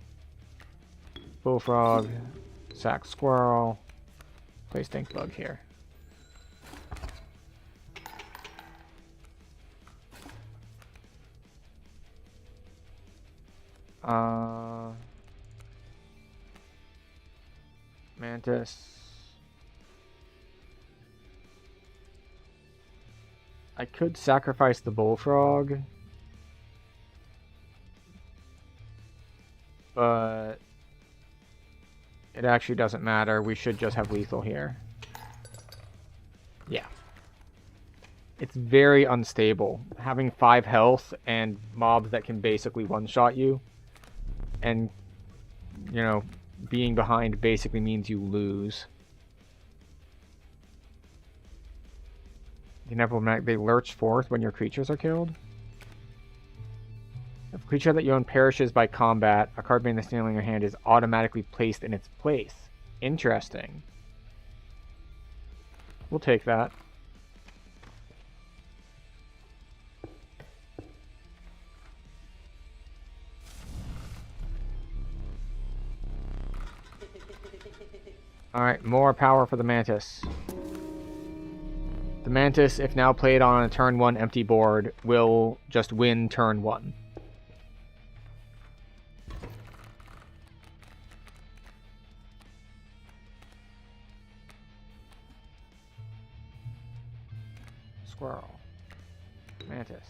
S1: Bullfrog, sack squirrel, play stink bug here. Mantis. I could sacrifice the bullfrog, but it actually doesn't matter. We should just have lethal here. Yeah. It's very unstable. Having 5 health and mobs that can basically one-shot you, and, you know, being behind basically means you lose. They lurch forth when your creatures are killed. If a creature that you own perishes by combat, a card made in the stealing in your hand is automatically placed in its place. Interesting. We'll take that. Alright, more power for the Mantis. The Mantis, if now played on a turn 1 empty board, will just win turn 1. Squirrel. Mantis.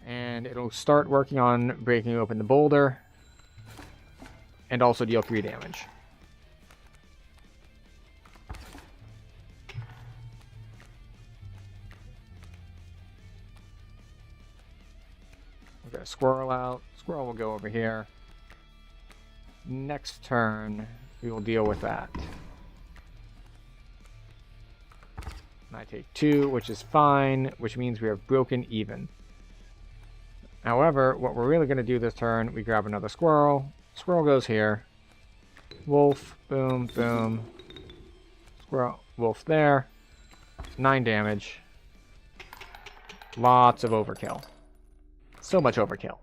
S1: And it'll start working on breaking open the boulder. And also deal 3 damage. We've got a squirrel out. Squirrel will go over here. Next turn, we will deal with that. I take 2, which is fine, which means we are broken even. However, what we're really going to do this turn, we grab another squirrel. Squirrel goes here. Wolf, boom, boom. Squirrel, wolf there. 9 damage. Lots of overkill. So much overkill.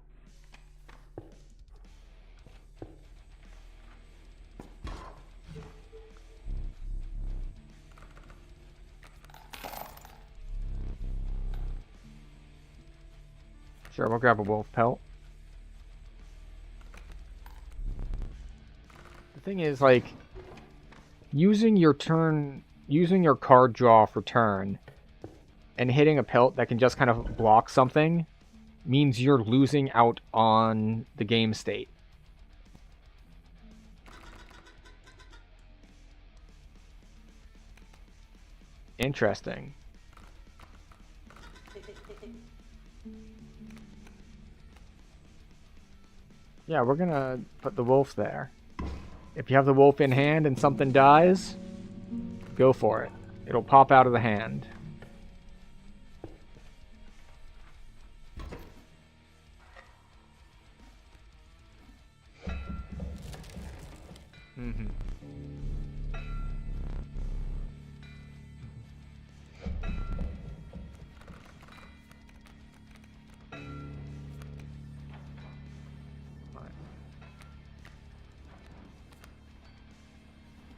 S1: Sure, we'll grab a wolf pelt. The thing is, like, using your card draw for turn and hitting a pelt that can just kind of block something means you're losing out on the game state. Interesting. Yeah, we're gonna put the wolf there. If you have the wolf in hand and something dies, go for it. It'll pop out of the hand. Mm-hmm.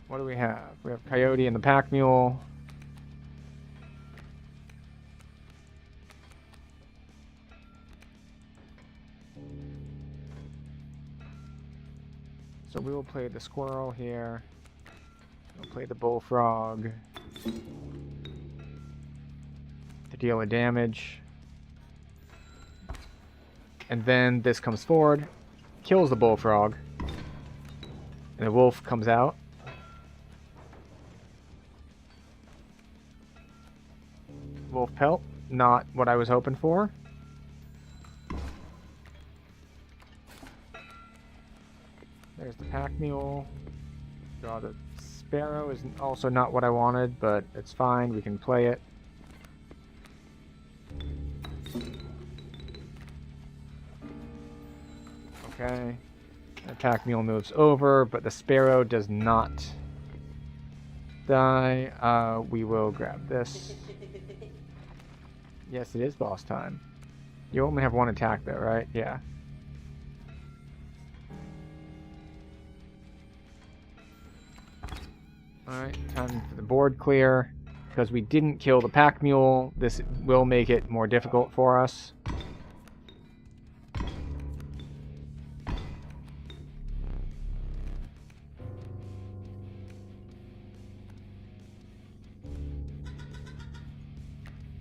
S1: What do we have? We have Coyote and the Pack Mule. So we will play the Squirrel here. We'll play the Bullfrog to deal a damage. And then this comes forward, kills the Bullfrog, and the Wolf comes out. Wolf pelt, not what I was hoping for. There's the Pack Mule. Draw the Sparrow is also not what I wanted, but it's fine. We can play it. Okay. The Pack Mule moves over, but the Sparrow does not die. We will grab this. Yes, it is boss time. You only have 1 attack though, right? Yeah. Alright, time for the board clear. Because we didn't kill the Pack Mule, this will make it more difficult for us.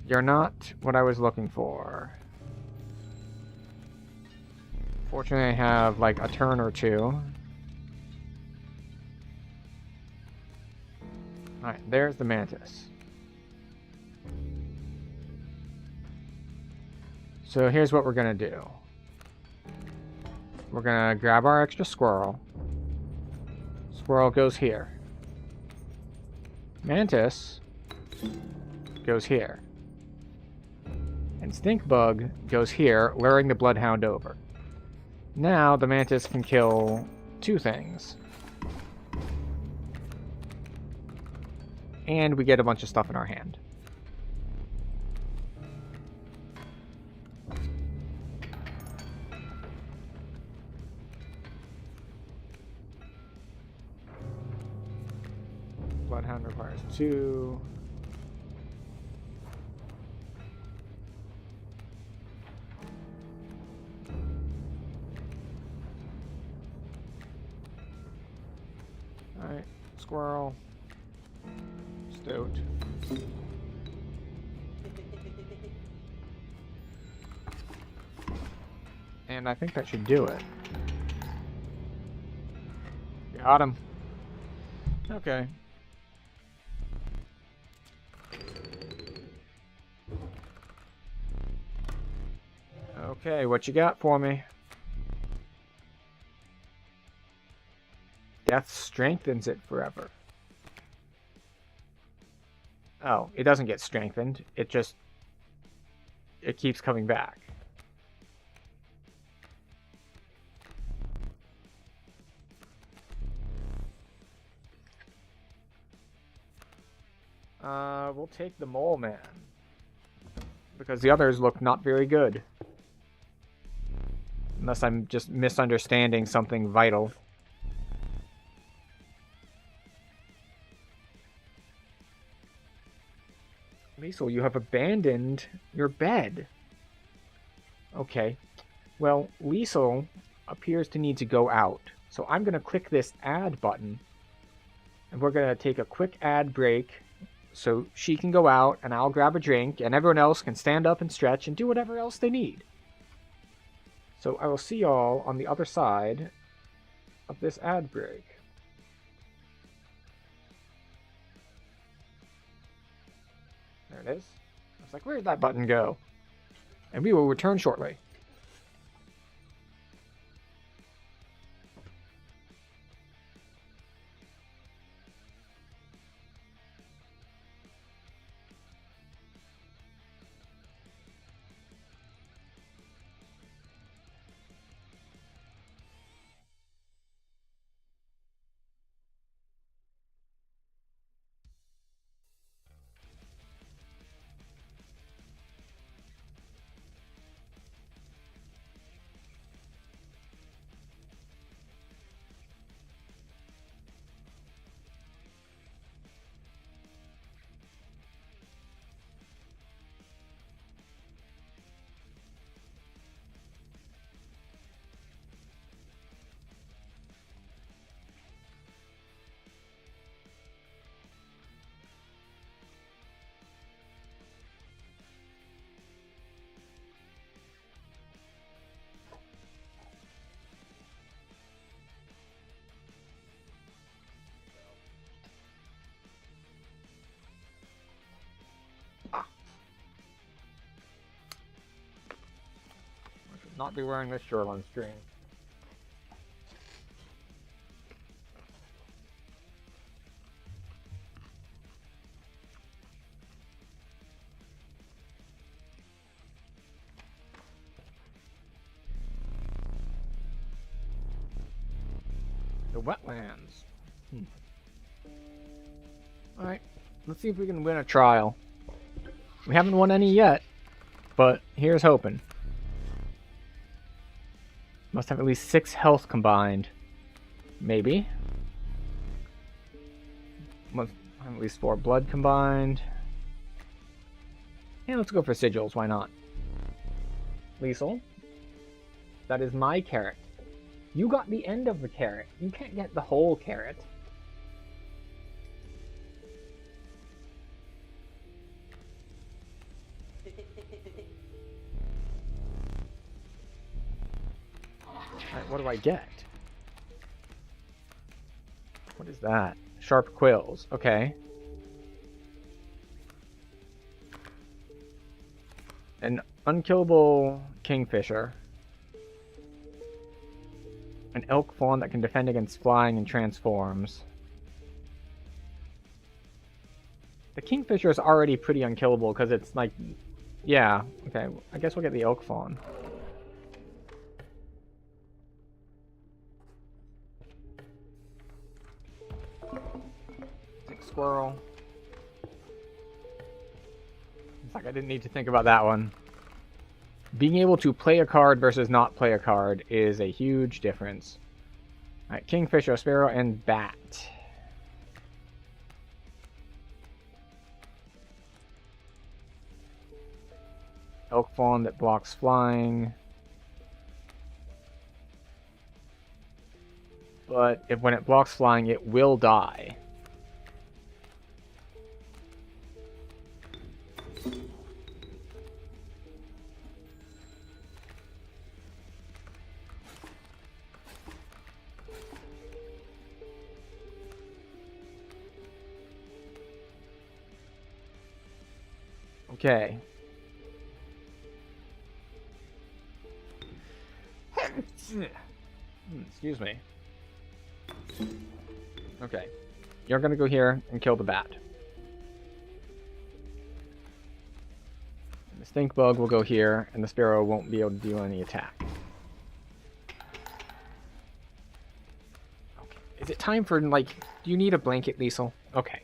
S1: You're not what I was looking for. Fortunately, I have like a turn or two. Alright, there's the mantis. So here's what we're gonna do. We're gonna grab our extra squirrel. Squirrel goes here. Mantis goes here. And stink bug goes here, luring the bloodhound over. Now the mantis can kill 2 things. And we get a bunch of stuff in our hand. Bloodhound requires 2. Alright, squirrel. Stoat. And I think that should do it. Got him. Okay. Okay, what you got for me? Death strengthens it forever. Oh, it doesn't get strengthened. It keeps coming back. We'll take the mole man. Because the others look not very good. Unless I'm just misunderstanding something vital. Liesel, you have abandoned your bed. Okay. Well, Liesel appears to need to go out. So I'm going to click this add button. And we're going to take a quick ad break. So she can go out and I'll grab a drink. And everyone else can stand up and stretch and do whatever else they need. So I will see y'all on the other side of this ad break. There it is. I was like, where did that button go? And we will return shortly. Not be wearing this shirt on stream. The wetlands. Alright, let's see if we can win a trial. We haven't won any yet, but here's hoping. Must have at least 6 health combined. Maybe. Must have at least 4 blood combined. Yeah, let's go for sigils, why not? Liesel. That is my carrot. You got the end of the carrot. You can't get the whole carrot. Alright, what do I get? What is that? Sharp quills. Okay. an unkillable kingfisher, an elk fawn that can defend against flying and transforms. The kingfisher is already pretty unkillable because it's like, yeah, okay, I guess we'll get the elk fawn. Squirrel. It's like I didn't need to think about that one. Being able to play a card versus not play a card is a huge difference. Alright, kingfisher, sparrow, and bat. Elk fawn that blocks flying. But when it blocks flying, it will die. Okay. Excuse me. Okay. You're gonna go here and kill the bat. And the stink bug will go here, and the sparrow won't be able to do any attack. Okay. Is it time for, like, do you need a blanket, Liesel? Okay.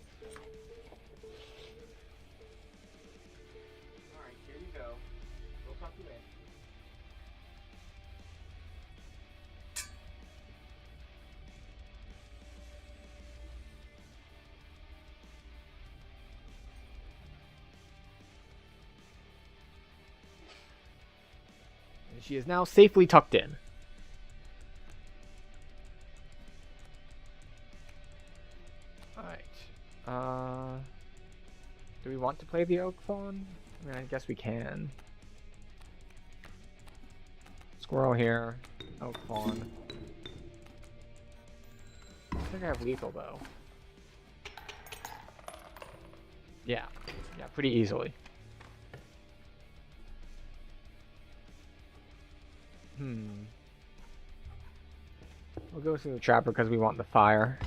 S1: She is now safely tucked in. Alright. Do we want to play the oak fawn? I mean, I guess we can. Squirrel here. Oak fawn. I think I have lethal, though. Yeah. Yeah, pretty easily. We'll go through the trapper because we want the fire.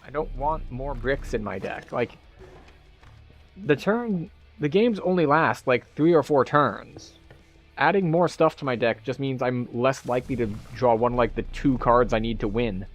S1: I don't want more bricks in my deck. Like, the games only last like 3 or 4 turns. Adding more stuff to my deck just means I'm less likely to draw one like the 2 cards I need to win.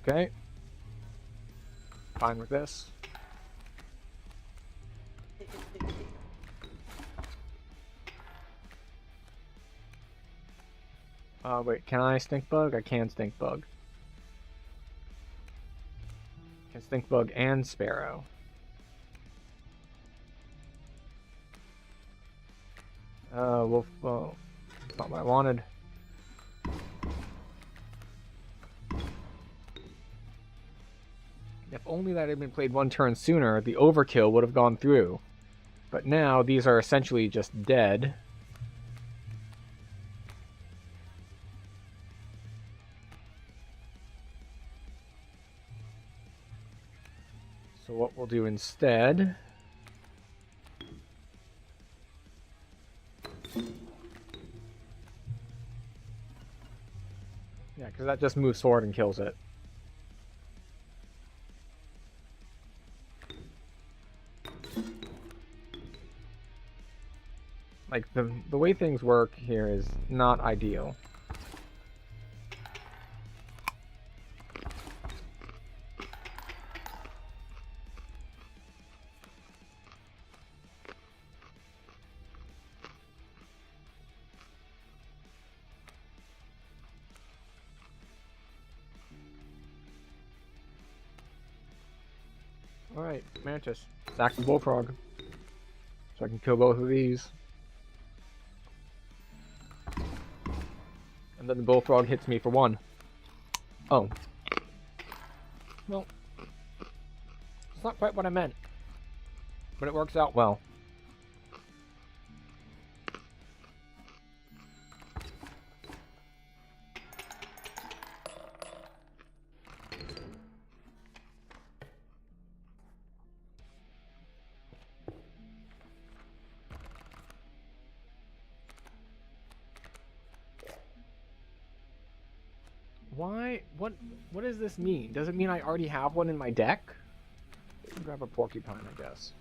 S1: Okay. Fine with this. Wait, can I stink bug? I can stink bug. Can stink bug and sparrow. Wolf, well, that's not what I wanted. If only that had been played 1 turn sooner, the overkill would have gone through. But now, these are essentially just dead. So what we'll do instead... Yeah, because that just moves forward and kills it. Like, the way things work here is not ideal. Alright, Mantis. Sack the bullfrog. So I can kill both of these. And then the bullfrog hits me for 1. Oh. Well, it's not quite what I meant. But it works out well. Why? What does this mean? Does it mean I already have one in my deck? Grab a porcupine, I guess.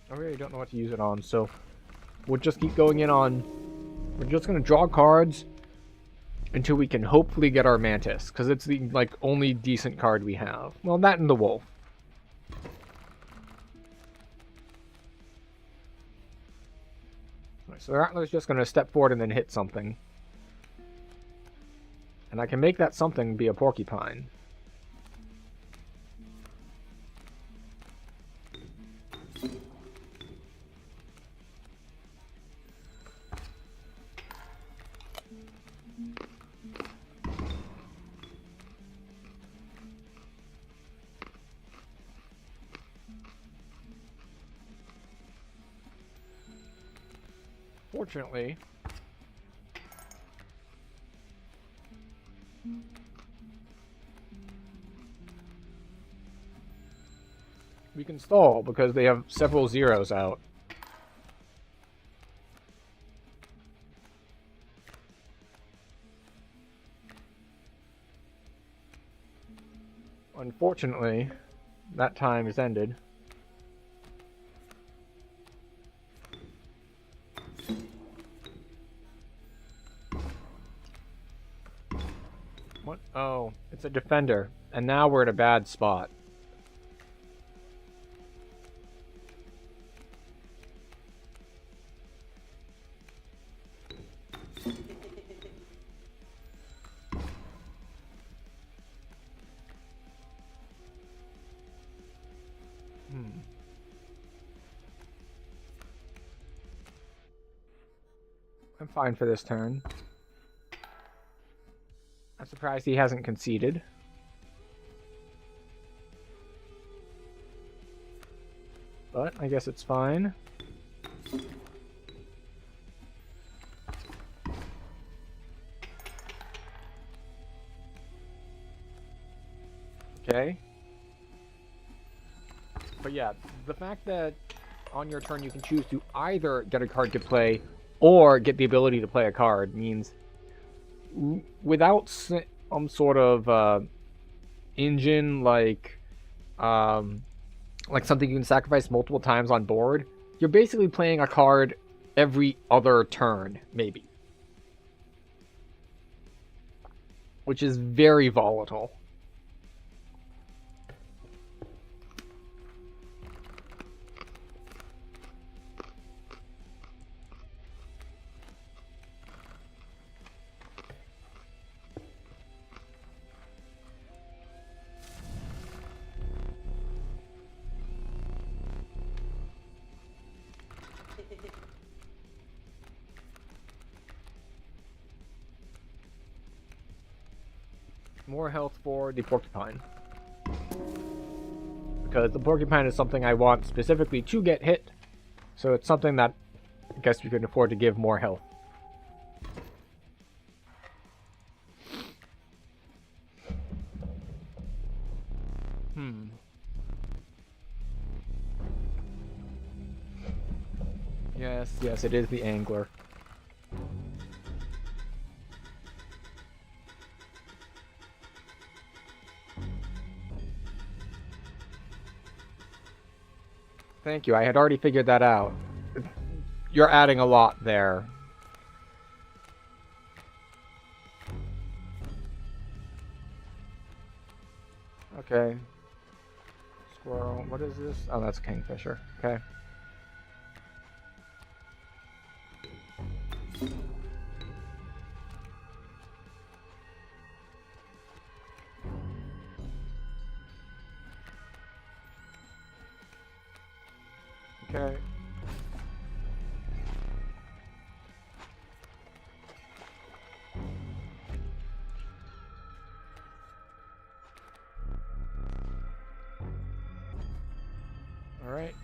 S1: I really don't know what to use it on, so we'll just keep going in on... We're just going to draw cards until we can hopefully get our Mantis, because it's the only decent card we have. Well, that and the Wolf. Right, so the Rattler's just going to step forward and then hit something. And I can make that something be a porcupine. Fortunately, we can stall because they have several zeros out. Unfortunately, that time is ended. What? Oh, it's a defender. And now we're at a bad spot. I'm fine for this turn. I'm surprised he hasn't conceded. But I guess it's fine. Okay. But yeah, the fact that on your turn you can choose to either get a card to play or get the ability to play a card means without some sort of engine like something you can sacrifice multiple times on board, you're basically playing a card every other turn, maybe. Which is very volatile. More health for the porcupine. Because the porcupine is something I want specifically to get hit. So it's something that I guess we can afford to give more health. Yes, it is the angler. Thank you. I had already figured that out. You're adding a lot there. Okay. Squirrel. What is this? Oh, that's kingfisher. Okay. Okay. All right.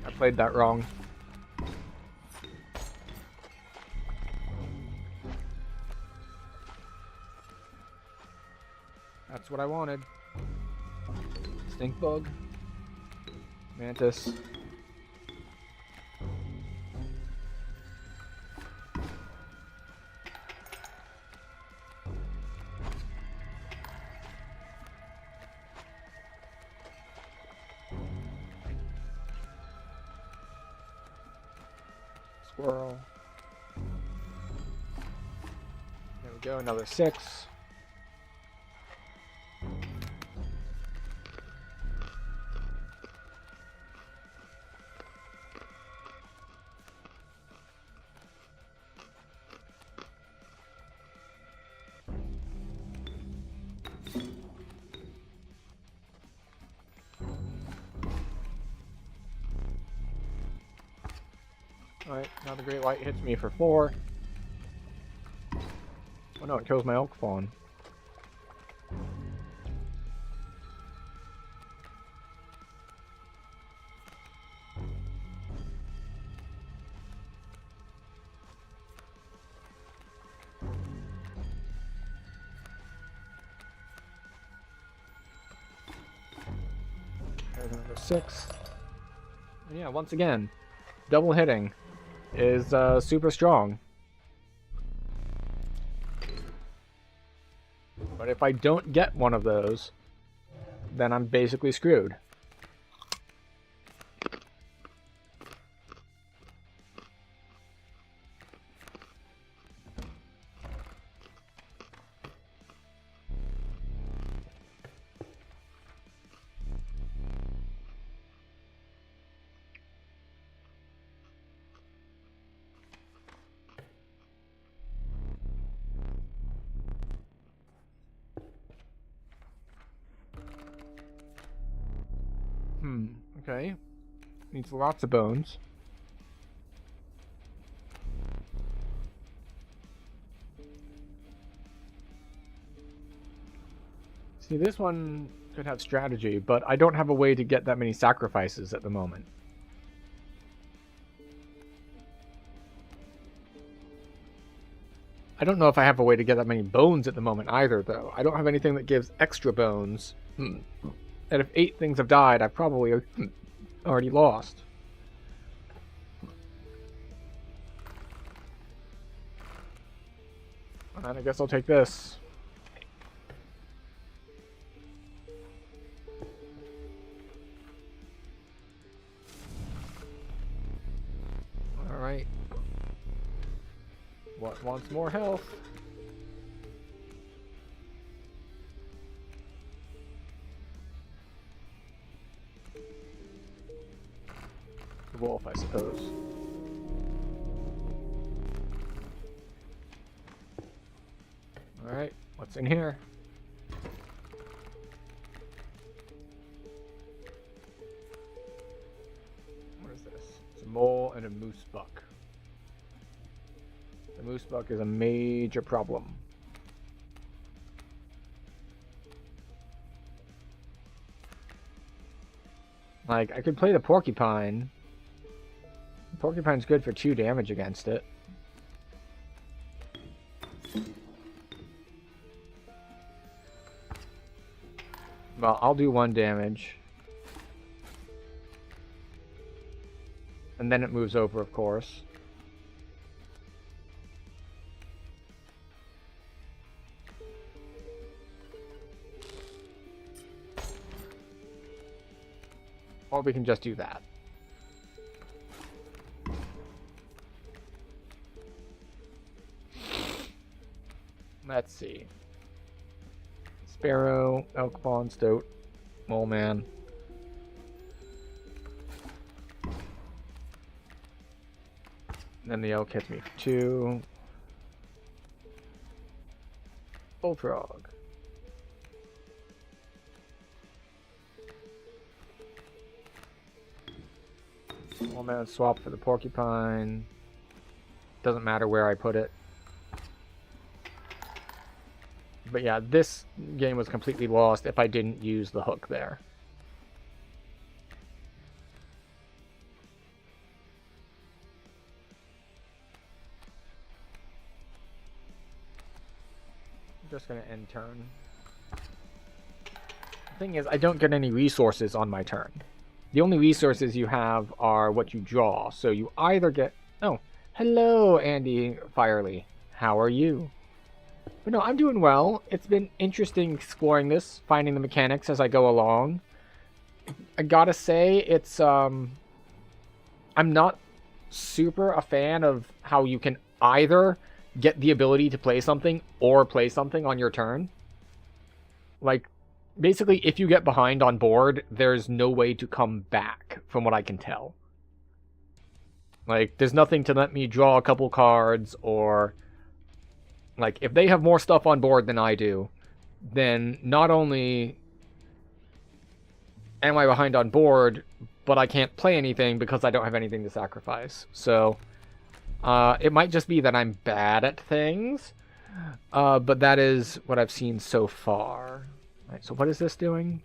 S1: I played that wrong. That's what I wanted. Stink bug. Mantis. Squirrel. There we go, another 6. Alright, now the great white hits me for 4. Oh no, it kills my elk fawn. There's another 6. And yeah, once again, double hitting is super strong. But if I don't get one of those, then I'm basically screwed. Okay. Needs lots of bones. See, this one could have strategy, but I don't have a way to get that many sacrifices at the moment. I don't know if I have a way to get that many bones at the moment either, though. I don't have anything that gives extra bones. And if 8 things have died, I've probably already lost. And I guess I'll take this. Alright. What wants more health? The wolf, I suppose. Alright, what's in here? What is this? It's a mole and a moose buck. The moose buck is a major problem. Like, I could play the Porcupine. The Porcupine's good for 2 damage against it. Well, I'll do 1 damage. And then it moves over, of course. Or we can just do that. Let's see. Sparrow, Elk Fawn, Stoat, Mole Man. Then the elk hits me for 2. Bullfrog. Mole Man swap for the Porcupine. Doesn't matter where I put it. But yeah, this game was completely lost if I didn't use the hook there. I'm just going to end turn. The thing is, I don't get any resources on my turn. The only resources you have are what you draw. So you either get... Oh, hello, Andy Firely. How are you? But no, I'm doing well. It's been interesting exploring this, finding the mechanics as I go along. I gotta say, it's, I'm not super a fan of how you can either get the ability to play something or play something on your turn. Like, basically, if you get behind on board, there's no way to come back, from what I can tell. Like, there's nothing to let me draw a couple cards, or... Like, if they have more stuff on board than I do, then not only am I behind on board, but I can't play anything because I don't have anything to sacrifice. So, it might just be that I'm bad at things, but that is what I've seen so far. All right, so what is this doing?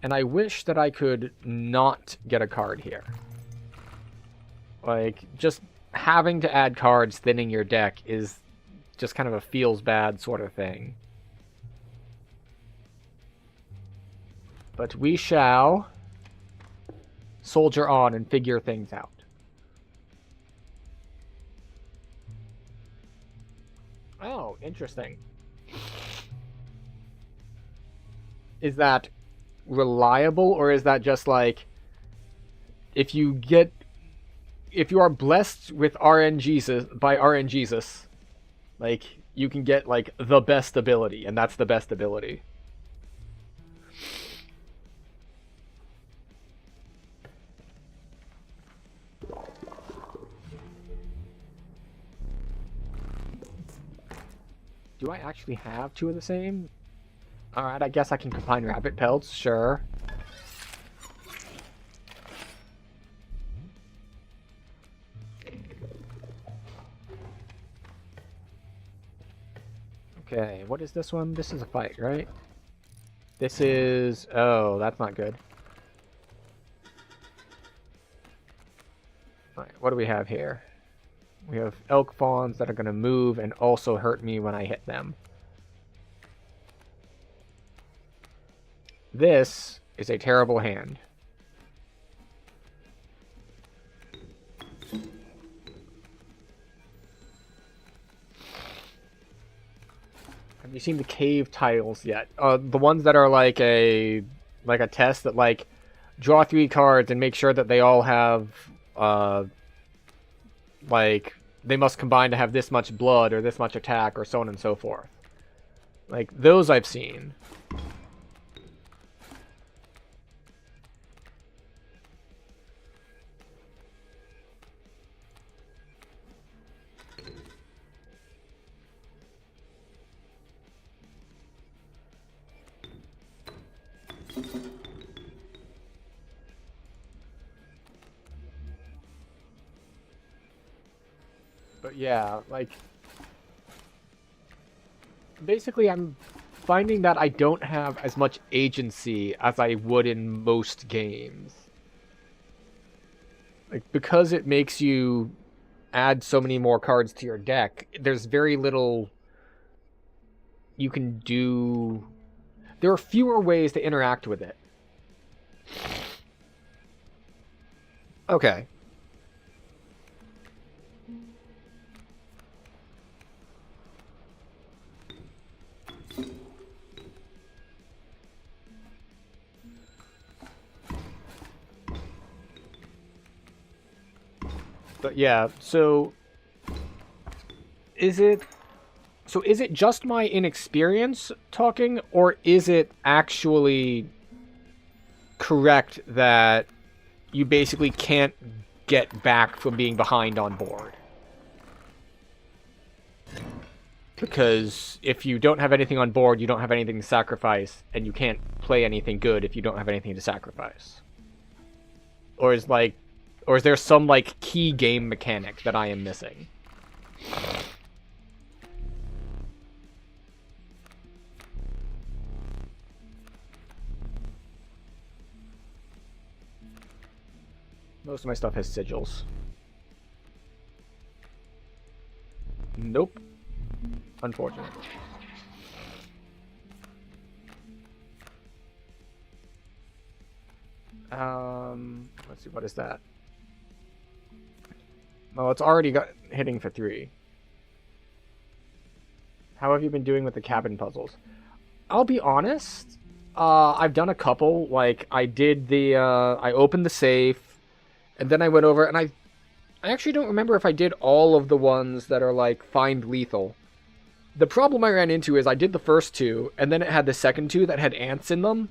S1: And I wish that I could not get a card here. Like, just having to add cards thinning your deck is just kind of a feels bad sort of thing. But we shall soldier on and figure things out. Oh, interesting. Is that reliable, or is that just like, if you are blessed with RNGesus, like, you can get, like, the best ability, and that's the best ability. Do I actually have 2 of the same? Alright, I guess I can combine rabbit pelts, sure. Okay, what is this one? This is a fight, right? This is... Oh, that's not good. Alright, what do we have here? We have elk fawns that are going to move and also hurt me when I hit them. This is a terrible hand. Have you seen the cave tiles yet? The ones that are like a test that, like, draw 3 cards and make sure that they all have like, they must combine to have this much blood or this much attack or so on and so forth. Like, those I've seen. But yeah, like, basically I'm finding that I don't have as much agency as I would in most games. Like, because it makes you add so many more cards to your deck, there's very little you can do. There are fewer ways to interact with it. Okay. But yeah, so is it just my inexperience talking, or is it actually correct that you basically can't get back from being behind on board? Because if you don't have anything on board, you don't have anything to sacrifice, and you can't play anything good if you don't have anything to sacrifice. Or is there some, like, key game mechanic that I am missing? Most of my stuff has sigils. Nope. Unfortunate. Let's see, what is that? Oh, it's already got hitting for 3. How have you been doing with the cabin puzzles? I'll be honest. I've done a couple. Like, I did the, I opened the safe, and then I went over, and I actually don't remember if I did all of the ones that are, like, find lethal. The problem I ran into is I did the first 2, and then it had the second 2 that had ants in them.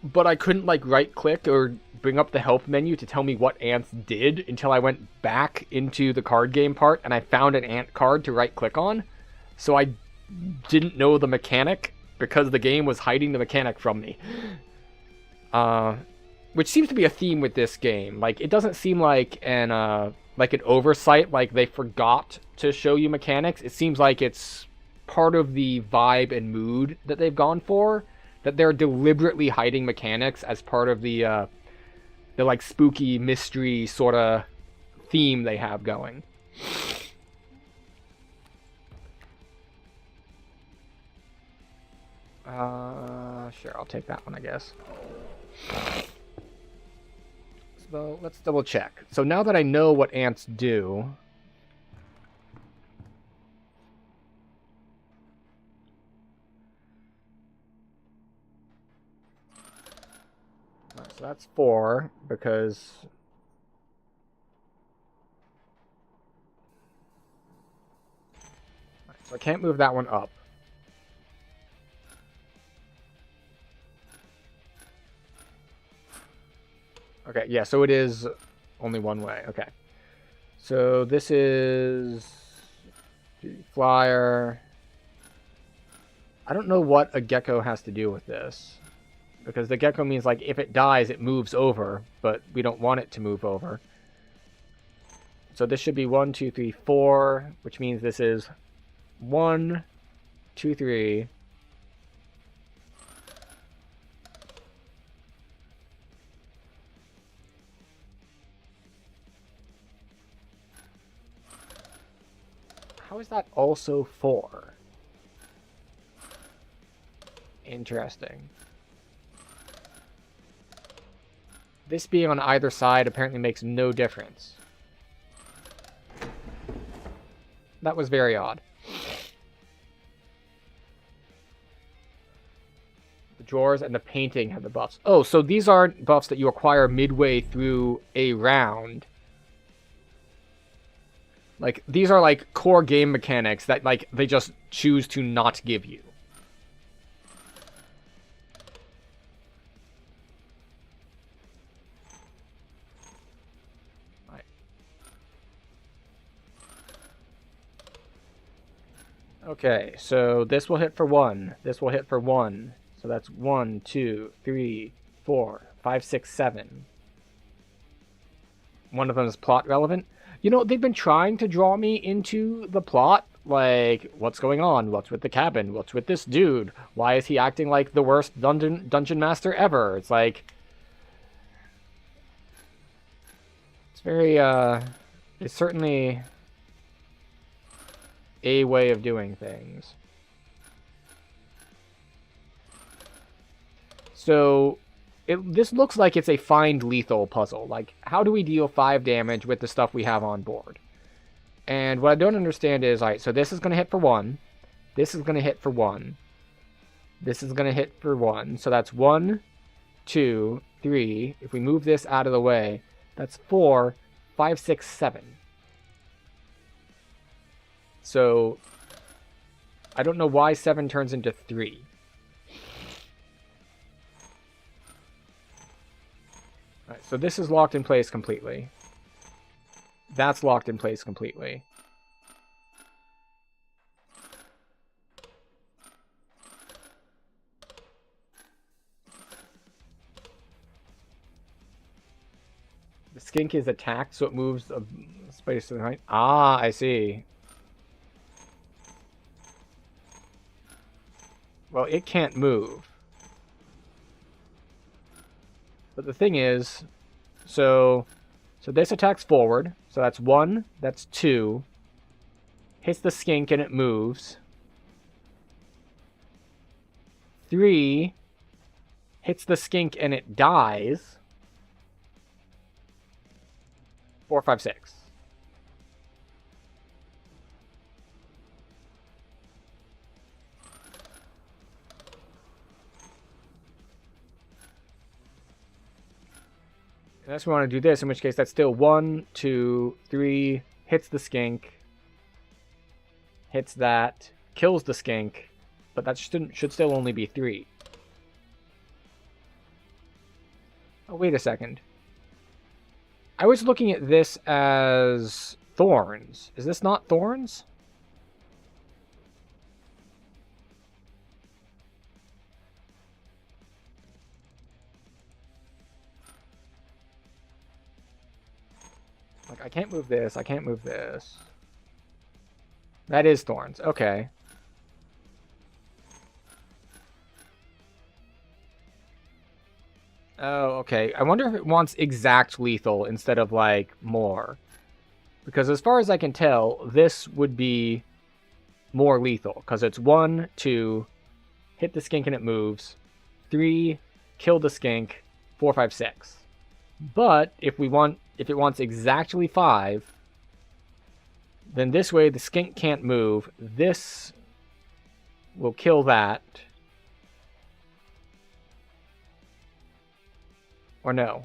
S1: But I couldn't, like, right-click or bring up the help menu to tell me what ants did until I went back into the card game part, and I found an ant card to right-click on. So I didn't know the mechanic because the game was hiding the mechanic from me. Which seems to be a theme with this game. Like, it doesn't seem like an oversight, like they forgot to show you mechanics. It seems like it's part of the vibe and mood that they've gone for, that they're deliberately hiding mechanics as part of the like spooky mystery sort of theme they have going. Sure, I'll take that one, I guess. So let's double check. So now that I know what ants do, so that's 4 because so I can't move that one up. Okay, yeah, so it is only one way. Okay. So this is flyer. I don't know what a gecko has to do with this. Because the gecko means, like, if it dies, it moves over. But we don't want it to move over. So this should be 1, 2, 3, 4. Which means this is 1, 2, 3. How is that also 4? Interesting. This being on either side apparently makes no difference. That was very odd. The drawers and the painting have the buffs. Oh, so these aren't buffs that you acquire midway through a round. Like, these are, like, core game mechanics that, like, they just choose to not give you. Right. Okay, so this will hit for 1. This will hit for 1. So that's 1, 2, 3, 4, 5, 6, 7. One of them is plot relevant. You know, they've been trying to draw me into the plot like, what's going on? What's with the cabin? What's with this dude? Why is he acting like the worst dungeon master ever? It's like, it's very, it's certainly a way of doing things. So, this looks like it's a find lethal puzzle. Like, how do we deal 5 damage with the stuff we have on board? And what I don't understand is, alright, so this is going to hit for 1. This is going to hit for 1. This is going to hit for 1. So that's 1, 2, 3. If we move this out of the way, that's 4, 5, 6, 7. So, I don't know why 7 turns into 3. Alright, so this is locked in place completely. That's locked in place completely. The skink is attacked, so it moves a space to the right. Ah, I see. Well, it can't move. But the thing is, so this attacks forward. So that's 1, that's 2. Hits the skink and it moves. 3 hits the skink and it dies. 4, 5, 6. Unless we want to do this, in which case that's still 1, 2, 3, hits the skink, hits that, kills the skink, but that should still only be 3. Oh, wait a second. I was looking at this as thorns. Is this not thorns? Like, I can't move this. I can't move this. That is thorns. Okay. Oh, okay. I wonder if it wants exact lethal instead of, like, more. Because as far as I can tell, this would be more lethal. Because it's 1, 2, hit the skink and it moves. 3, kill the skink. 4, 5, 6. But if it wants exactly 5, then this way the skink can't move. This will kill that. Or no.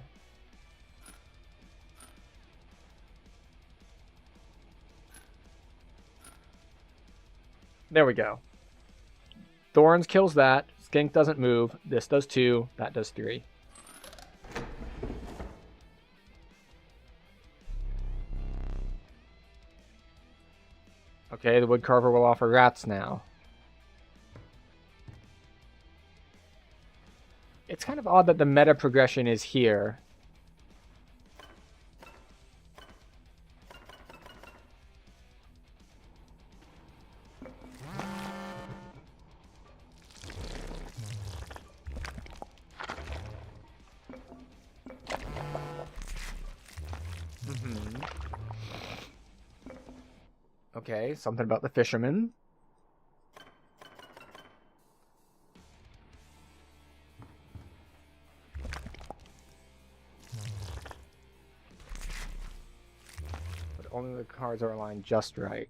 S1: There we go. Thorns kills that. Skink doesn't move. This does 2. That does 3. Okay, the woodcarver will offer rats now. It's kind of odd that the meta progression is here. Okay, something about the fisherman. But only the cards are aligned just right.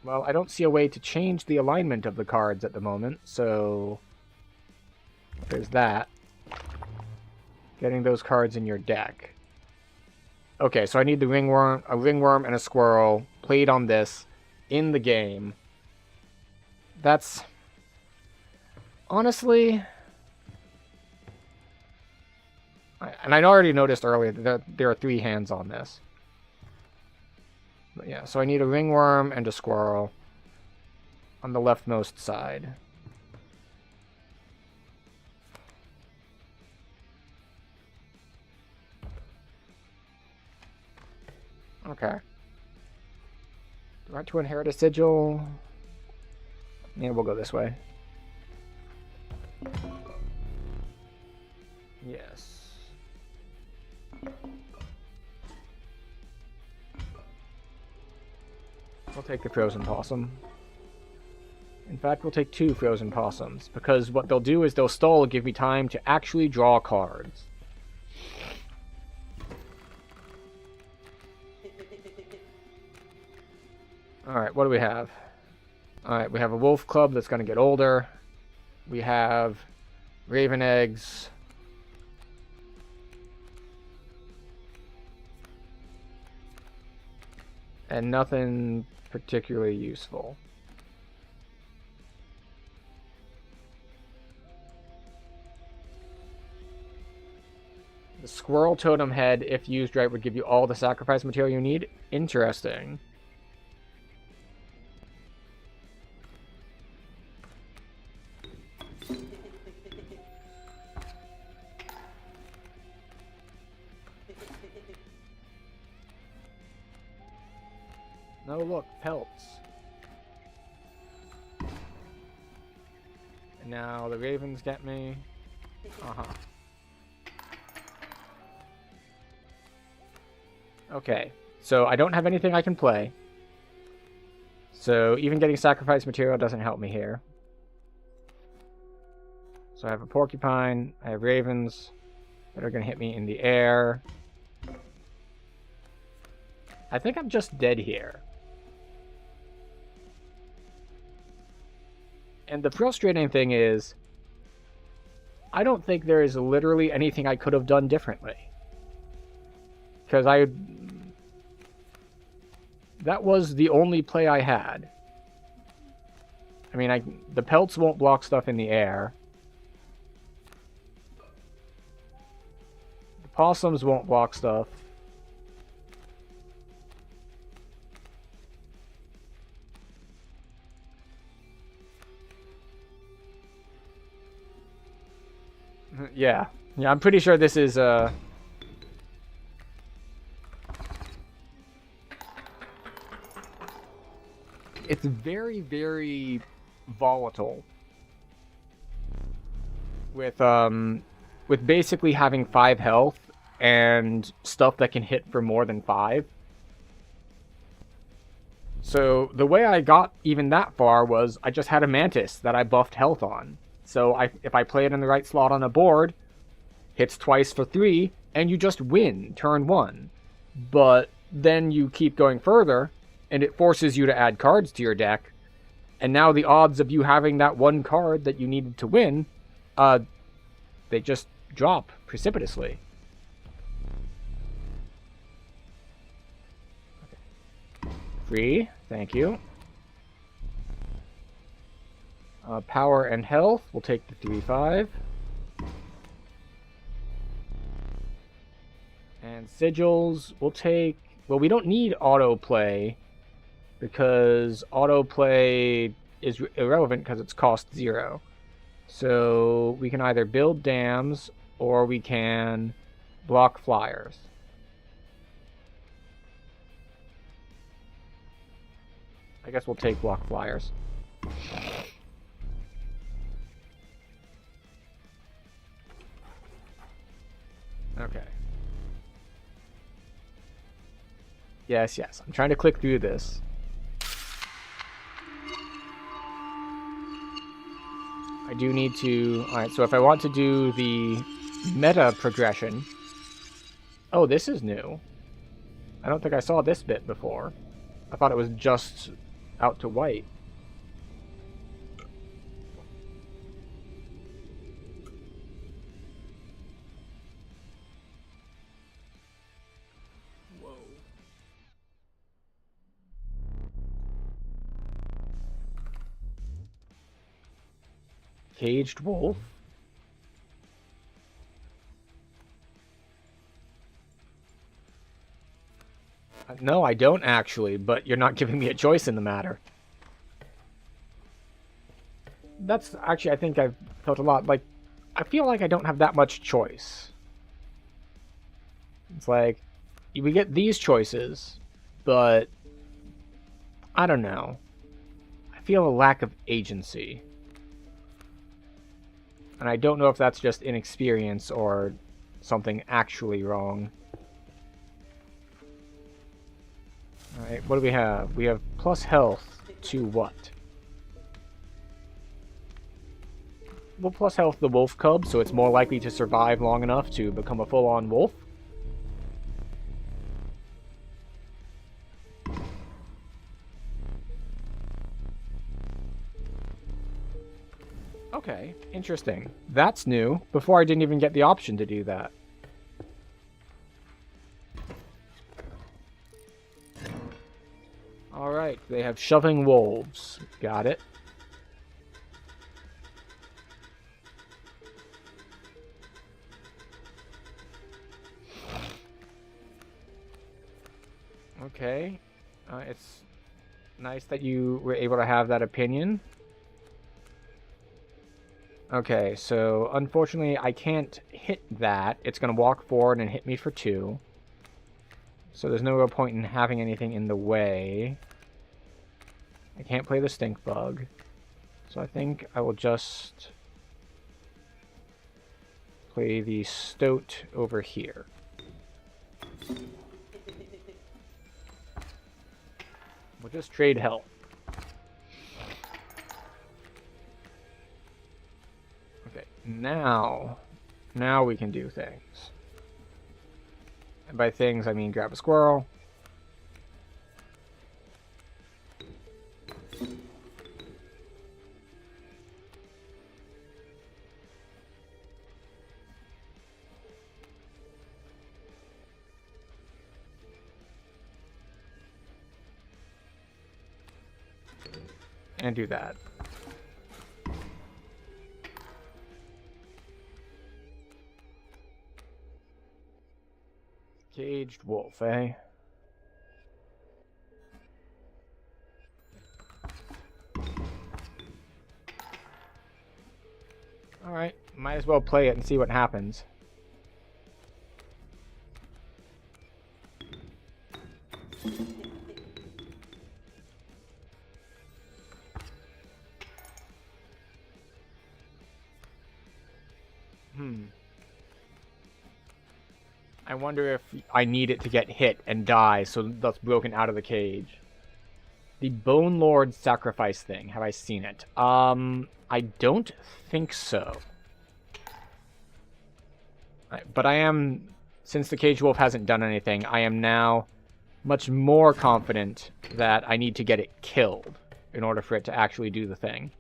S1: Well, I don't see a way to change the alignment of the cards at the moment, so there's that. Getting those cards in your deck. Okay, so I need the ringworm, a ringworm and a squirrel played on this in the game. That's honestly, and I already noticed earlier that there are 3 hands on this. But yeah, so I need a ringworm and a squirrel on the leftmost side. Okay. Do I want to inherit a sigil? Yeah, we'll go this way. Yes. We'll take the frozen possum. In fact, we'll take 2 frozen possums, because what they'll do is they'll stall and give me time to actually draw cards. Alright, what do we have? Alright, we have a wolf club that's going to get older. We have raven eggs. And nothing particularly useful. The squirrel totem head, if used right, would give you all the sacrifice material you need. Interesting. No, look, pelts. And now the ravens get me. Uh-huh. Okay, so I don't have anything I can play. So even getting sacrifice material doesn't help me here. So I have a porcupine, I have ravens that are going to hit me in the air. I think I'm just dead here. And the frustrating thing is, I don't think there is literally anything I could have done differently. Because that was the only play I had. I mean, the pelts won't block stuff in the air. The possums won't block stuff. Yeah. Yeah, I'm pretty sure this is, it's very, very volatile. With basically having 5 health and stuff that can hit for more than 5. So the way I got even that far was I just had a mantis that I buffed health on. So if I play it in the right slot on a board, hits twice for 3, and you just win turn 1. But then you keep going further, and it forces you to add cards to your deck, and now the odds of you having that one card that you needed to win, they just drop precipitously. Okay. Free, thank you. Power and health, we'll take the 3/5. And sigils, we'll take... Well, we don't need autoplay, because autoplay is irrelevant because it's cost 0. So we can either build dams, or we can block flyers. I guess we'll take block flyers. Okay. Yes, yes. I'm trying to click through this. I do need to... Alright, so if I want to do the meta progression... Oh, this is new. I don't think I saw this bit before. I thought it was just out to white. Caged wolf. No, I don't actually, but you're not giving me a choice in the matter. That's actually, I think I've felt a lot like, I feel like I don't have that much choice. It's like, we get these choices, but I don't know. I feel a lack of agency. And I don't know if that's just inexperience or something actually wrong. Alright, what do we have? We have plus health to what? Well, plus health the wolf cub, so it's more likely to survive long enough to become a full-on wolf. Okay, interesting. That's new. Before I didn't even get the option to do that. Alright, they have shoving wolves. Got it. Okay. It's nice that you were able to have that opinion. Okay, so unfortunately I can't hit that. It's going to walk forward and hit me for 2. So there's no real point in having anything in the way. I can't play the stink bug. So I think I will just play the stoat over here. We'll just trade health. Okay, now we can do things. And by things, I mean grab a squirrel. And do that. Caged wolf, eh? Alright, might as well play it and see what happens. I wonder if I need it to get hit and die, so that's broken out of the cage. The Bone Lord sacrifice thing. Have I seen it? I don't think so. But I am, since the Cage Wolf hasn't done anything, I am now much more confident that I need to get it killed in order for it to actually do the thing.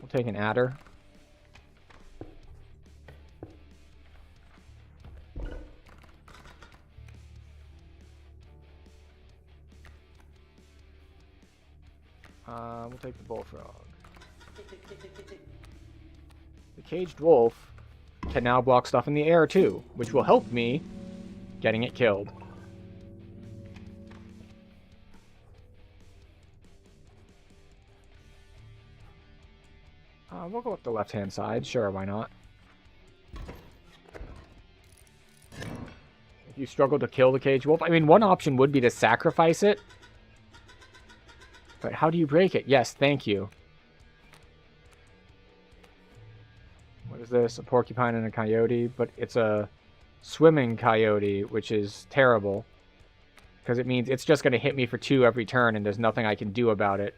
S1: We'll take an adder. We'll take the bullfrog. The caged wolf can now block stuff in the air too, which will help me getting it killed. We'll go up the left-hand side. Sure, why not? If you struggle to kill the caged wolf, I mean, one option would be to sacrifice it. But how do you break it? Yes, thank you. What is this? A porcupine and a coyote? But it's a swimming coyote, which is terrible. Because it means it's just going to hit me for 2 every turn, and there's nothing I can do about it.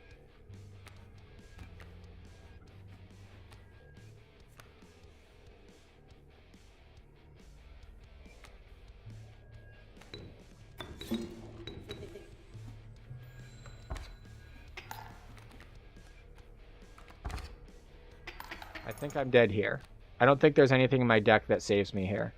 S1: I think I'm dead here. I don't think there's anything in my deck that saves me here.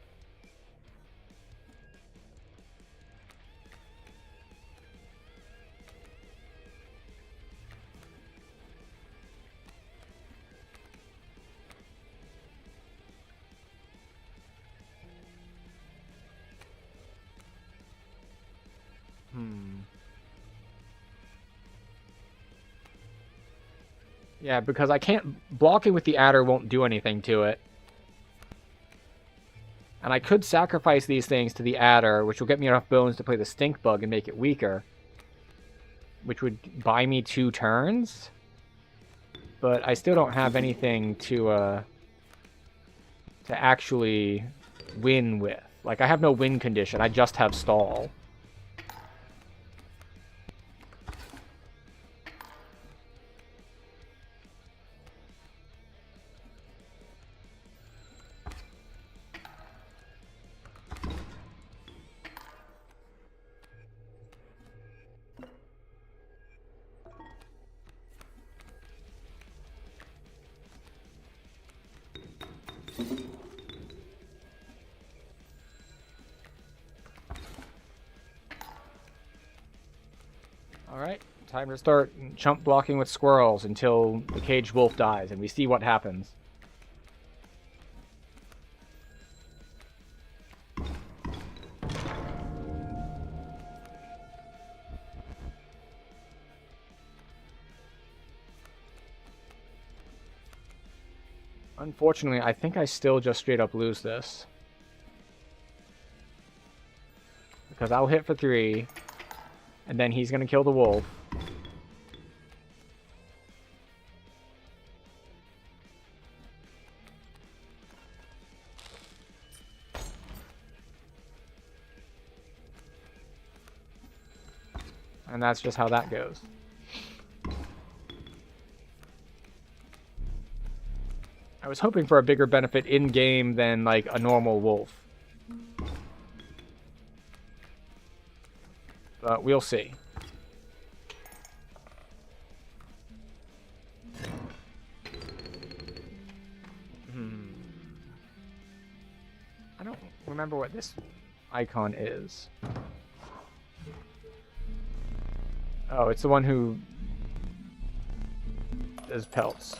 S1: Yeah, because I can't... Blocking with the adder won't do anything to it. And I could sacrifice these things to the adder, which will get me enough bones to play the stink bug and make it weaker. Which would buy me 2 turns. But I still don't have anything to actually win with. Like, I have no win condition, I just have stall. Alright, time to start chump blocking with squirrels until the caged wolf dies, and we see what happens. Unfortunately, I think I still just straight up lose this. Because I'll hit for 3, and then he's going to kill the wolf. And that's just how that goes. I was hoping for a bigger benefit in-game than, like, a normal wolf. But we'll see. I don't remember what this icon is. Oh, it's the one who does pelts.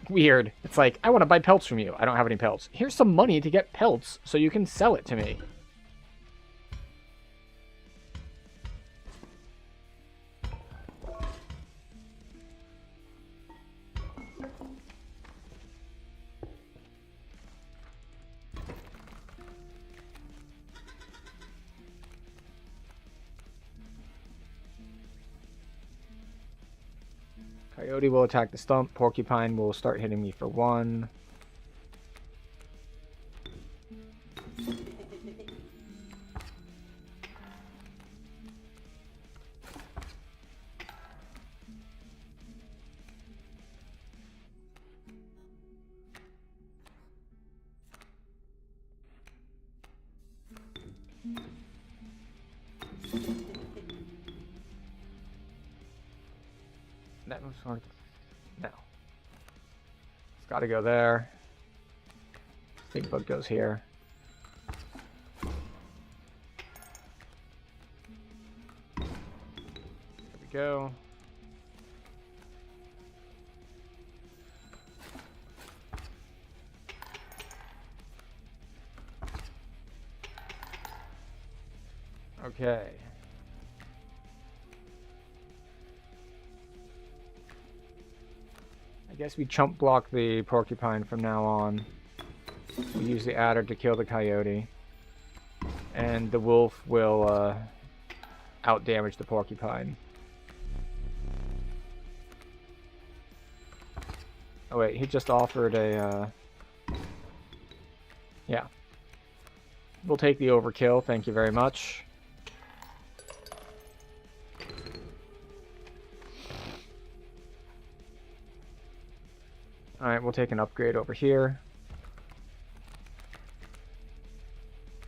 S1: Weird. It's like, I want to buy pelts from you. I don't have any pelts. Here's some money to get pelts so you can sell it to me. Coyote will attack the stump. Porcupine will start hitting me for 1. That was hard. No. It's got to go there. Big bug goes here. There we go. Okay. I guess we chump block the porcupine from now on. We use the adder to kill the coyote. And the wolf will out-damage the porcupine. Oh wait, he just offered a... Yeah. We'll take the overkill, thank you very much. Alright, we'll take an upgrade over here.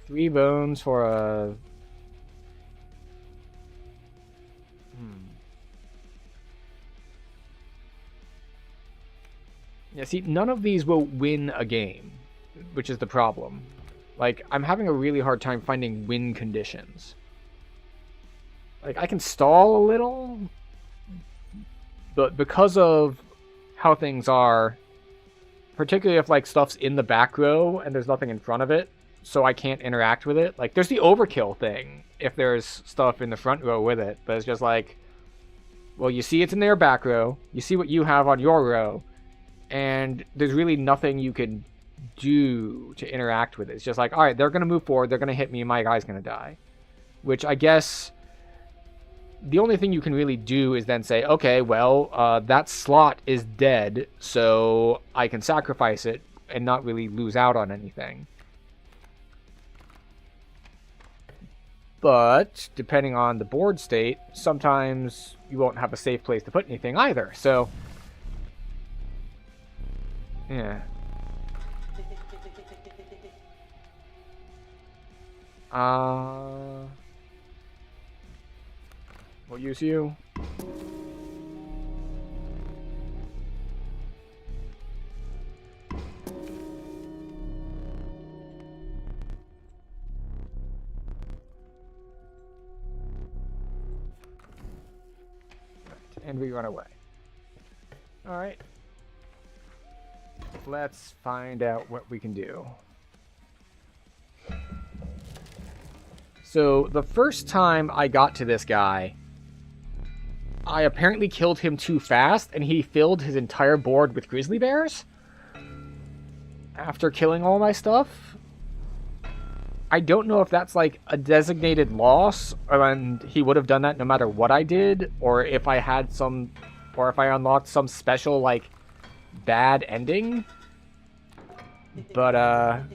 S1: 3 bones for a... Yeah, see, none of these will win a game, which is the problem. Like, I'm having a really hard time finding win conditions. Like, I can stall a little, but because of how things are, particularly if, like, stuff's in the back row and there's nothing in front of it, so I can't interact with it. Like, there's the overkill thing if there's stuff in the front row with it, but it's just like, Well, you see it's in their back row. You see what you have on your row. And there's really nothing you can do to interact with it. It's just like, all right, they're going to move forward. They're going to hit me. And my guy's going to die. Which I guess the only thing you can really do is then say, okay, well, that slot is dead. So I can sacrifice it and not really lose out on anything. But depending on the board state, sometimes you won't have a safe place to put anything either. So, yeah. We'll use you. And we run away. Alright. Let's find out what we can do. So, the first time I got to this guy, I apparently killed him too fast, and he filled his entire board with grizzly bears? After killing all my stuff? I don't know if that's like a designated loss, and he would have done that no matter what I did, or if I had some, or if I unlocked some special, like, bad ending. But,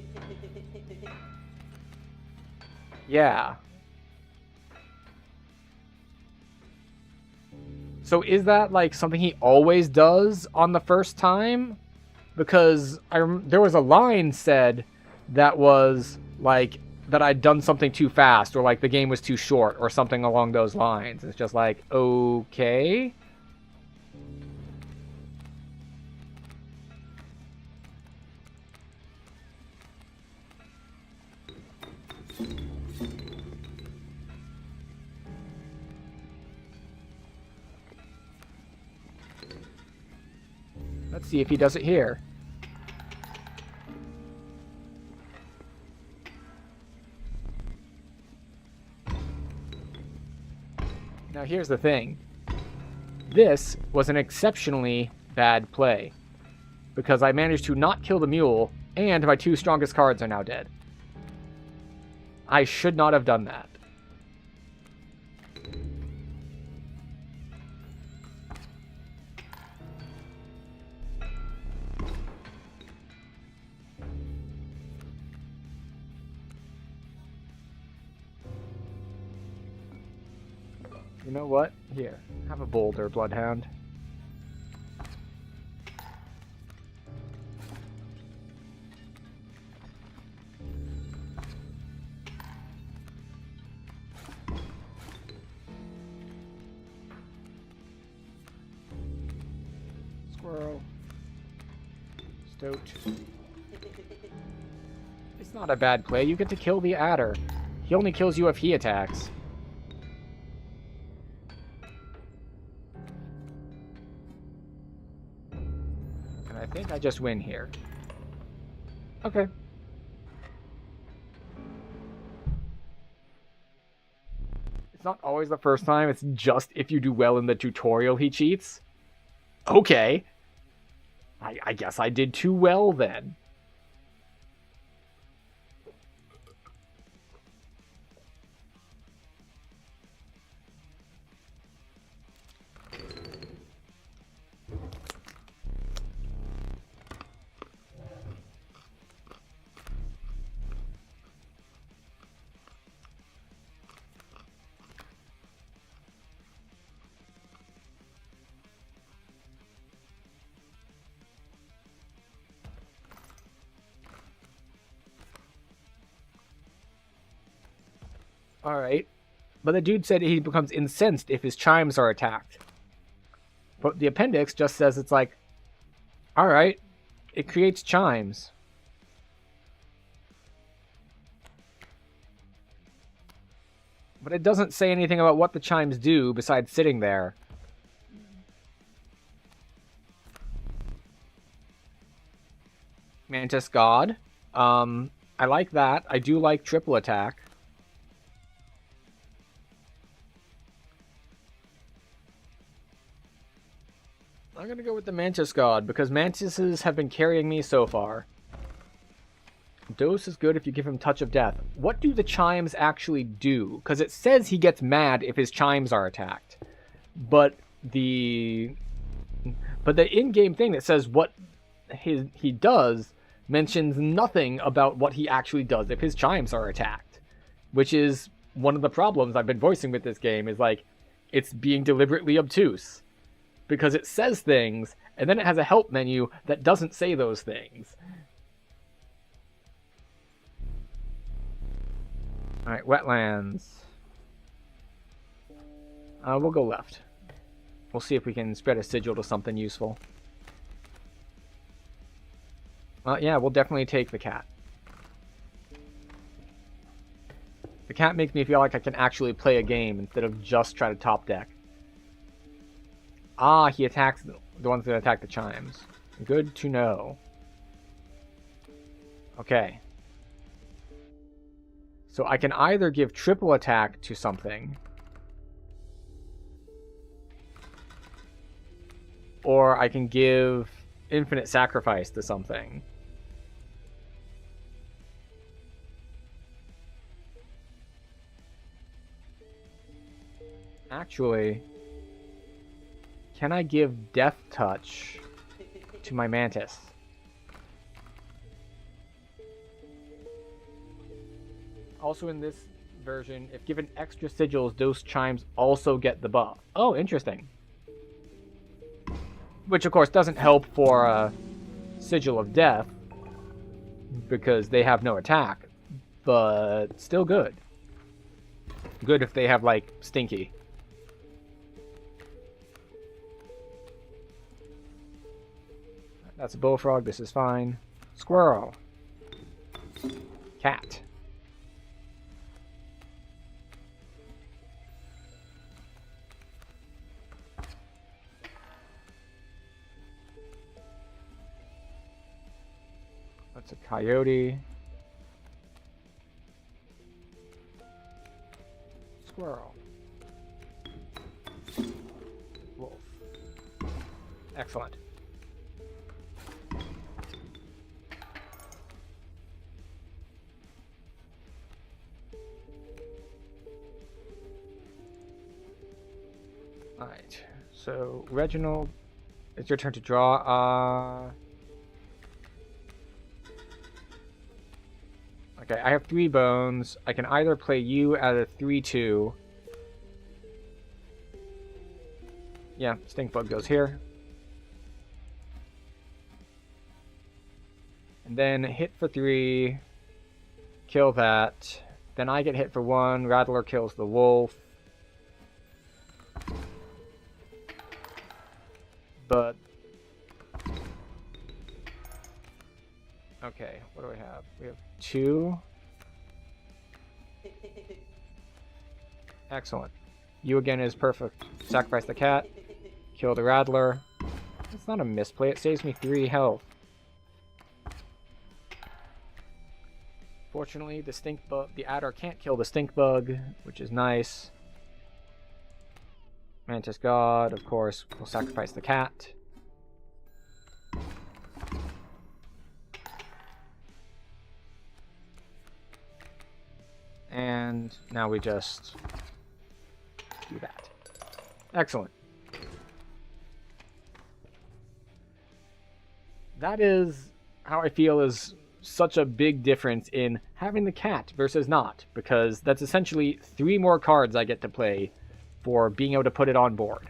S1: yeah. So is that, like, something he always does on the first time? Because there was a line said that was, like, that I'd done something too fast, or like the game was too short, or something along those lines. It's just like, okay. Let's see if he does it here. Now here's the thing. This was an exceptionally bad play, because I managed to not kill the mule, and my two strongest cards are now dead. I should not have done that. You know what? Here, have a boulder, Bloodhound. Squirrel. Stoat. It's not a bad play. You get to kill the adder. He only kills you if he attacks. I think I just win here. Okay. It's not always the first time, it's just if you do well in the tutorial he cheats. Okay. I guess I did too well then. Alright. But the dude said he becomes incensed if his chimes are attacked. But the appendix just says it's like, alright, it creates chimes. But it doesn't say anything about what the chimes do besides sitting there. Mantis God. I like that. I do like triple attack. I'm gonna go with the Mantis God, because Mantises have been carrying me so far. Dose is good if you give him Touch of Death. What do the chimes actually do? Because it says he gets mad if his chimes are attacked. But the in-game thing that says what he does mentions nothing about what he actually does if his chimes are attacked. Which is one of the problems I've been voicing with this game, is like, it's being deliberately obtuse. Because it says things, and then it has a help menu that doesn't say those things. Alright, wetlands. We'll go left. We'll see if we can spread a sigil to something useful. Yeah, we'll definitely take the cat. The cat makes me feel like I can actually play a game instead of just try to top deck. Ah, he attacks the ones that attack the chimes. Good to know. Okay. So I can either give triple attack to something, or I can give infinite sacrifice to something. Actually, can I give Death Touch to my Mantis? Also in this version, if given extra sigils, those chimes also get the buff. Oh, interesting. Which, of course, doesn't help for a Sigil of Death, because they have no attack, but still good. Good if they have, like, Stinky. That's a bullfrog, this is fine. Squirrel. Cat. That's a coyote. Squirrel. Wolf. Excellent. Alright, so Reginald, it's your turn to draw. Okay, I have 3 bones. I can either play you at a 3/2. Yeah, Stink Bug goes here. And then hit for 3, kill that. Then I get hit for 1, Rattler kills the wolf. But okay, what do we have? We have 2. Excellent. You again is perfect. Sacrifice the cat. Kill the Rattler. It's not a misplay, it saves me 3 health. Fortunately, the stink bug, the adder can't kill the stink bug, which is nice. Mantis God, of course, will sacrifice the cat. And now we just do that. Excellent. That is how I feel is such a big difference in having the cat versus not, because that's essentially 3 more cards I get to play for being able to put it on board.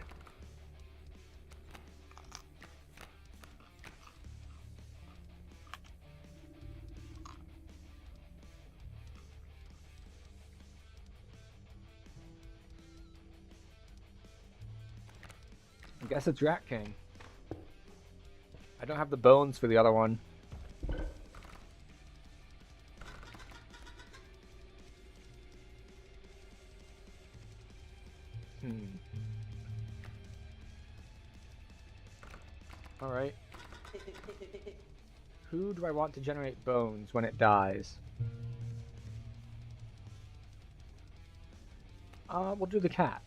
S1: I guess it's Rat King. I don't have the bones for the other one. Alright. Who do I want to generate bones when it dies? We'll do the cat.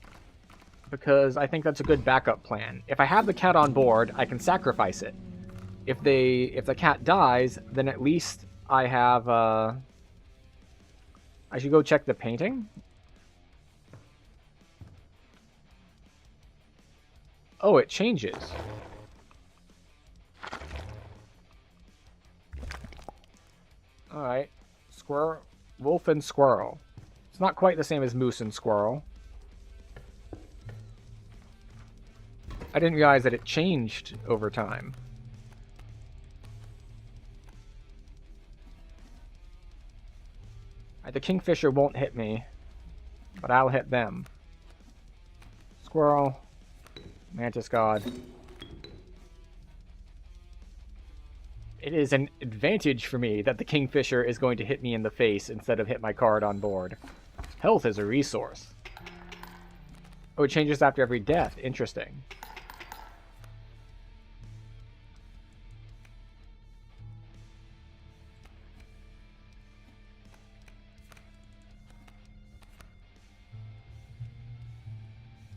S1: because I think that's a good backup plan. If I have the cat on board, I can sacrifice it. If the cat dies, then at least I have I should go check the painting. Oh, it changes. Alright. Squirrel, wolf and squirrel. It's not quite the same as moose and squirrel. I didn't realize that it changed over time. The kingfisher won't hit me, but I'll hit them. Squirrel. Mantis god. It is an advantage for me that the kingfisher is going to hit me in the face instead of hit my card on board. Health is a resource. Oh, it changes after every death. Interesting.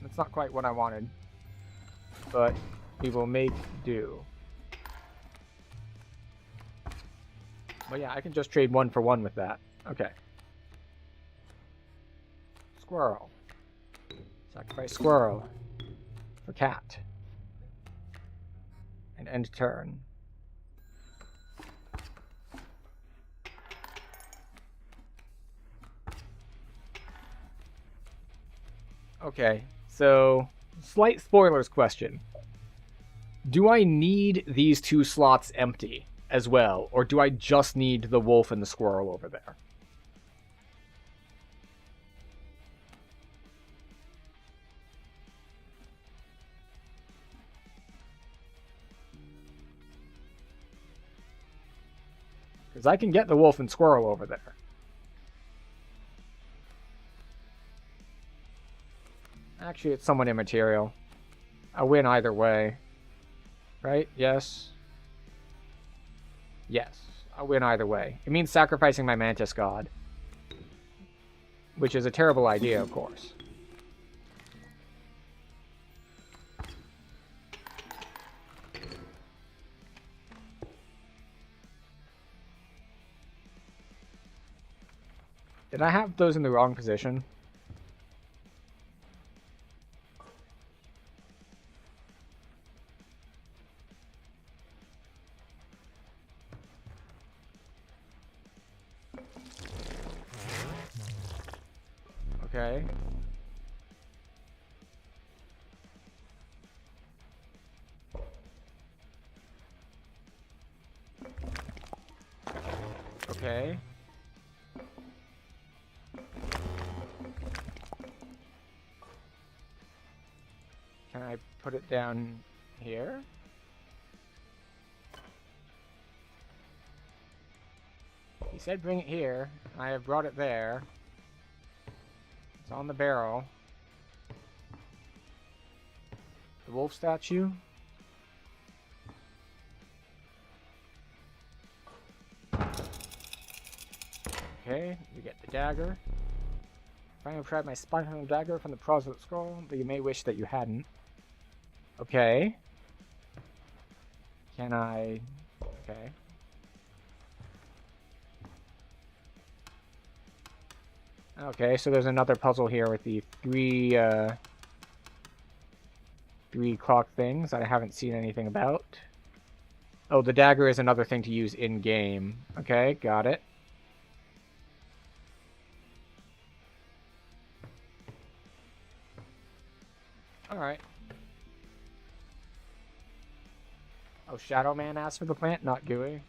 S1: That's not quite what I wanted, but we will make do. Well, yeah, I can just trade 1 for 1 with that. Okay. Squirrel. Sacrifice squirrel for cat. And end turn. Okay, so slight spoilers question. Do I need these 2 slots empty as well, or do I just need the wolf and the squirrel over there? Because I can get the wolf and squirrel over there. Actually, it's somewhat immaterial. I win either way. Right? Yes. Yes. I win either way. It means sacrificing my Mantis God. Which is a terrible idea, of course. Did I have those in the wrong position? Okay. Okay. Can I put it down here? He said bring it here. I have brought it there. It's on the barrel. The wolf statue. Okay, we get the dagger. Finally tried my spinal dagger from the Prosit Scroll, but you may wish that you hadn't. Okay. Can I... Okay. Okay, so there's another puzzle here with the three clock things that I haven't seen anything about. Oh, the dagger is another thing to use in-game. Okay, got it. Alright. Oh, Shadow Man asked for the plant, not Gooey.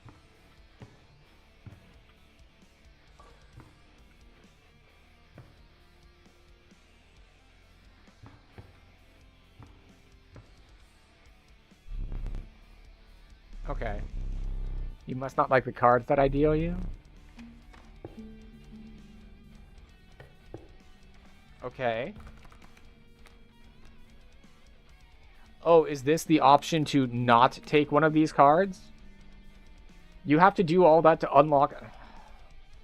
S1: Okay. You must not like the cards that I deal you? Okay. Oh, is this the option to not take one of these cards? You have to do all that to unlock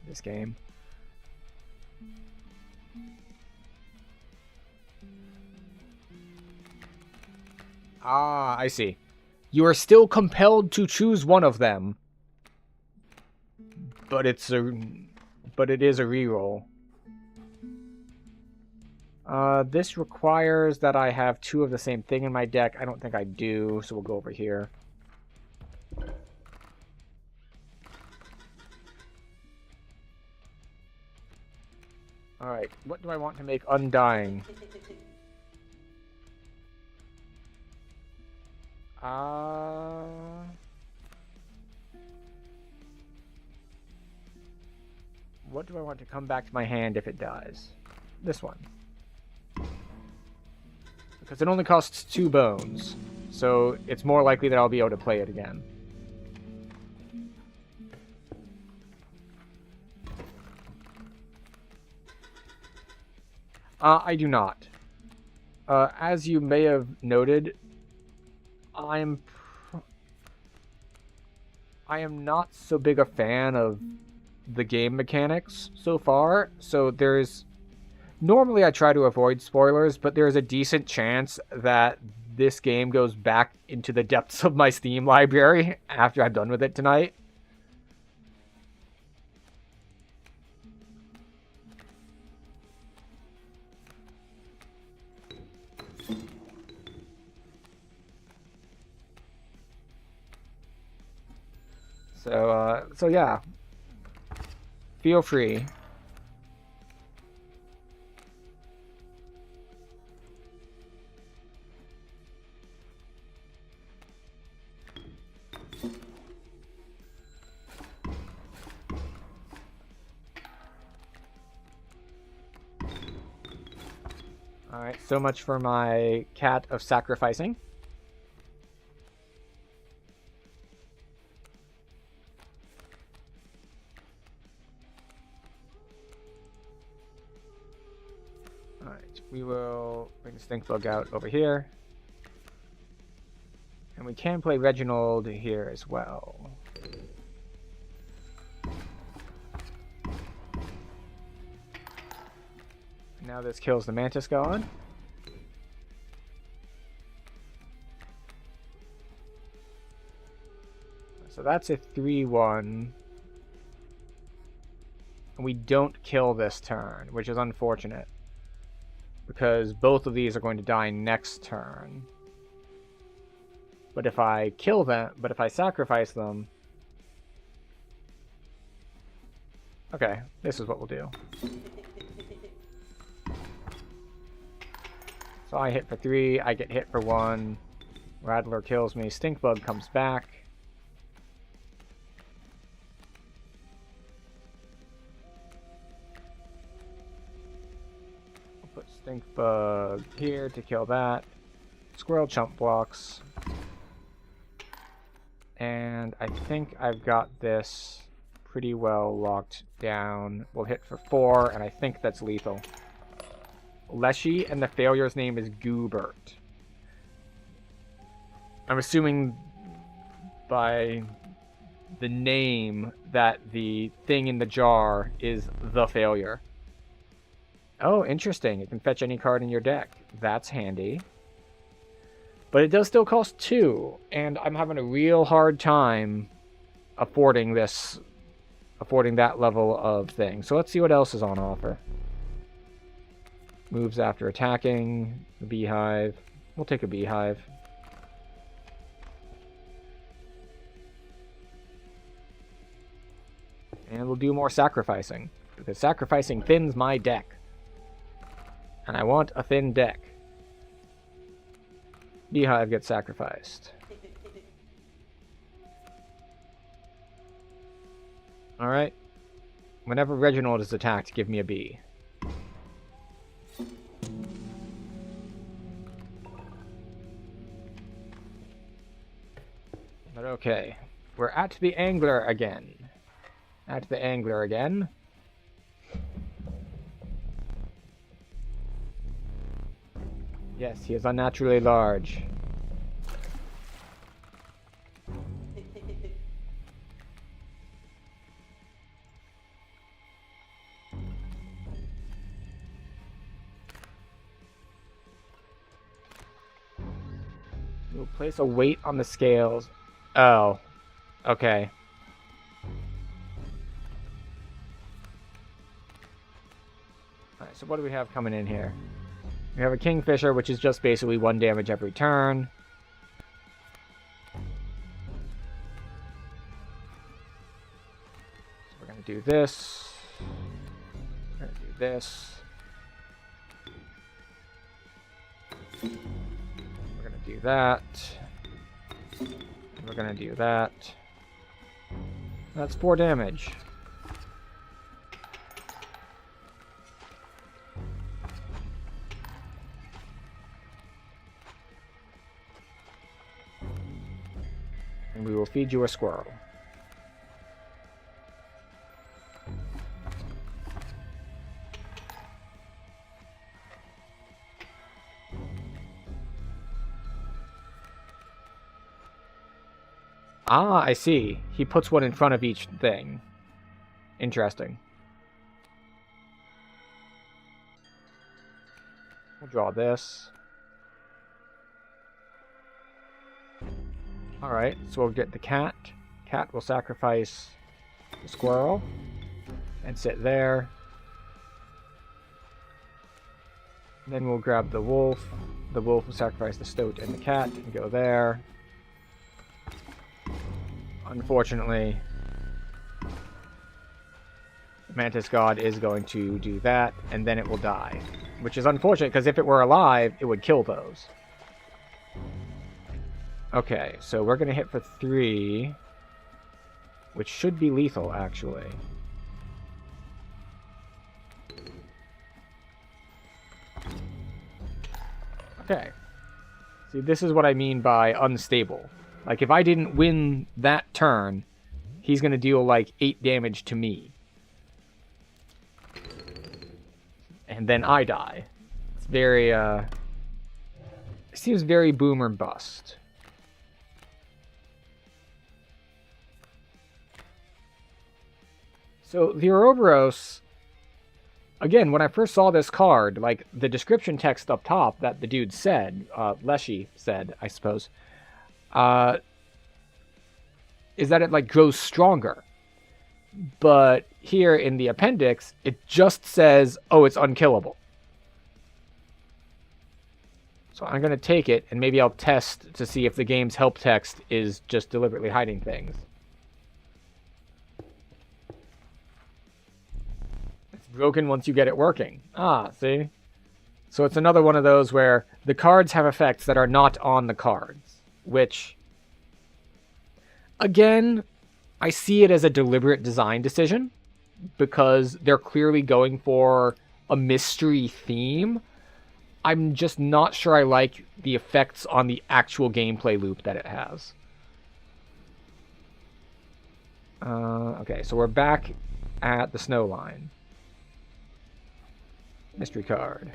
S1: this game. Ah, I see. You are still compelled to choose one of them. But it is a reroll. This requires that I have 2 of the same thing in my deck. I don't think I do, so we'll go over here. Alright, what do I want to make Undying? What do I want to come back to my hand if it dies? This one. Because it only costs 2 bones, so it's more likely that I'll be able to play it again. I do not. As you may have noted, I am not so big a fan of the game mechanics so far, so there's... Normally I try to avoid spoilers, but there's a decent chance that this game goes back into the depths of my Steam library after I'm done with it tonight. So yeah. Feel free. Alright, so much for my cat of sacrificing. Alright, we will bring the stink bug out over here. And we can play Reginald here as well. Now this kills the Mantis God. So that's a 3-1. And we don't kill this turn, which is unfortunate. Because both of these are going to die next turn. But if I kill them, but if I sacrifice them... Okay, this is what we'll do. So I hit for 3, I get hit for 1. Rattler kills me, Stinkbug comes back. I'll put Stinkbug here to kill that. Squirrel chump blocks. And I think I've got this pretty well locked down. We'll hit for 4, and I think that's lethal. Leshy, and the failure's name is Goobert. I'm assuming by the name that the thing in the jar is the failure. Oh, interesting. It can fetch any card in your deck. That's handy. But it does still cost 2, and I'm having a real hard time affording that level of thing. So let's see what else is on offer. Moves after attacking, the beehive. We'll take a beehive. And we'll do more sacrificing, because sacrificing thins my deck. And I want a thin deck. Beehive gets sacrificed. Alright. Whenever Reginald is attacked, give me a bee. But okay. We're at the angler again. At the angler again. Yes, he is unnaturally large. We'll place a weight on the scales. Oh, okay. Alright, so what do we have coming in here? We have a Kingfisher, which is just basically 1 damage every turn. So we're going to do this. We're going to do this. We're going to do that. We're going to do that. That's 4 damage. And we will feed you a squirrel. Ah, I see. He puts one in front of each thing. Interesting. We'll draw this. Alright, so we'll get the cat. Cat will sacrifice the squirrel and sit there. Then we'll grab the wolf. The wolf will sacrifice the stoat and the cat and go there. Unfortunately, Mantis God is going to do that, and then it will die. Which is unfortunate, because if it were alive, it would kill those. Okay, so we're going to hit for 3, which should be lethal, actually. Okay. See, this is what I mean by unstable. Like, if I didn't win that turn, he's going to deal, like, 8 damage to me. And then I die. It's very, it seems very boom or bust. So, the Ouroboros, again, when I first saw this card, like, the description text up top that the dude said, Leshy said, I suppose, is that it, like, grows stronger. But here in the appendix, it just says, oh, it's unkillable. So I'm going to take it, and maybe I'll test to see if the game's help text is just deliberately hiding things. It's broken once you get it working. Ah, see? So it's another one of those where the cards have effects that are not on the cards. Which, again, I see it as a deliberate design decision because they're clearly going for a mystery theme. I'm just not sure I like the effects on the actual gameplay loop that it has. Okay, so we're back at the snow line. Mystery card.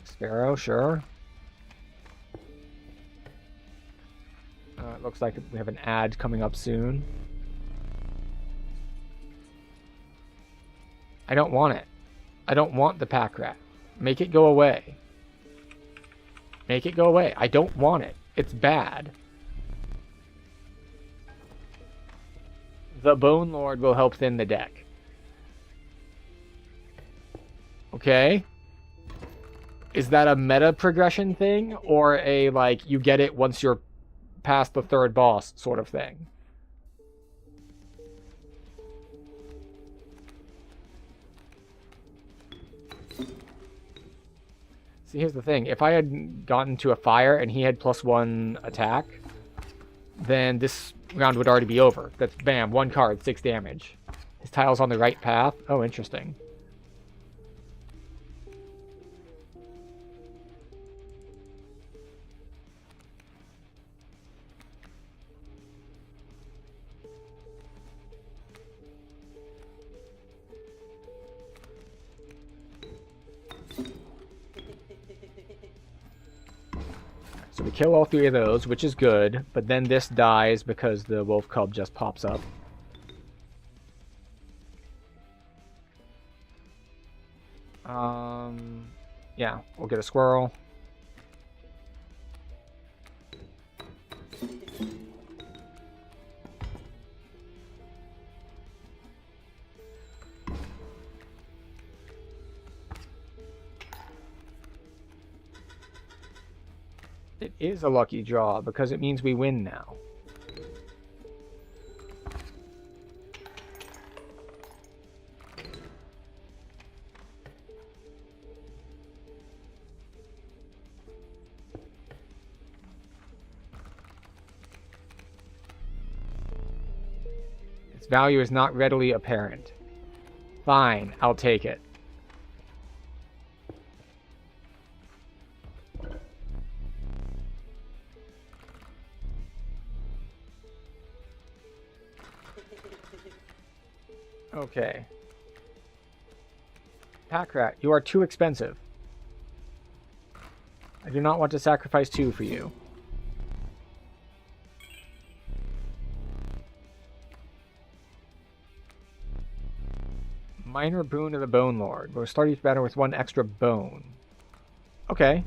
S1: Sparrow, sure. It looks like we have an ad coming up soon. I don't want it. I don't want the pack rat. Make it go away. Make it go away. I don't want it. It's bad. The Bone Lord will help thin the deck. Okay. Is that a meta progression thing? Or a, like, you get it once you're past the third boss sort of thing? See, here's the thing. If I had gotten to a fire and he had +1 attack, then this round would already be over. That's, bam, 1 card, 6 damage. His tile's on the right path. Oh, interesting. So we kill all 3 of those, which is good, but then this dies because the wolf cub just pops up. Yeah, we'll get a squirrel. It is a lucky draw because it means we win now. Its value is not readily apparent. Fine, I'll take it. Okay. Pack rat, you are too expensive. I do not want to sacrifice 2 for you. Minor boon of the Bone Lord. We'll start each battle with 1 extra bone. Okay.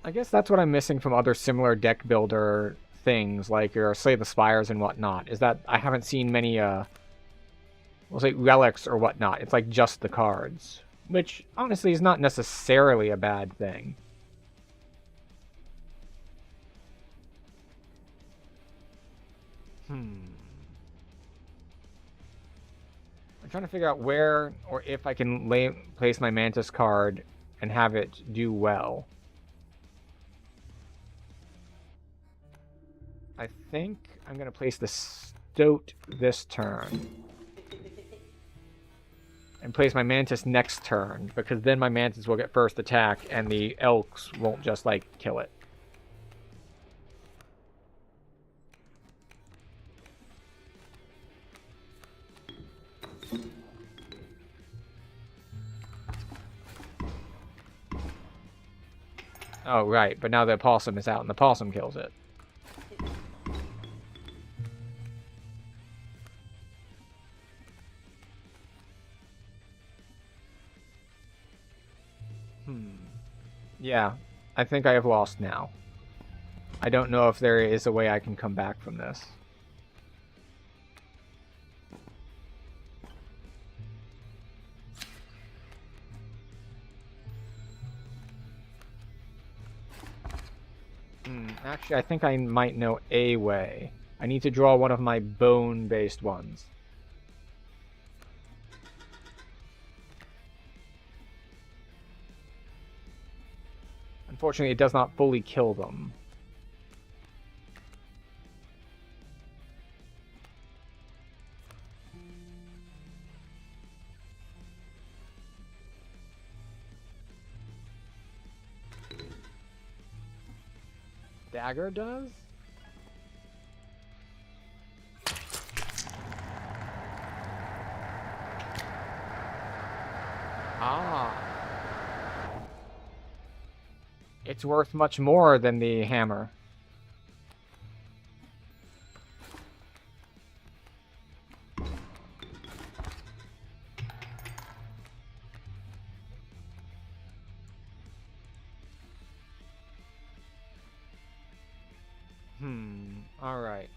S1: I guess that's what I'm missing from other similar deck builder things, like your Slay the Spires and whatnot, is that I haven't seen many, we'll say relics or whatnot. It's like just the cards, which honestly is not necessarily a bad thing. I'm trying to figure out where or if I can place my Mantis card and have it do well. I think I'm going to place the Stoat this turn. And place my Mantis next turn, because then my Mantis will get first attack and the Elks won't just, like, kill it. Oh, right, but now the Possum is out and the Possum kills it. Yeah, I think I have lost now. I don't know if there is a way I can come back from this. Actually, I think I might know a way. I need to draw one of my bone-based ones. Unfortunately, it does not fully kill them. Dagger does? Ah. It's worth much more than the hammer. Alright.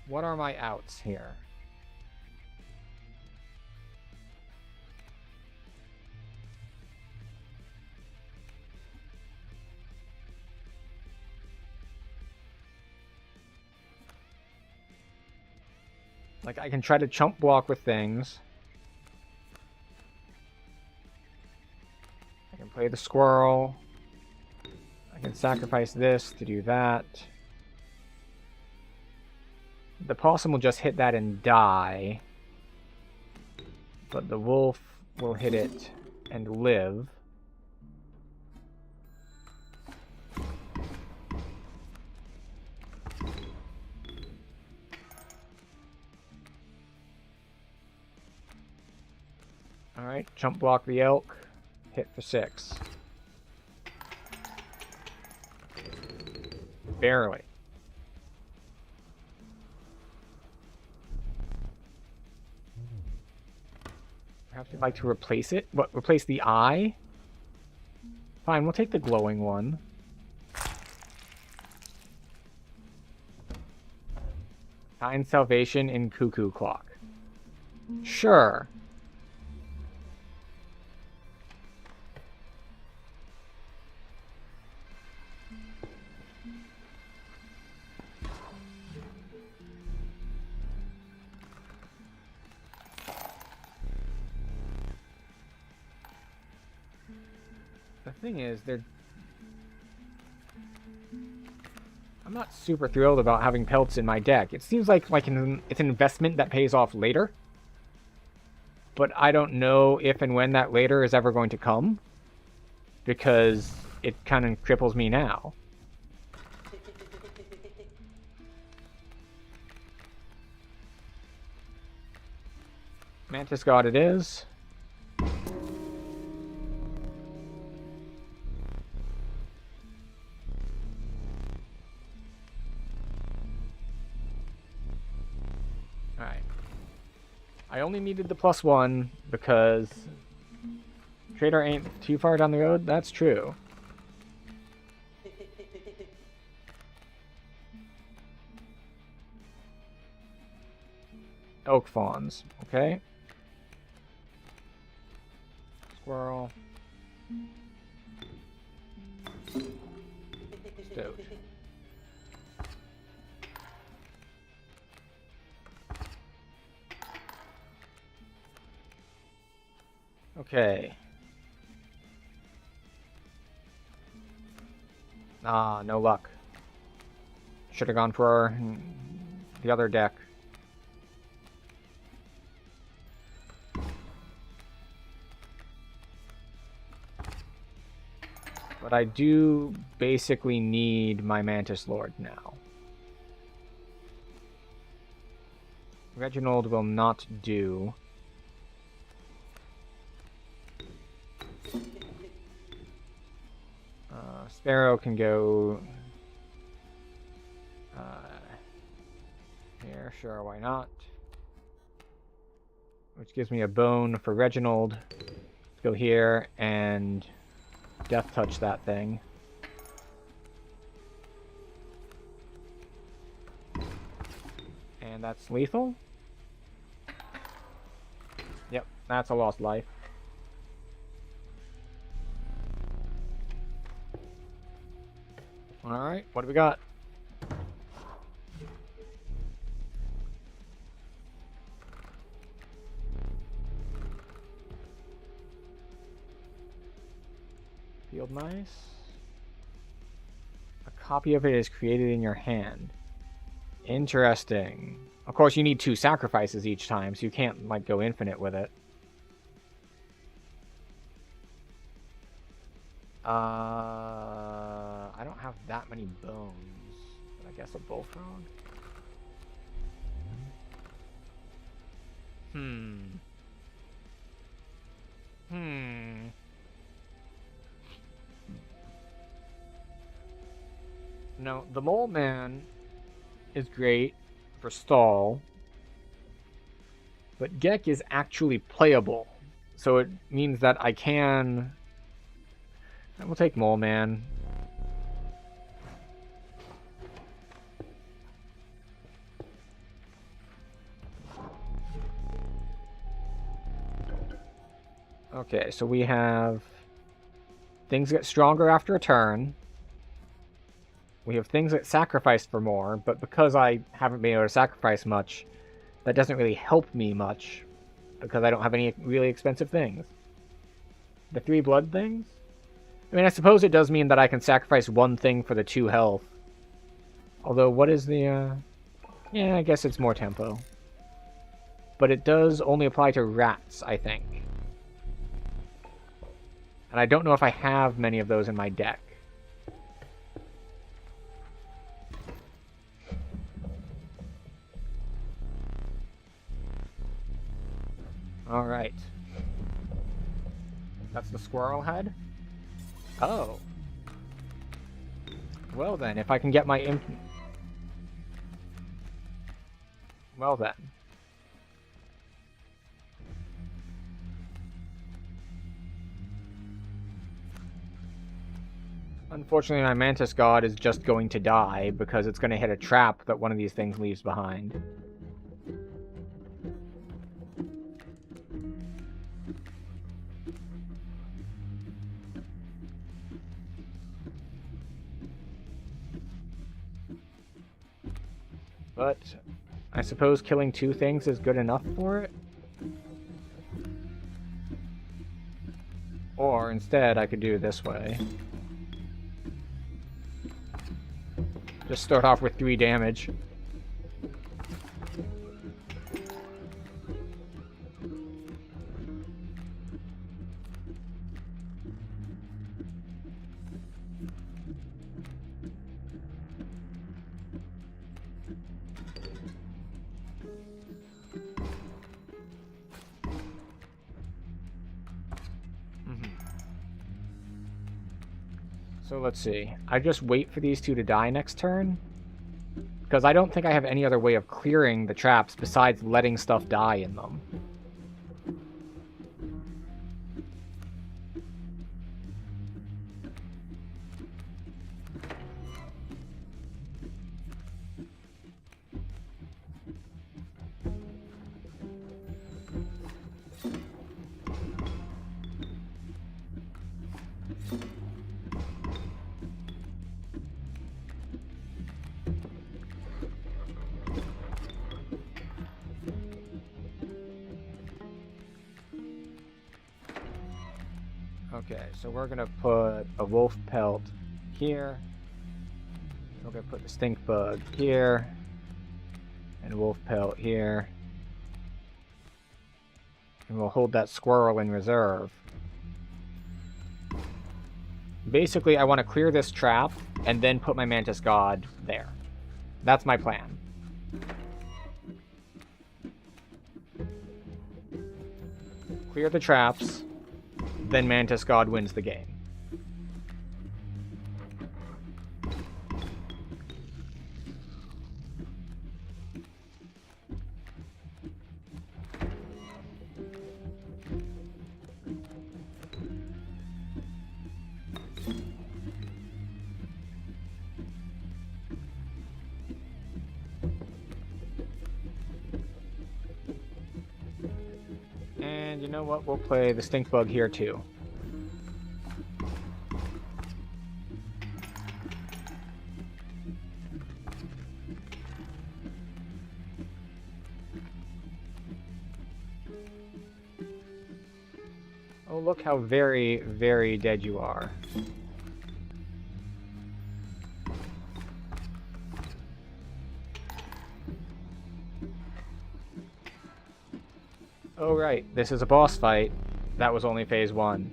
S1: What are my outs here? Like, I can try to chump block with things. I can play the squirrel. I can sacrifice this to do that. The possum will just hit that and die. But the wolf will hit it and live. Alright, chump block the elk. Hit for 6. Barely. Perhaps we'd like to replace it? What, replace the eye? Fine, we'll take the glowing one. Find salvation in Cuckoo Clock. Sure. The thing is, I'm not super thrilled about having pelts in my deck. It seems like it's an investment that pays off later. But I don't know if and when that later is ever going to come. Because it kind of cripples me now. Mantis God it is. Alright. I only needed the +1 because Trader ain't too far down the road. That's true. Oak Fawns. Okay. Squirrel. Stoat. Okay. Ah, no luck. Should have gone for the other deck. But I do basically need my Mantis Lord now. Reginald will not do. Sparrow can go here, sure, why not? Which gives me a bone for Reginald. Let's go here and Death Touch that thing. And that's lethal? Yep, that's a lost life. Alright, what do we got? Field Mice. A copy of it is created in your hand. Interesting. Of course, you need 2 sacrifices each time, so you can't, like, go infinite with it. I don't have that many bones. But I guess a bullfrog? No, the Mole Man is great for stall. But Gek is actually playable. So it means that I can... I will take Mole Man. Okay, so we have things get stronger after a turn. We have things that sacrifice for more, but because I haven't been able to sacrifice much, that doesn't really help me much, because I don't have any really expensive things. The 3 blood things? I mean, I suppose it does mean that I can sacrifice 1 thing for the 2 health. Although, what is the, yeah, I guess it's more tempo. But it does only apply to rats, I think. And I don't know if I have many of those in my deck. Alright. That's the squirrel head? Oh. Well then, if I can get my imp... Well then. Unfortunately, my Mantis God is just going to die because it's going to hit a trap that one of these things leaves behind. But I suppose killing two things is good enough for it? Or instead, I could do it this way. Just start off with 3 damage. So let's see. I just wait for these two to die next turn. Because I don't think I have any other way of clearing the traps besides letting stuff die in them. Okay, so we're gonna put a wolf pelt here. We're gonna put the stink bug here. And a wolf pelt here. And we'll hold that squirrel in reserve. Basically, I want to clear this trap and then put my Mantis God there. That's my plan. Clear the traps, then Mantis God wins the game. And you know what? We'll play the stink bug here too. Oh, look how very, very dead you are. Oh right, this is a boss fight. That was only phase 1.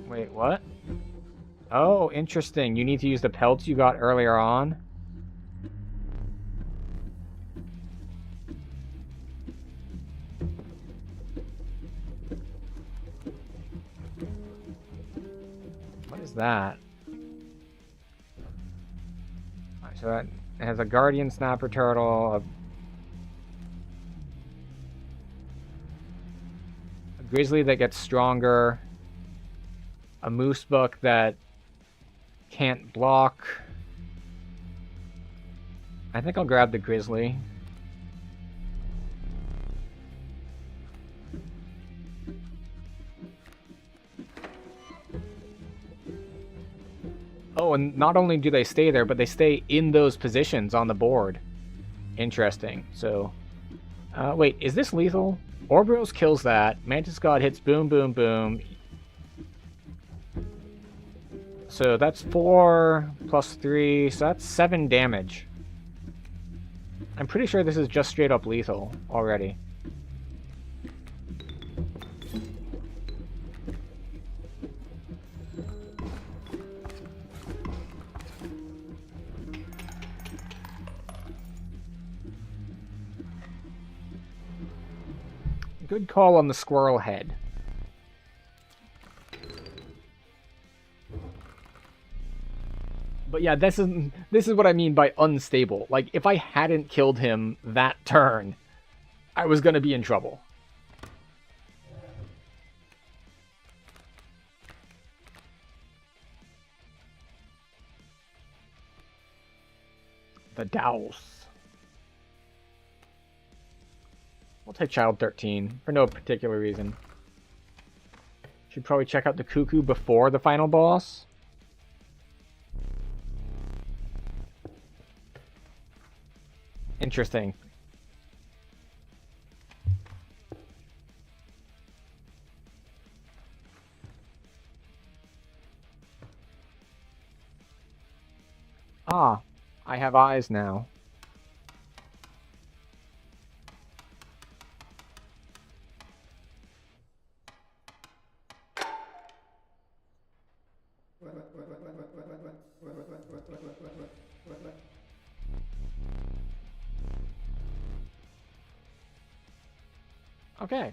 S1: Wait, what? Oh, interesting. You need to use the pelts you got earlier on? What is that? Alright, so that has a guardian snapper turtle, a grizzly that gets stronger, a moose buck that can't block. I think I'll grab the grizzly. Oh, and not only do they stay there, but they stay in those positions on the board. Interesting. So, wait, is this lethal? Orbrose kills that. Mantis God hits boom, boom, boom. So that's 4 plus 3, so that's 7 damage. I'm pretty sure this is just straight up lethal already. Good call on the squirrel head. But yeah, this is what I mean by unstable. Like, if I hadn't killed him that turn, I was gonna be in trouble. The Douse. We'll take Child 13 for no particular reason. Should probably check out the Cuckoo before the final boss. Interesting. Ah, I have eyes now. Okay.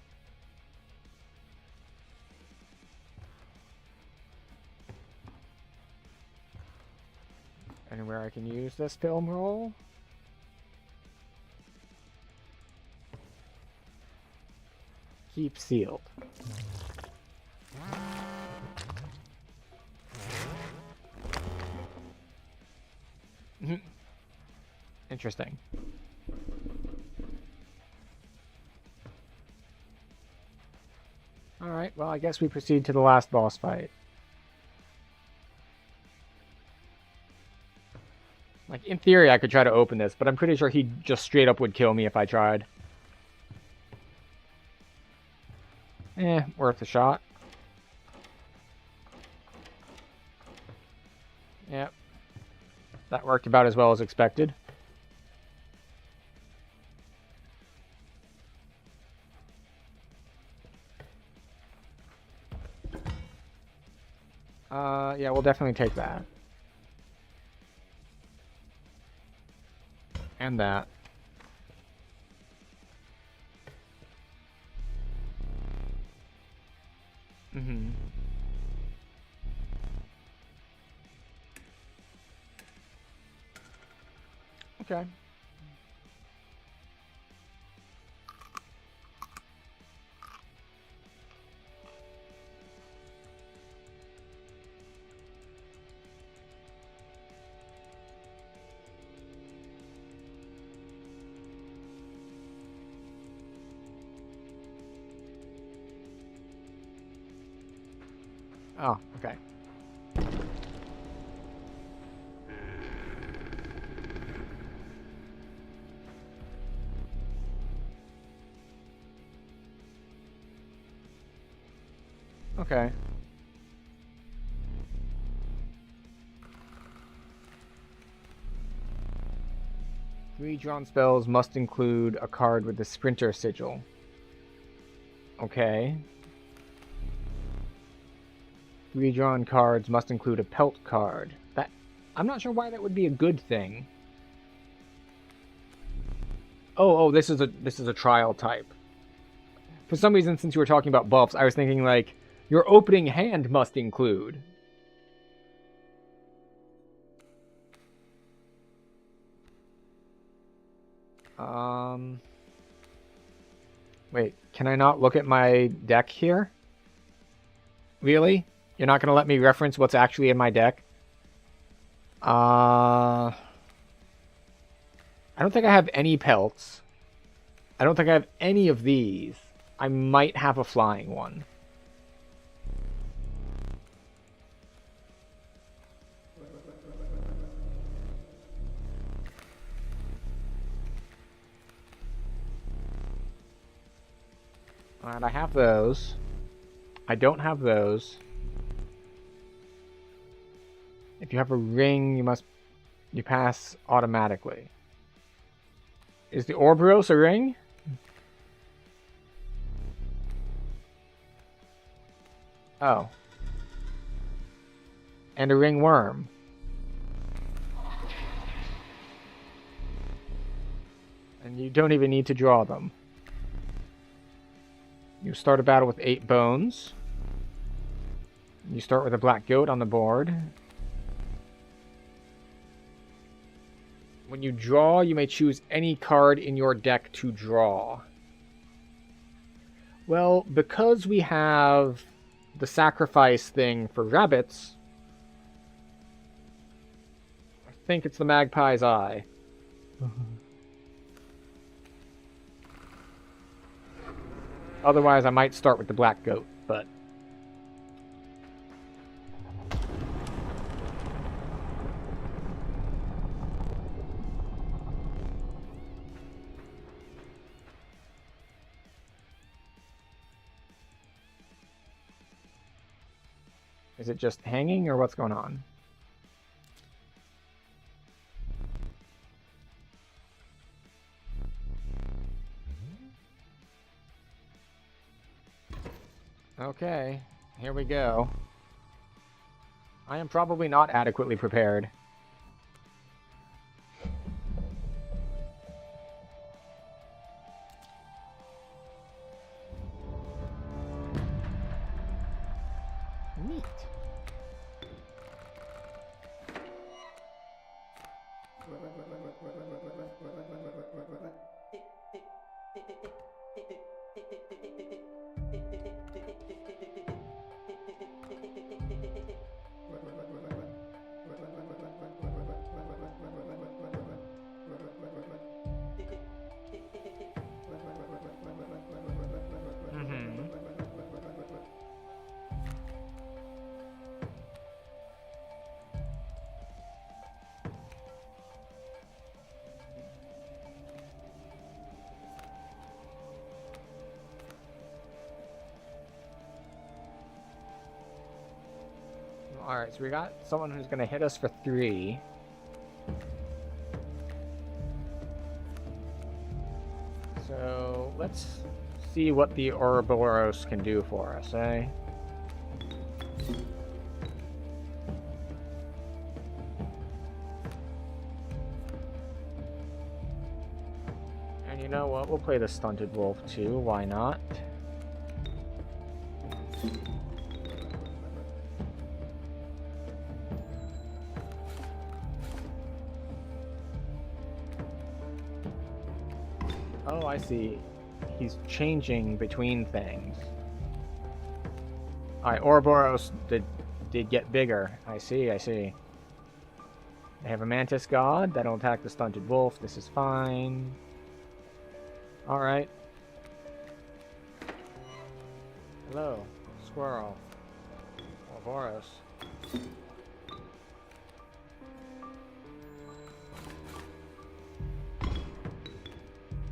S1: Anywhere I can use this film roll? Keep sealed. Interesting. Alright, well, I guess we proceed to the last boss fight. Like, in theory, I could try to open this, but I'm pretty sure he just straight up would kill me if I tried. Worth a shot. Yep. That worked about as well as expected. Yeah, we'll definitely take that. And that. Mm-hmm. Okay. Oh, okay. Okay. Three drawn spells must include a card with the Sprinter sigil. Okay. Three drawn cards must include a pelt card. That I'm not sure why that would be a good thing. Oh, this is a trial type. For some reason, since you were talking about buffs, I was thinking like your opening hand must include. Wait, can I not look at my deck here? Really? You're not going to let me reference what's actually in my deck? I don't think I have any pelts. I don't think I have any of these. I might have a flying one. Alright, I have those. I don't have those. If you have a ring, you pass automatically. Is the Orboros a ring? Oh. And a ring worm. And you don't even need to draw them. You start a battle with 8 bones. You start with a black goat on the board. When you draw, you may choose any card in your deck to draw. Well, because we have the sacrifice thing for rabbits, I think it's the magpie's eye. Otherwise, I might start with the black goat, but... Is it just hanging, or what's going on? Okay, here we go. I am probably not adequately prepared. Neat. Alright, so we got someone who's going to hit us for 3. So, let's see what the Ouroboros can do for us, eh? And you know what? We'll play the Stunted Wolf too, why not? Oh, I see. He's changing between things. Alright, Ouroboros did get bigger. I see, I see. They have a Mantis God that'll attack the Stunted Wolf. This is fine. Alright. Hello, squirrel. Ouroboros.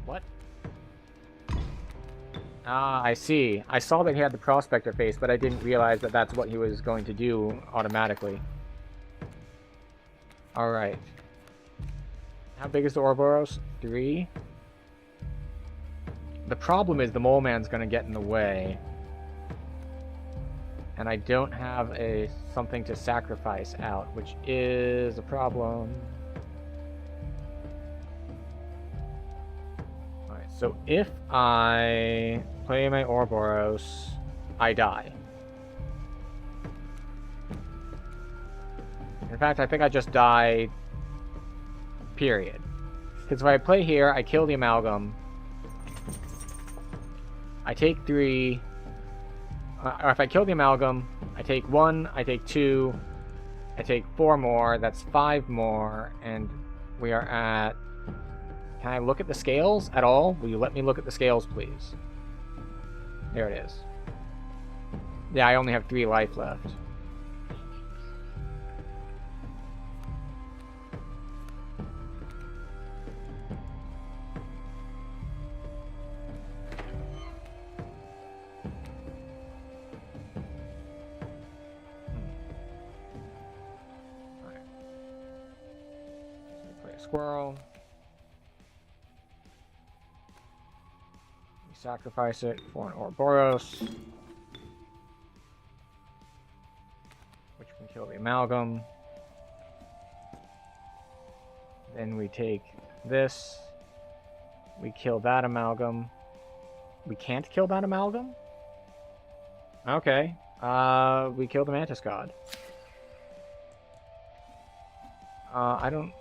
S1: What? Ah, I see. I saw that he had the Prospector face, but I didn't realize that that's what he was going to do automatically. Alright. How big is the Ouroboros? 3? The problem is the Mole Man's going to get in the way. And I don't have something to sacrifice out, which is a problem. Alright, so if I play my Ouroboros, I die. In fact, I think I just died, period. Because if I play here, I kill the Amalgam. I take 3, or if I kill the Amalgam, I take 1, I take 2, I take 4 more, that's 5 more, and we are at... Can I look at the scales at all? Will you let me look at the scales, please? There it is. Yeah, I only have 3 life left. Squirrel. We sacrifice it for an Ouroboros, which can kill the Amalgam. Then we take this. We kill that Amalgam. We can't kill that Amalgam? Okay. We killed the Mantis God. I don't...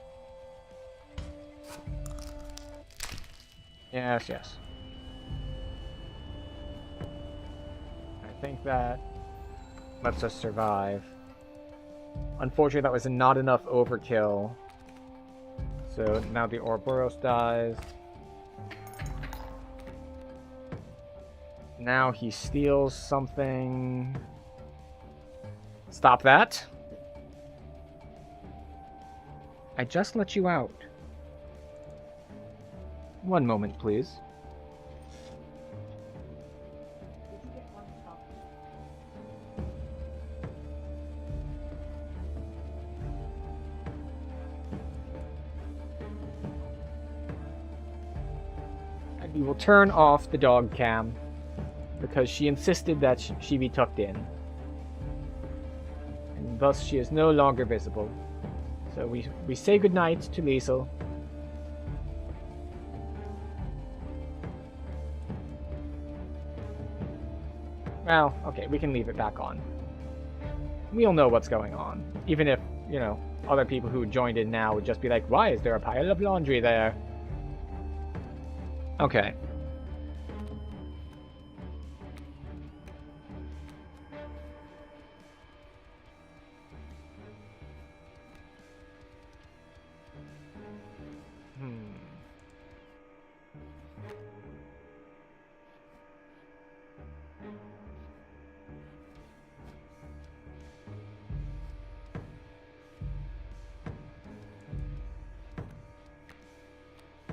S1: Yes, yes. I think that lets us survive. Unfortunately, that was not enough overkill. So now the Ouroboros dies. Now he steals something. Stop that. I just let you out. One moment, please. And we will turn off the dog cam because she insisted that she be tucked in. And thus she is no longer visible. So we say goodnight to Liesel. Well, okay, we can leave it back on. We'll know what's going on. Even if, you know, other people who joined in now would just be like, why is there a pile of laundry there? Okay.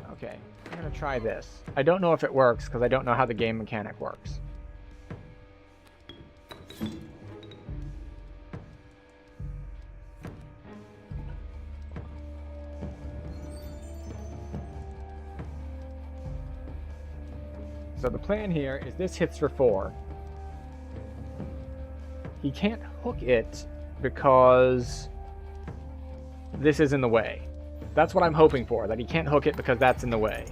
S1: Okay, I'm gonna try this. I don't know if it works because I don't know how the game mechanic works. So the plan here is this hits for 4. He can't hook it because this is in the way. That's what I'm hoping for, that he can't hook it because that's in the way.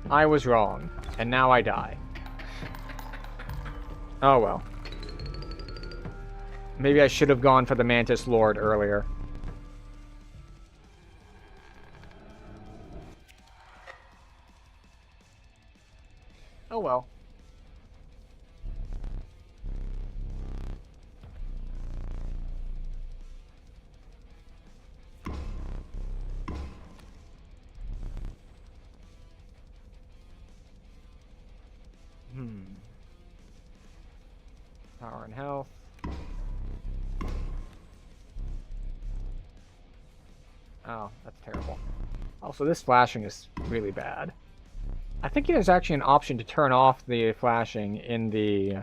S1: I was wrong, and now I die. Oh well. Maybe I should have gone for the Mantis Lord earlier. Oh well. Power and health. Oh, that's terrible. Also, this flashing is really bad. I think there's actually an option to turn off the flashing in the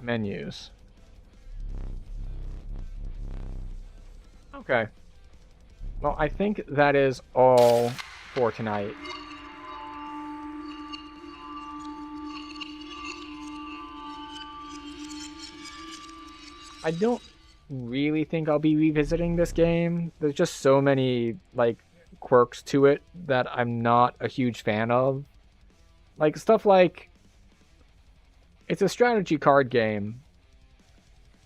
S1: menus. Okay. Well, I think that is all for tonight. I don't really think I'll be revisiting this game. There's just so many, like, quirks to it that I'm not a huge fan of. Like, stuff like, it's a strategy card game.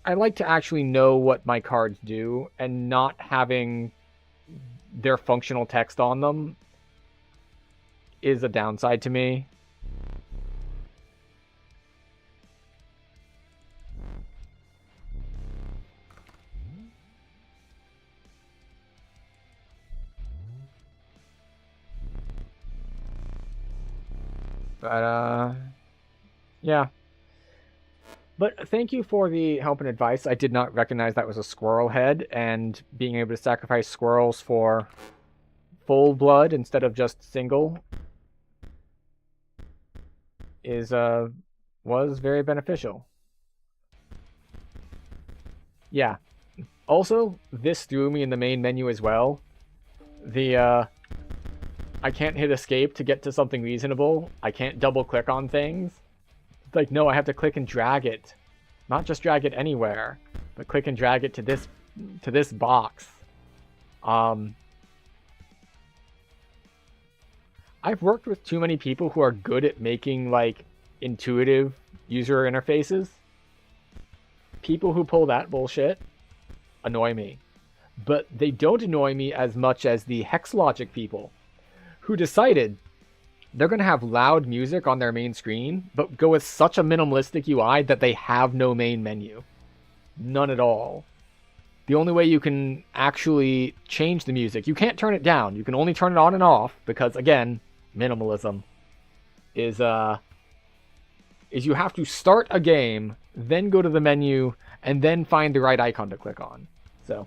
S1: I like to actually know what my cards do, and not having their functional text on them is a downside to me. But, yeah. But thank you for the help and advice. I did not recognize that was a squirrel head, and being able to sacrifice squirrels for full blood instead of just single is, was very beneficial. Yeah. Also, this threw me in the main menu as well. The, I can't hit escape to get to something reasonable. I can't double click on things. It's like, no, I have to click and drag it. Not just drag it anywhere, but click and drag it to this box. I've worked with too many people who are good at making, like, intuitive user interfaces. People who pull that bullshit annoy me. But they don't annoy me as much as the hex logic people who decided they're going to have loud music on their main screen, but go with such a minimalistic UI that they have no main menu. None at all. The only way you can actually change the music, you can't turn it down. You can only turn it on and off because, again, minimalism is you have to start a game, then go to the menu, and then find the right icon to click on. So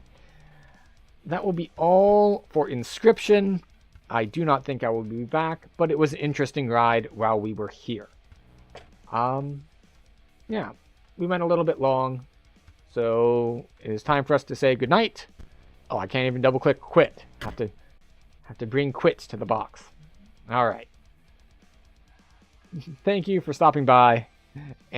S1: that will be all for Inscryption. I do not think I will be back, but it was an interesting ride while we were here. Yeah, we went a little bit long, so it is time for us to say goodnight. Oh, I can't even double click quit. Have to bring quits to the box. All right. Thank you for stopping by.